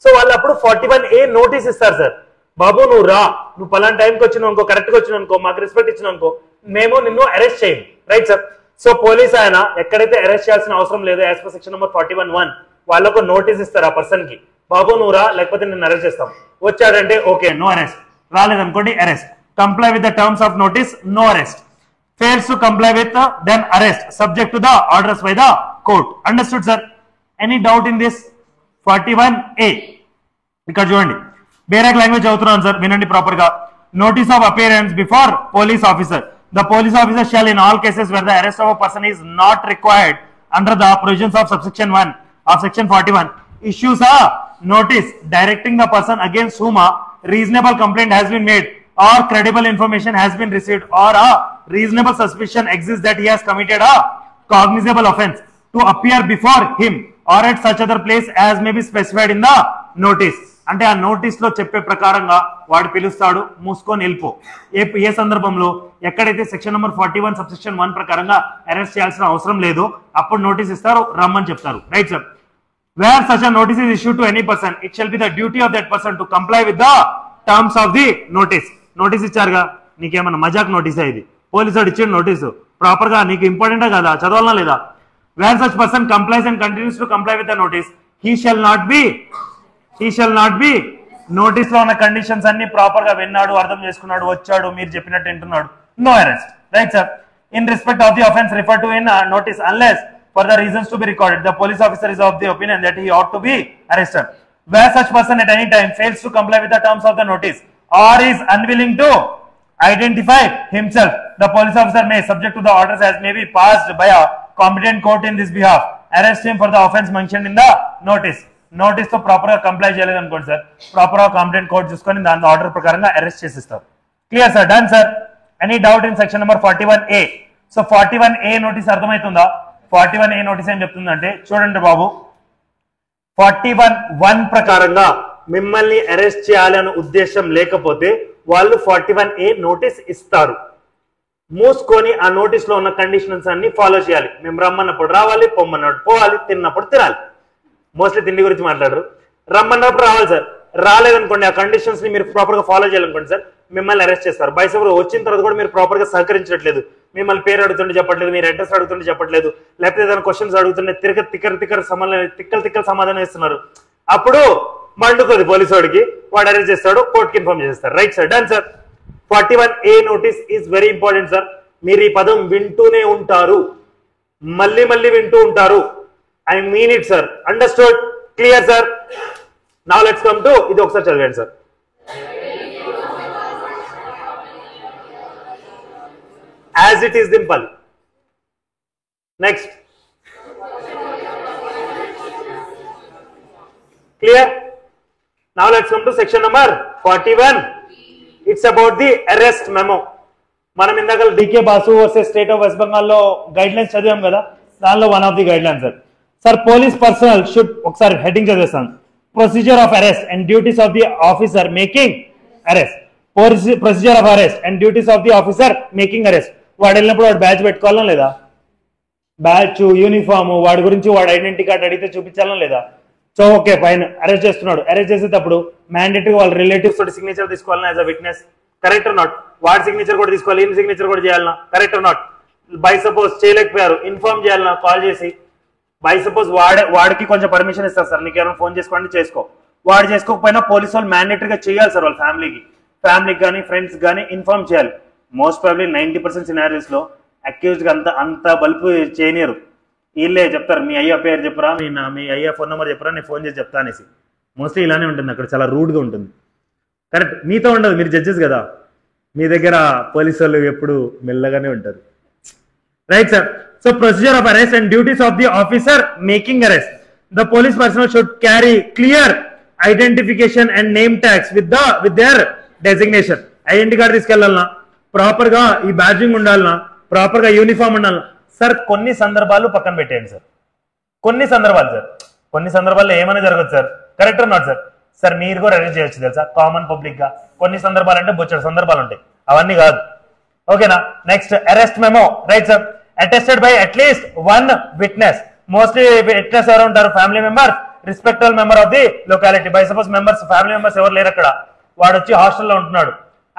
So వాళ్ళు అప్పుడు 41A నోటీస్ ఇస్తారు సార్, బాబు నువ్వు రా, నువ్వు పలానా టైంకి వచ్చినావు అనుకో, కరెక్ట్ గా వచ్చినావు అనుకో, మాకు రెస్పెక్ట్ ఇచ్చినావు అనుకో, మేము నిన్ను అరెస్ట్ చేయము. Right sir? సో పోలీస్ ఆయన ఎక్కడైతే అరెస్ట్ చేయాల్సిన అవసరం లేదు యాజ్ పర్ సెక్షన్ నంబర్ 41(1) వాళ్ళకు నోటీస్ ఇస్తారు ఆ పర్సన్ కి, బాబు నువ్వు రా లేకపోతే నిన్ను అరెస్ట్ చేస్తాం. వచ్చాడంటే ఓకే, నో అరెస్ట్. రాలేదనుకోండి arrest. Comply with the terms of notice, no arrest. fails to comply with then arrest subject to the orders by the court. Understood sir? Any doubt in this? 41A ఇక్కడ చూడండి, బేరక్ language చదువుతున్నాను sir, వినండి proper గా. Notice of appearance before police officer. The police officer shall in all cases where the arrest of a person is not required under the provisions of subsection 1 of section 41 issues a notice directing the person against whom a reasonable complaint has been made or credible information has been received or a reasonable suspicion exists that he has committed a cognizable offence to appear before him or at such other place as may be specified in the notice. అంటే ఆ notice లో చెప్పే ప్రకారంగా వాడు పిలుస్తాడు, మూసుకొని వెళ్ళిపో. ఏ సందర్భంలో ఎక్కడైతే సెక్షన్ నెంబర్ 41 సబ్సెక్షన్ 1 ప్రకారంగా అరెస్ట్ చేయాల్సిన అవసరం లేదు అప్పుడు నోటీస్ ఇస్తారు, రమ్మని చెప్తారు. Right sir. Where such a notice is issued to any person, it shall be the duty of that person to comply with the terms of the notice. Notice ఇచ్చారుగా, నీకేమన్నా మజాక్ నోటీసా ఇది? పోలీసు వాడు ఇచ్చిన నోటీసు ప్రాపర్ గా నీకు ఇంపార్టెంటా కదా, చదవాలనా లేదా? Where such person complies and continues to comply with the notice, he shall not be notice లో ఉన్న కండిషన్స్ అన్ని ప్రాపర్ గా విన్నాడు, అర్థం చేసుకున్నాడు, వచ్చాడు, మీరు చెప్పినట్టు వింటున్నాడు, no arrest. Right sir. In respect of the offence refer to in notice unless for the reasons to be recorded, the police officer is of the opinion that he ought to be arrested. Where such person at any time fails to comply with the terms of the notice or is unwilling to identify himself, the police officer may, subject to the orders as may be passed by a competent court in this behalf, arrest him for the offence mentioned in the notice. Notice తో proper గా comply చేయలేదు అనుకోండి sir, proper గా competent court చూసుకొని దాని order ప్రకారంగా arrest చేసిస్తారు. Clear sir? Done sir. Any doubt in section number 41A? So 41A notice అర్థమవుతుందా? 41A నోటీస్ ఏం చెప్తుందంటే చూడండి బాబు, 41(1) ప్రకారంగా మిమ్మల్ని అరెస్ట్ చేయాలనే ఉద్దేశం లేకపోతే వాళ్ళు 41A నోటీస్ ఇస్తారు. మూసుకొని ఆ నోటీస్ లో ఉన్న కండిషన్స్ అన్ని ఫాలో చేయాలి. మేము రమ్మన్నప్పుడు రావాలి, పొమ్మన్నప్పుడు పోవాలి, తిన్నప్పుడు తినాలి. మోస్ట్లీ తిండి గురించి మాట్లాడరు. రమ్మన్నప్పుడు రావాలి సార్, రాలేదనుకోండి ఆ కండిషన్స్ ని మీరు ప్రాపర్ గా ఫాలో చేయాలనుకోండి సార్, మిమ్మల్ని అరెస్ట్ చేస్తారు. బైసబ్ వచ్చిన తర్వాత కూడా మీరు ప్రాపర్ గా సహకరించట్లేదు, మిమ్మల్ని పేరు అడుగుతుంటే చెప్పట్లేదు, మీరు అడ్రస్ అడుగుతుంటే చెప్పట్లేదు, లేకపోతే ఏదైనా క్వశ్చన్స్ అడుగుతుంటే తిక్కల సమాధానం ఇస్తున్నారు, అప్పుడు మండుతుంది పోలీసు వాడికి, వాడు అరెస్ట్ చేస్తాడు, కోర్టుకి ఇన్ఫార్మ్ చేస్తారు. Right sir. Done sir. 41A notice is very important sir. మీరు ఈ పదం వింటూనే ఉంటారు, మళ్ళీ మళ్ళీ వింటూ ఉంటారు. I mean it sir. Understood? Clear sir? Now let's come to ఇది ఒకసారి చదివండి సార్. As it is దింపాలి. Next. Clear? Now let's come to section number 41. It's about the arrest memo. మనం ఇందాక D K Basu versus state of west Bengal లో guidelines చదివాం కదా, దానిలో one of the guidelines sir police personnel should, ఒకసారి heading చదివేస్తాను, procedure of arrest and duties of the officer making arrest. Procedure of arrest and duties of the officer making arrest. వాడు వెళ్ళినప్పుడు వాడు batch పెట్టుకోవాలా లేదా? Batch, uniform, వాడి గురించి వాడు ఐడెంటిటీ కార్డ్ అడిగితే చూపించాలా లేదా? సో ఓకే ఫైన్, అరెస్ట్ చేస్తున్నాడు. అరెస్ట్ చేసేటప్పుడు మ్యాండేటరీ వాళ్ళ రిలేటివ్స్ తోటి సిగ్నేచర్ తీసుకోవాలన్నా as a witness, correct or not? వాడి సిగ్నేచర్ కూడా తీసుకోవాలి, ఈయన సిగ్నేచర్ కూడా చేయాలన్నా, correct or not? By suppose చేయలేకపోయారు, ఇన్ఫార్మ్ చేయాలన్నా కాల్ చేసి. బై సపోజ్ వాడికి కొంచెం పర్మిషన్ ఇస్తారు సార్, నీకు ఏమైనా ఫోన్ చేసుకోండి చేసుకో. వాడు చేసుకోకపోయినా పోలీసు వాళ్ళు మ్యాండేటరీగా చేయాలి సార్, వాళ్ళ ఫ్యామిలీకి కానీ ఫ్రెండ్స్ కానీ ఇన్ఫార్మ్ చేయాలి. మోస్ట్ ప్రాబ్లీ 90% సినారియోస్ లో అక్యూజ్డ్ అంత బల్బు చేయనియరు, వీళ్ళే చెప్తారు మీ అయ్యా పేరు చెప్పరా, మీ అయ్యా ఫోన్ నెంబర్ చెప్పరా, నేను ఫోన్ చేసి చెప్తా అనేసి. మోస్ట్లీ ఇలానే ఉంటుంది, అక్కడ చాలా రూడ్గా ఉంటుంది. కరెక్ట్, మీతో ఉండదు, మీరు జడ్జెస్ కదా, మీ దగ్గర పోలీసు వాళ్ళు ఎప్పుడు మెల్లగానే ఉంటారు. Right sir. So procedure of arrest and duties of the officer making arrest. The police personnel should carry clear identification and name tags with their designation. Identity card తీసుకెళ్లాలన్నా, ప్రాపర్ గా ఈ badging ఉండాలన్నా, proper గా uniform ఉండాలన్నా. Sir కొన్ని సందర్భాలు పక్కన పెట్టేయండి సార్, కొన్ని సందర్భాల్లో ఏమైనా జరగదు sir, correct or not sir? Sir మీరు కూడా అరెస్ట్ చేయొచ్చు తెలుసా, కామన్ పబ్లిక్ గా. కొన్ని సందర్భాలు అంటే బొచ్చడు సందర్భాలు ఉంటాయి, అవన్నీ కాదు. ఓకేనా? Next, arrest memo. Right sir. Attested by at least 1 witness. Mostly witness ఎవరు ఉంటారు? Family members, respectable member of the locality. By suppose family members ఎవరు లేరు అక్కడ, వాడు వచ్చి హాస్టల్లో ఉంటున్నాడు,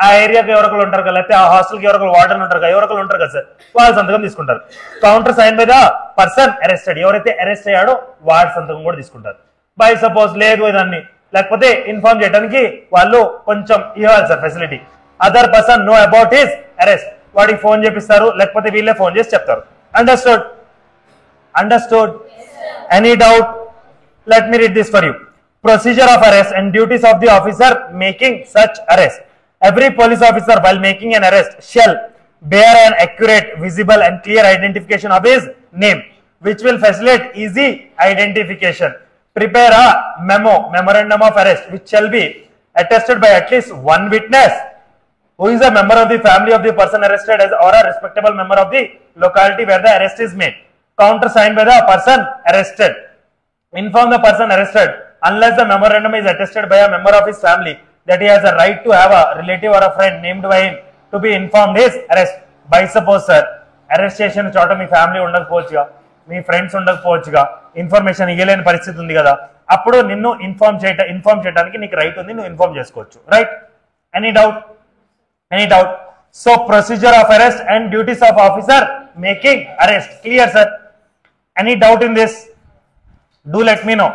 ఆ ఏరియాకి ఎవరొకరు ఉంటారు కదా, లేకపోతే ఆ హాస్టల్కి ఎవరొకరు వార్డెన్ ఉంటారు కదా, ఎవరొకరు ఉంటారు కదా సార్, వాళ్ళ సంతకం తీసుకుంటారు. Countersign by the person arrested. ఎవరైతే అరెస్ట్ అయ్యాడో వాడి సంతకం కూడా తీసుకుంటారు. బై సపోజ్ లేదు ఇదాన్ని, లేకపోతే ఇన్ఫార్మ్ చేయడానికి వాళ్ళు కొంచెం ఇవ్వాలి sir facility. Other person know about his arrest. వాడికి ఫోన్ చేపిస్తారు, లేకపోతే వీళ్ళే ఫోన్ చేసి చెప్తారు. Understood? Any doubt? Let me read this for you. Procedure of arrest and duties of the officer making such arrest. Every police officer while making an arrest shall bear an accurate, visible and clear identification of his name, which will facilitate easy identification. Prepare a memorandum of arrest, which shall be attested by at least 1 witness Who is a member of the family of the person arrested as or a respectable member of the locality where the arrest is made. Countersigned by the person arrested. Inform the person arrested unless the memorandum is attested by a member of his family that he has a right to have a relative or a friend named by him to be informed his arrest. By suppose sir, arrest చేసిన చోట మీ family ఉండకపోవచ్చుగా, మీ friends ఉండకపోవచ్చుగా, information ఇవ్వలేని పరిస్థితి ఉంది కదా, అప్పుడు నిన్ను inform చేయడానికి నీకు రైట్ ఉంది, నువ్వు ఇన్ఫార్మ్ చేసుకోవచ్చు. Right? Any doubt? Any doubt? So procedure of arrest and duties of officer making arrest. Clear sir? Any doubt in this? Do let me know.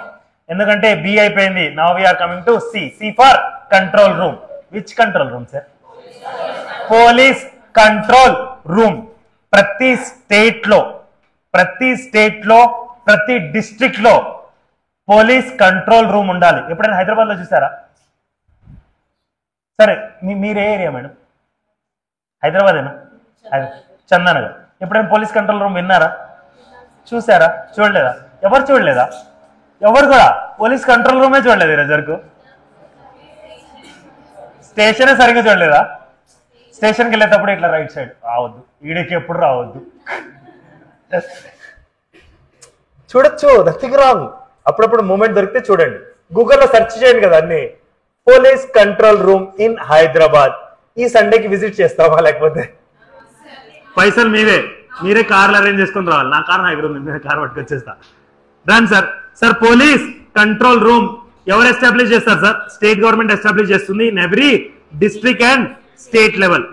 ఎందుకంటే B అయిపోయింది. Now we are coming to C. C for control room. Which control room sir? Police control room. ప్రతి state లో ప్రతి district లో police control room ఉండాలి. ఎప్పుడైనా హైదరాబాద్ లో చూసారా? సరే మీరే ఏరియా మేడం? హైదరాబాదేనా? చందానగర్. ఎప్పుడైనా పోలీస్ కంట్రోల్ రూమ్ విన్నారా? చూసారా? చూడలేదా? ఎవరు చూడలేదా? ఎవరు కూడా పోలీస్ కంట్రోల్ రూమే చూడలేదు ఈరోజు వరకు. స్టేషనే సరిగ్గా చూడలేదా? స్టేషన్కి వెళ్ళేటప్పుడు ఇట్లా రైట్ సైడ్ రావద్దు, ఈడికి ఎప్పుడు రావద్దు, చూడొచ్చు, నథింగ్ రాంగ్. అప్పుడప్పుడు మూమెంట్ దొరికితే చూడండి, గూగుల్లో సెర్చ్ చేయండి కదా అన్ని. Police control room in Hyderabad. ఈ సండేకి విజిట్ చేస్తావా? లేకపోతే పైసలు మీరే కార్లు అరేంజ్ చేసుకుని రావాలి. నా కార్ హైదరాబాద్ ఉంది, నేను కార్ పట్టుకొచ్చేస్తా. Run sir. Sir police control room ఎవరు ఎస్టాబ్లిష్ చేస్తారు సార్? స్టేట్ గవర్నమెంట్ ఎస్టాబ్లిష్ చేస్తుంది in every district and state level.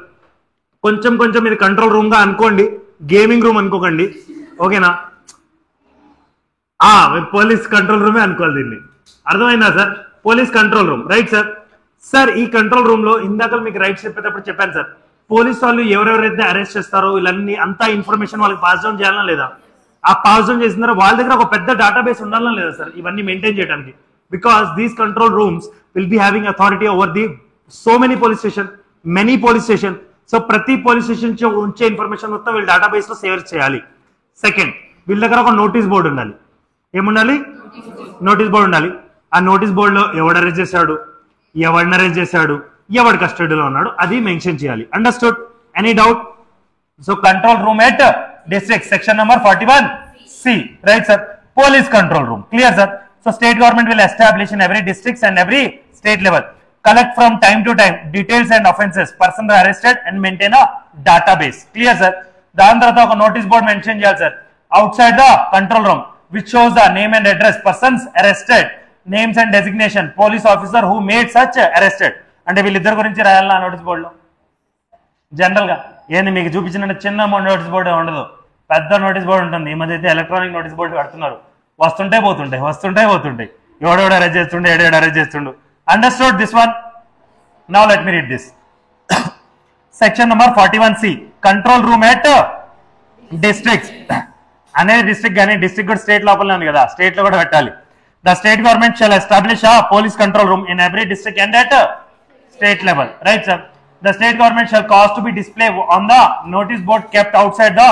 కొంచెం ఇది కంట్రోల్ రూమ్ గా అనుకోండి, గేమింగ్ రూమ్ అనుకోకండి, ఓకేనా? పోలీస్ కంట్రోల్ రూమే అనుకోవాలి దీన్ని. అర్థమైందా sir? Police control room. Right sir. Sir ఈ కంట్రోల్ రూమ్ లో ఇందాక మీకు రైట్స్ చెప్పేటప్పుడు చెప్పాను సార్, పోలీస్ వాళ్ళు ఎవరెవరైతే అరెస్ట్ చేస్తారో వీళ్ళన్ని అంతా ఇన్ఫర్మేషన్ వాళ్ళకి పాస్ డౌన్ చేయాలన్నా లేదా? ఆ పాస్ డౌన్ చేసిన తర్వాత వాళ్ళ దగ్గర ఒక పెద్ద డేటాబేస్ ఉండాలన్నా లేదా సార్ ఇవన్నీ మెయింటైన్ చేయడానికి? Because these control rooms will be having authority over the so many police station, many police station. So ప్రతి పోలీస్ స్టేషన్ ఉంచే ఇన్ఫర్మేషన్ మొత్తం వీళ్ళు డేటాబేస్ లో సేవ్ చేయాలి. సెకండ్, వీళ్ళ దగ్గర ఒక నోటీస్ బోర్డు ఉండాలి. ఏముండాలి? నోటీస్ బోర్డు ఉండాలి. ఆ నోటీస్ బోర్డులో ఎవడు అరెస్ట్ చేశాడు, ఎవరిని అరెస్ట్ చేశాడు, ఎవరి కస్టడీలో ఉన్నాడు, అది మెన్షన్ చేయాలి. Understood? Any doubt? So control room at district, section number 41C. Right sir. Police control room. Clear sir? So state government will establish in every districts and every state level, collect from time to time details and offenses, persons arrested and maintain a database. Clear sir? దాని తర్వాత ఒక notice board mention చేయాలి sir outside the control room which shows the name and address, persons arrested, names and designation, police officer who made such arrested. అంటే వీళ్ళిద్దరి గురించి రాయాలన్నా notice బోర్డులో. General గా ఏంది మీకు చూపించిన చిన్న నోటీస్ బోర్డు ఉండదు, పెద్ద నోటీస్ బోర్డు ఉంటుంది. ఈ మధ్య అయితే ఎలక్ట్రానిక్ నోటీస్ బోర్డు కడుతున్నారు. వస్తుంటాయి పోతుంటాయి, ఎవడెవడు అరెస్ట్ చేస్తుండే, ఏడేడు అరెస్ట్ చేస్తుండు. Understood this one? Now let me read this. Section number 41C, control room at districts. అనేది డిస్ట్రిక్ట్ కానీ డిస్ట్రిక్ట్ కూడా స్టేట్ లోపలనే ఉంది కదా, స్టేట్ లో కూడా పెట్టాలి. The state government shall establish a police control room in every district and at state level. Right sir? The state government shall cause to be displayed on the notice board kept outside the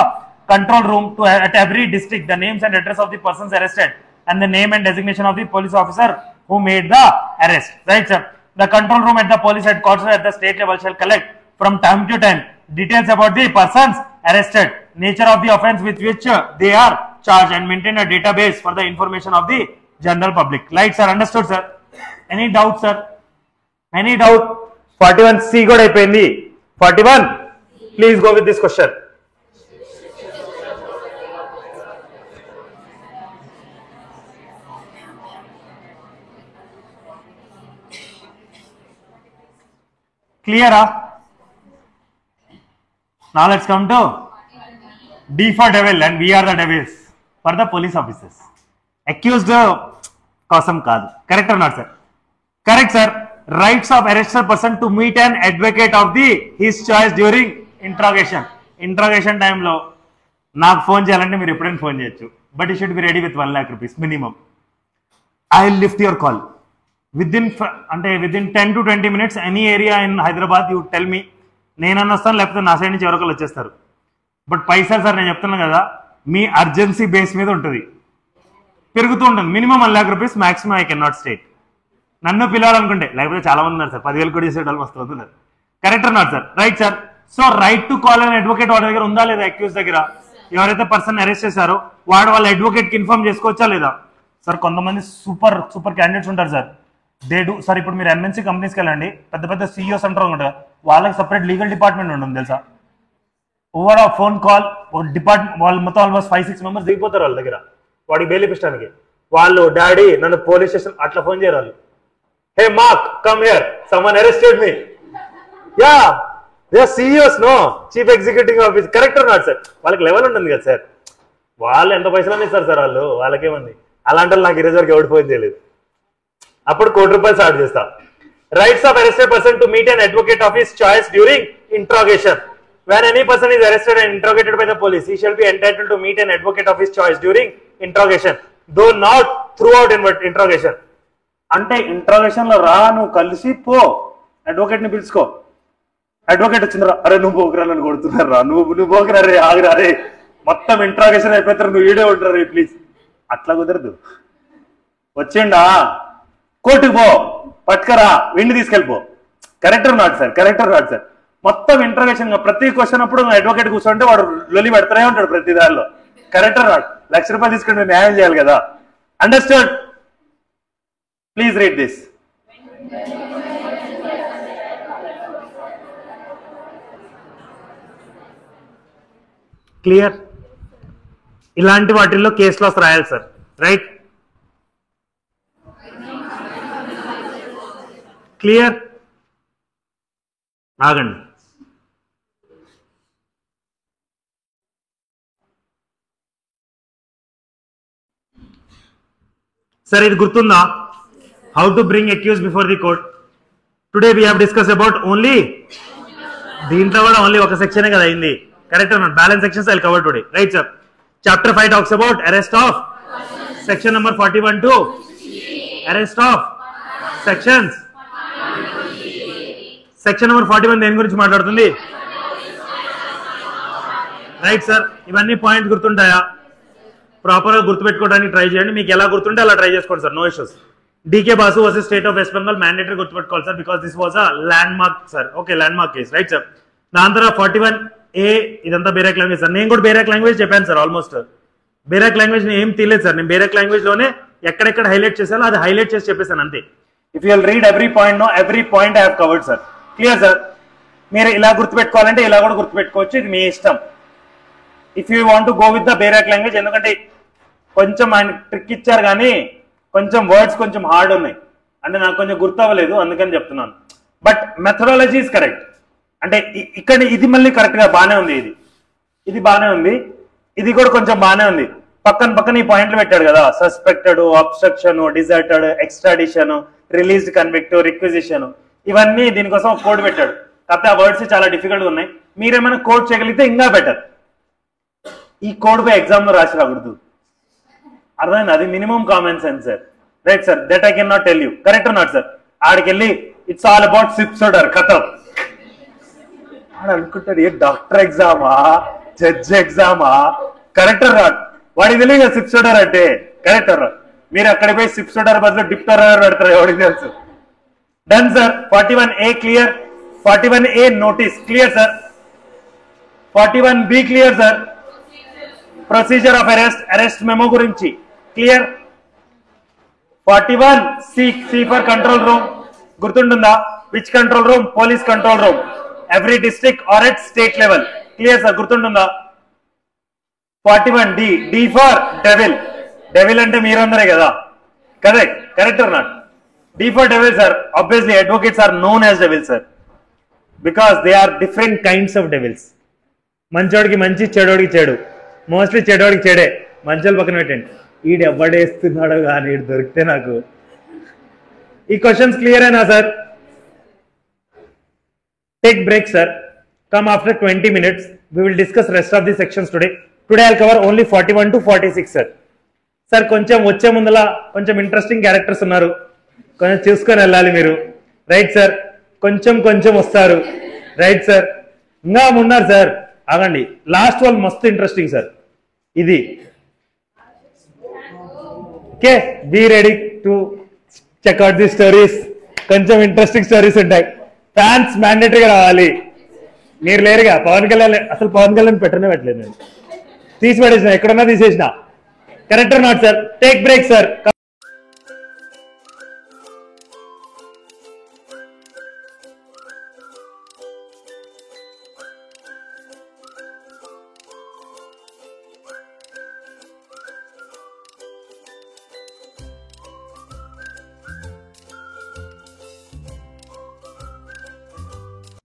control room to at every district the names and address of the persons arrested and the name and designation of the police officer who made the arrest. Right sir? The control room at the police headquarters at the state level shall collect from time to time details about the persons arrested, nature of the offence with which they are charged, and maintain a database for the information of the general public. Right sir? Understood sir? Any doubt sir? Any doubt? 41C కూడా అయిపోయింది. 41, please go with this question. Clear? Now let's come to D for devil, and we are the devils for the police officers. Accused కోసం కాదు. Correct or not sir? Correct sir. Rights of arrested person to meet an advocate of his choice during interrogation. Interrogation time లో నాకు phone చేయాలంటే మీరు ఎప్పుడైనా phone చేయొచ్చు, but you should be ready with 1 lakh rupees minimum. I will lift your call within 10 to 20 minutes any area in Hyderabad. You tell me, నేనన్నా వస్తాను, లేకపోతే నా సైడ్ నుంచి ఎవరికలు వచ్చేస్తారు. బట్ పైసలు సార్ నేను చెప్తున్నాను కదా, మీ అర్జెన్సీ బేస్ మీద ఉంటుంది, పెరుగుతూ ఉంటుంది. Minimum 1 lakh rupees, maximum I can not state. నన్ను పిలవాలనుకుంటే, లేకపోతే చాలా మంది ఉన్నారు సార్ 10,000 కూడా చేసే వాళ్ళు వస్తున్నారు. Correct not sir? Right sir. So right to call an advocate వాడి దగ్గర ఉందా లేదా? అక్యూజ్ దగ్గర ఎవరైతే పర్సన్ అరెస్ట్ చేశారో వాడు వాళ్ళ అడ్వకేట్ కి ఇన్ఫార్మ్ చేసుకోవచ్చా లేదా? సార్ కొంతమంది సూపర్ సూపర్ క్యాండిడేట్స్ ఉంటారు సార్. They do sir. ఇప్పుడు మీరు ఎంఎన్సీ కంపెనీస్కి వెళ్ళండి, పెద్ద పెద్ద సీఈఓస్ అంటారు ఉంటారు, వాళ్ళకి సపరేట్ లీగల్ డిపార్ట్మెంట్ ఉంటుంది తెలుసా? ఓవర్ ఆ ఫోన్ కాల్ ఒక డిపార్ట్మెంట్ వాళ్ళు మొత్తం ఆల్మోస్ట్ 5-6 మెంబర్స్ దిగిపోతారు వాళ్ళ దగ్గర వాడికి బెయిల్ ఇప్పించడానికి. వాళ్ళు డాడీ నన్ను పోలీస్ స్టేషన్ అట్లా ఫోన్ చేయరు వాళ్ళు. Hey Mark come here, someone arrested me. Yeah they are CEOs, no chief executive office. Correct or not sir? వాళ్ళకి లెవెల్ ఉంటుంది కదా సార్. వాళ్ళు ఎంత పైసలు ఇస్తారు సార్ వాళ్ళు, వాళ్ళకేముంది. అలాంటి నాకు ఈరోజు వరకు ఎవడిపోయింది తెలియదు. అప్పుడు ₹1,00,00,000 చార్జ్ చేస్తా. Rights of arrested person to meet an advocate of his choice during interrogation. When any person is arrested and interrogated by the police, he shall be entitled to meet an advocate of his choice during interrogation, though not throughout interrogation. అంటే interrogation లో రా, నువ్వు కలిసి పో, advocate ని పిలుచుకో. Advocate వచ్చిందిరా, అరే నువ్వు పోకరా, నన్ను కొడుతున్నారా, నువ్వు పోకరా రే, ఆగిరా రే, మొత్తం ఇంట్రాగేషన్ అయిపోతారు, నువ్వు ఈడే ఉంటారా రే ప్లీజ్. అట్లా కుదరదు. వచ్చిండా కోర్టుకు పో, పట్టుకరా, విండి తీసుకెళ్ళిపో. Correct or not sir? Correct or not sir? మొత్తం ఇంట్రాగేషన్ ప్రతి క్వశ్చన్ అప్పుడు అడ్వకేట్ కూర్చుంటే వాడు లొలి పెడతానే ఉంటాడు ప్రతి దారిలో. Collector not? ₹1,00,000 తీసుకుంటే న్యాయం చేయాలి కదా. Understand? Please read this. Clear? ఇలాంటి వాటిల్లో కేస్ లాస్ రాయాలి సార్. రైట్? క్లియర్? ఆగండి. సార్ ఇది గుర్తుందా? How to bring accuse before the court. Today we have discuss about only, దీంట్లో కూడా ఓన్లీ ఒక సెక్షనే కదా అయింది. కరెక్ట్ అన్నమాట? Balance sections I cover today. Right sir? Chapter 5 talks about arrest of. Section number 41 to arrest of sections. Section number 41 దేని గురించి మాట్లాడుతుంది? Right sir? ఇవన్నీ పాయింట్స్ గుర్తుంటాయా? ప్రాపర్ గా గుర్తుపెట్టుకోవడానికి ట్రై చేయండి. మీకు ఎలా గుర్తుంటే అలా ట్రై చేసుకోండి sir, no issues. D K Basu versus state of west Bengal mandatory గుర్తుపెట్టుకోవాలి sir, because this was a landmark sir. Okay, landmark case. Right sir? దాని తర్వాత 41A ఇదంతా బేరాక్ లాంగ్వేజ్ సార్. నేను కూడా బేరాక్ లాంగ్వేజ్ చెప్పాను సార్. ఆల్మోస్ట్ బేరాక్ లాంగ్వేజ్ ఏం తెలియదు sir. నేను బేరాక్ లాంగ్వేజ్ లోనే ఎక్కడెక్కడ హైలైట్ చేశానో అది హైలైట్ చేసి చెప్పేసాను అంతే. If you read every point, no every point I have covered sir. Clear sir? మీరు ఇలా గుర్తుపెట్టుకోవాలంటే ఇలా కూడా గుర్తుపెట్టుకోవచ్చు, ఇది మీ ఇష్టం. If you want to go with the bare act language, ఎందుకంటే కొంచెం ఆయన ట్రిక్ ఇచ్చారు కానీ కొంచెం వర్డ్స్ కొంచెం హార్డ్ ఉన్నాయి, అంటే నాకు కొంచెం గుర్తవ్వలేదు అందుకని చెప్తున్నాను. But methodology is correct. అంటే ఇక్కడ ఇది మళ్ళీ కరెక్ట్ గా బాగానే ఉంది, ఇది బాగానే ఉంది, ఇది కూడా కొంచెం బాగానే ఉంది. పక్కన ఈ పాయింట్లు పెట్టాడు కదా, suspected, obstruction, deserted, extradition, released convict, requisition, ఇవన్నీ దీనికోసం ఒక కోడ్ పెట్టాడు. కాకపోతే ఆ వర్డ్స్ చాలా డిఫికల్ట్ గా ఉన్నాయి. మీరేమైనా కోడ్ చేయగలిగితే ఇంకా బెటర్. ఈ కోడ్ పై ఎగ్జామ్ లో రాసి రాకూడదు, అర్థమైంది? అది minimum common sense sir. Right sir? That I can not tell you. Correct not sir? ఆడికి వెళ్ళి ఇట్స్ ఆల్ అబౌట్ సిప్సోడర్ కథం ఆడ అనుకుంటాడు, ఏ డాక్టర్ ఎగ్జామా, జడ్జ్ ఎగ్జామా? Correct or not? వాడికి తెలియదు సిప్సోడర్ అంటే. Correct or not? మీరు అక్కడికి పోయి సిప్సోడర్ బదులు డిప్టోడర్ పెడతారు, ఎవరికి తెలుసు. Done sir? 41A clear? 41A notice clear sir? 41B clear sir? Procedure of arrest memo గురించి clear? 41C for control room గుర్తుంటుందా? Which control room? Police control room, every district or at state level. Clear sir? గుర్తుంటుందా? 41D D for devil. Devil అంటే మీరందరే కదా, correct? Correct or not? D for devil sir. Obviously advocates are known as devils sir, because they are different kinds of devils. మంచోడికి మంచి, చెడోడికి చెడు. Mostly చెడోడికి చెడే, మంచోళ్ళు పక్కన పెట్టండి. ఈడు ఎవడేస్తున్నాడో కానీ ఈడు దొరికితే నాకు. ఈ క్వశ్చన్స్ క్లియర్ అయినా sir? Take break sir. Come after 20 minutes. We will discuss rest of the sections today. Today I'll cover only 41 to 46 sir. Sir కొంచెం వచ్చే ముందల కొంచెం ఇంట్రెస్టింగ్ క్యారెక్టర్స్ ఉన్నారు, కొంచెం చూసుకొని వెళ్ళాలి మీరు. Right sir? కొంచెం కొంచెం వస్తారు. Right sir? ఇంకా ఉన్నారు సార్, ఆగండి. లాస్ట్ వాళ్ళు మస్తు ఇంట్రెస్టింగ్ సార్. ఇది okay, be ready to check out the stories. కొంచెం ఇంట్రెస్టింగ్ స్టోరీస్ ఉంటాయి. ఫ్యాన్స్ మ్యాండేటరీగా రావాలి. మీరు లేరుగా, పవన్ కళ్యాణ్ అసలు పవన్ కళ్యాణ్ పెట్టనే పెట్టలేదు, నేను తీసి పడేసిన, ఎక్కడన్నా తీసేసిన. Correct not sir? Take break sir.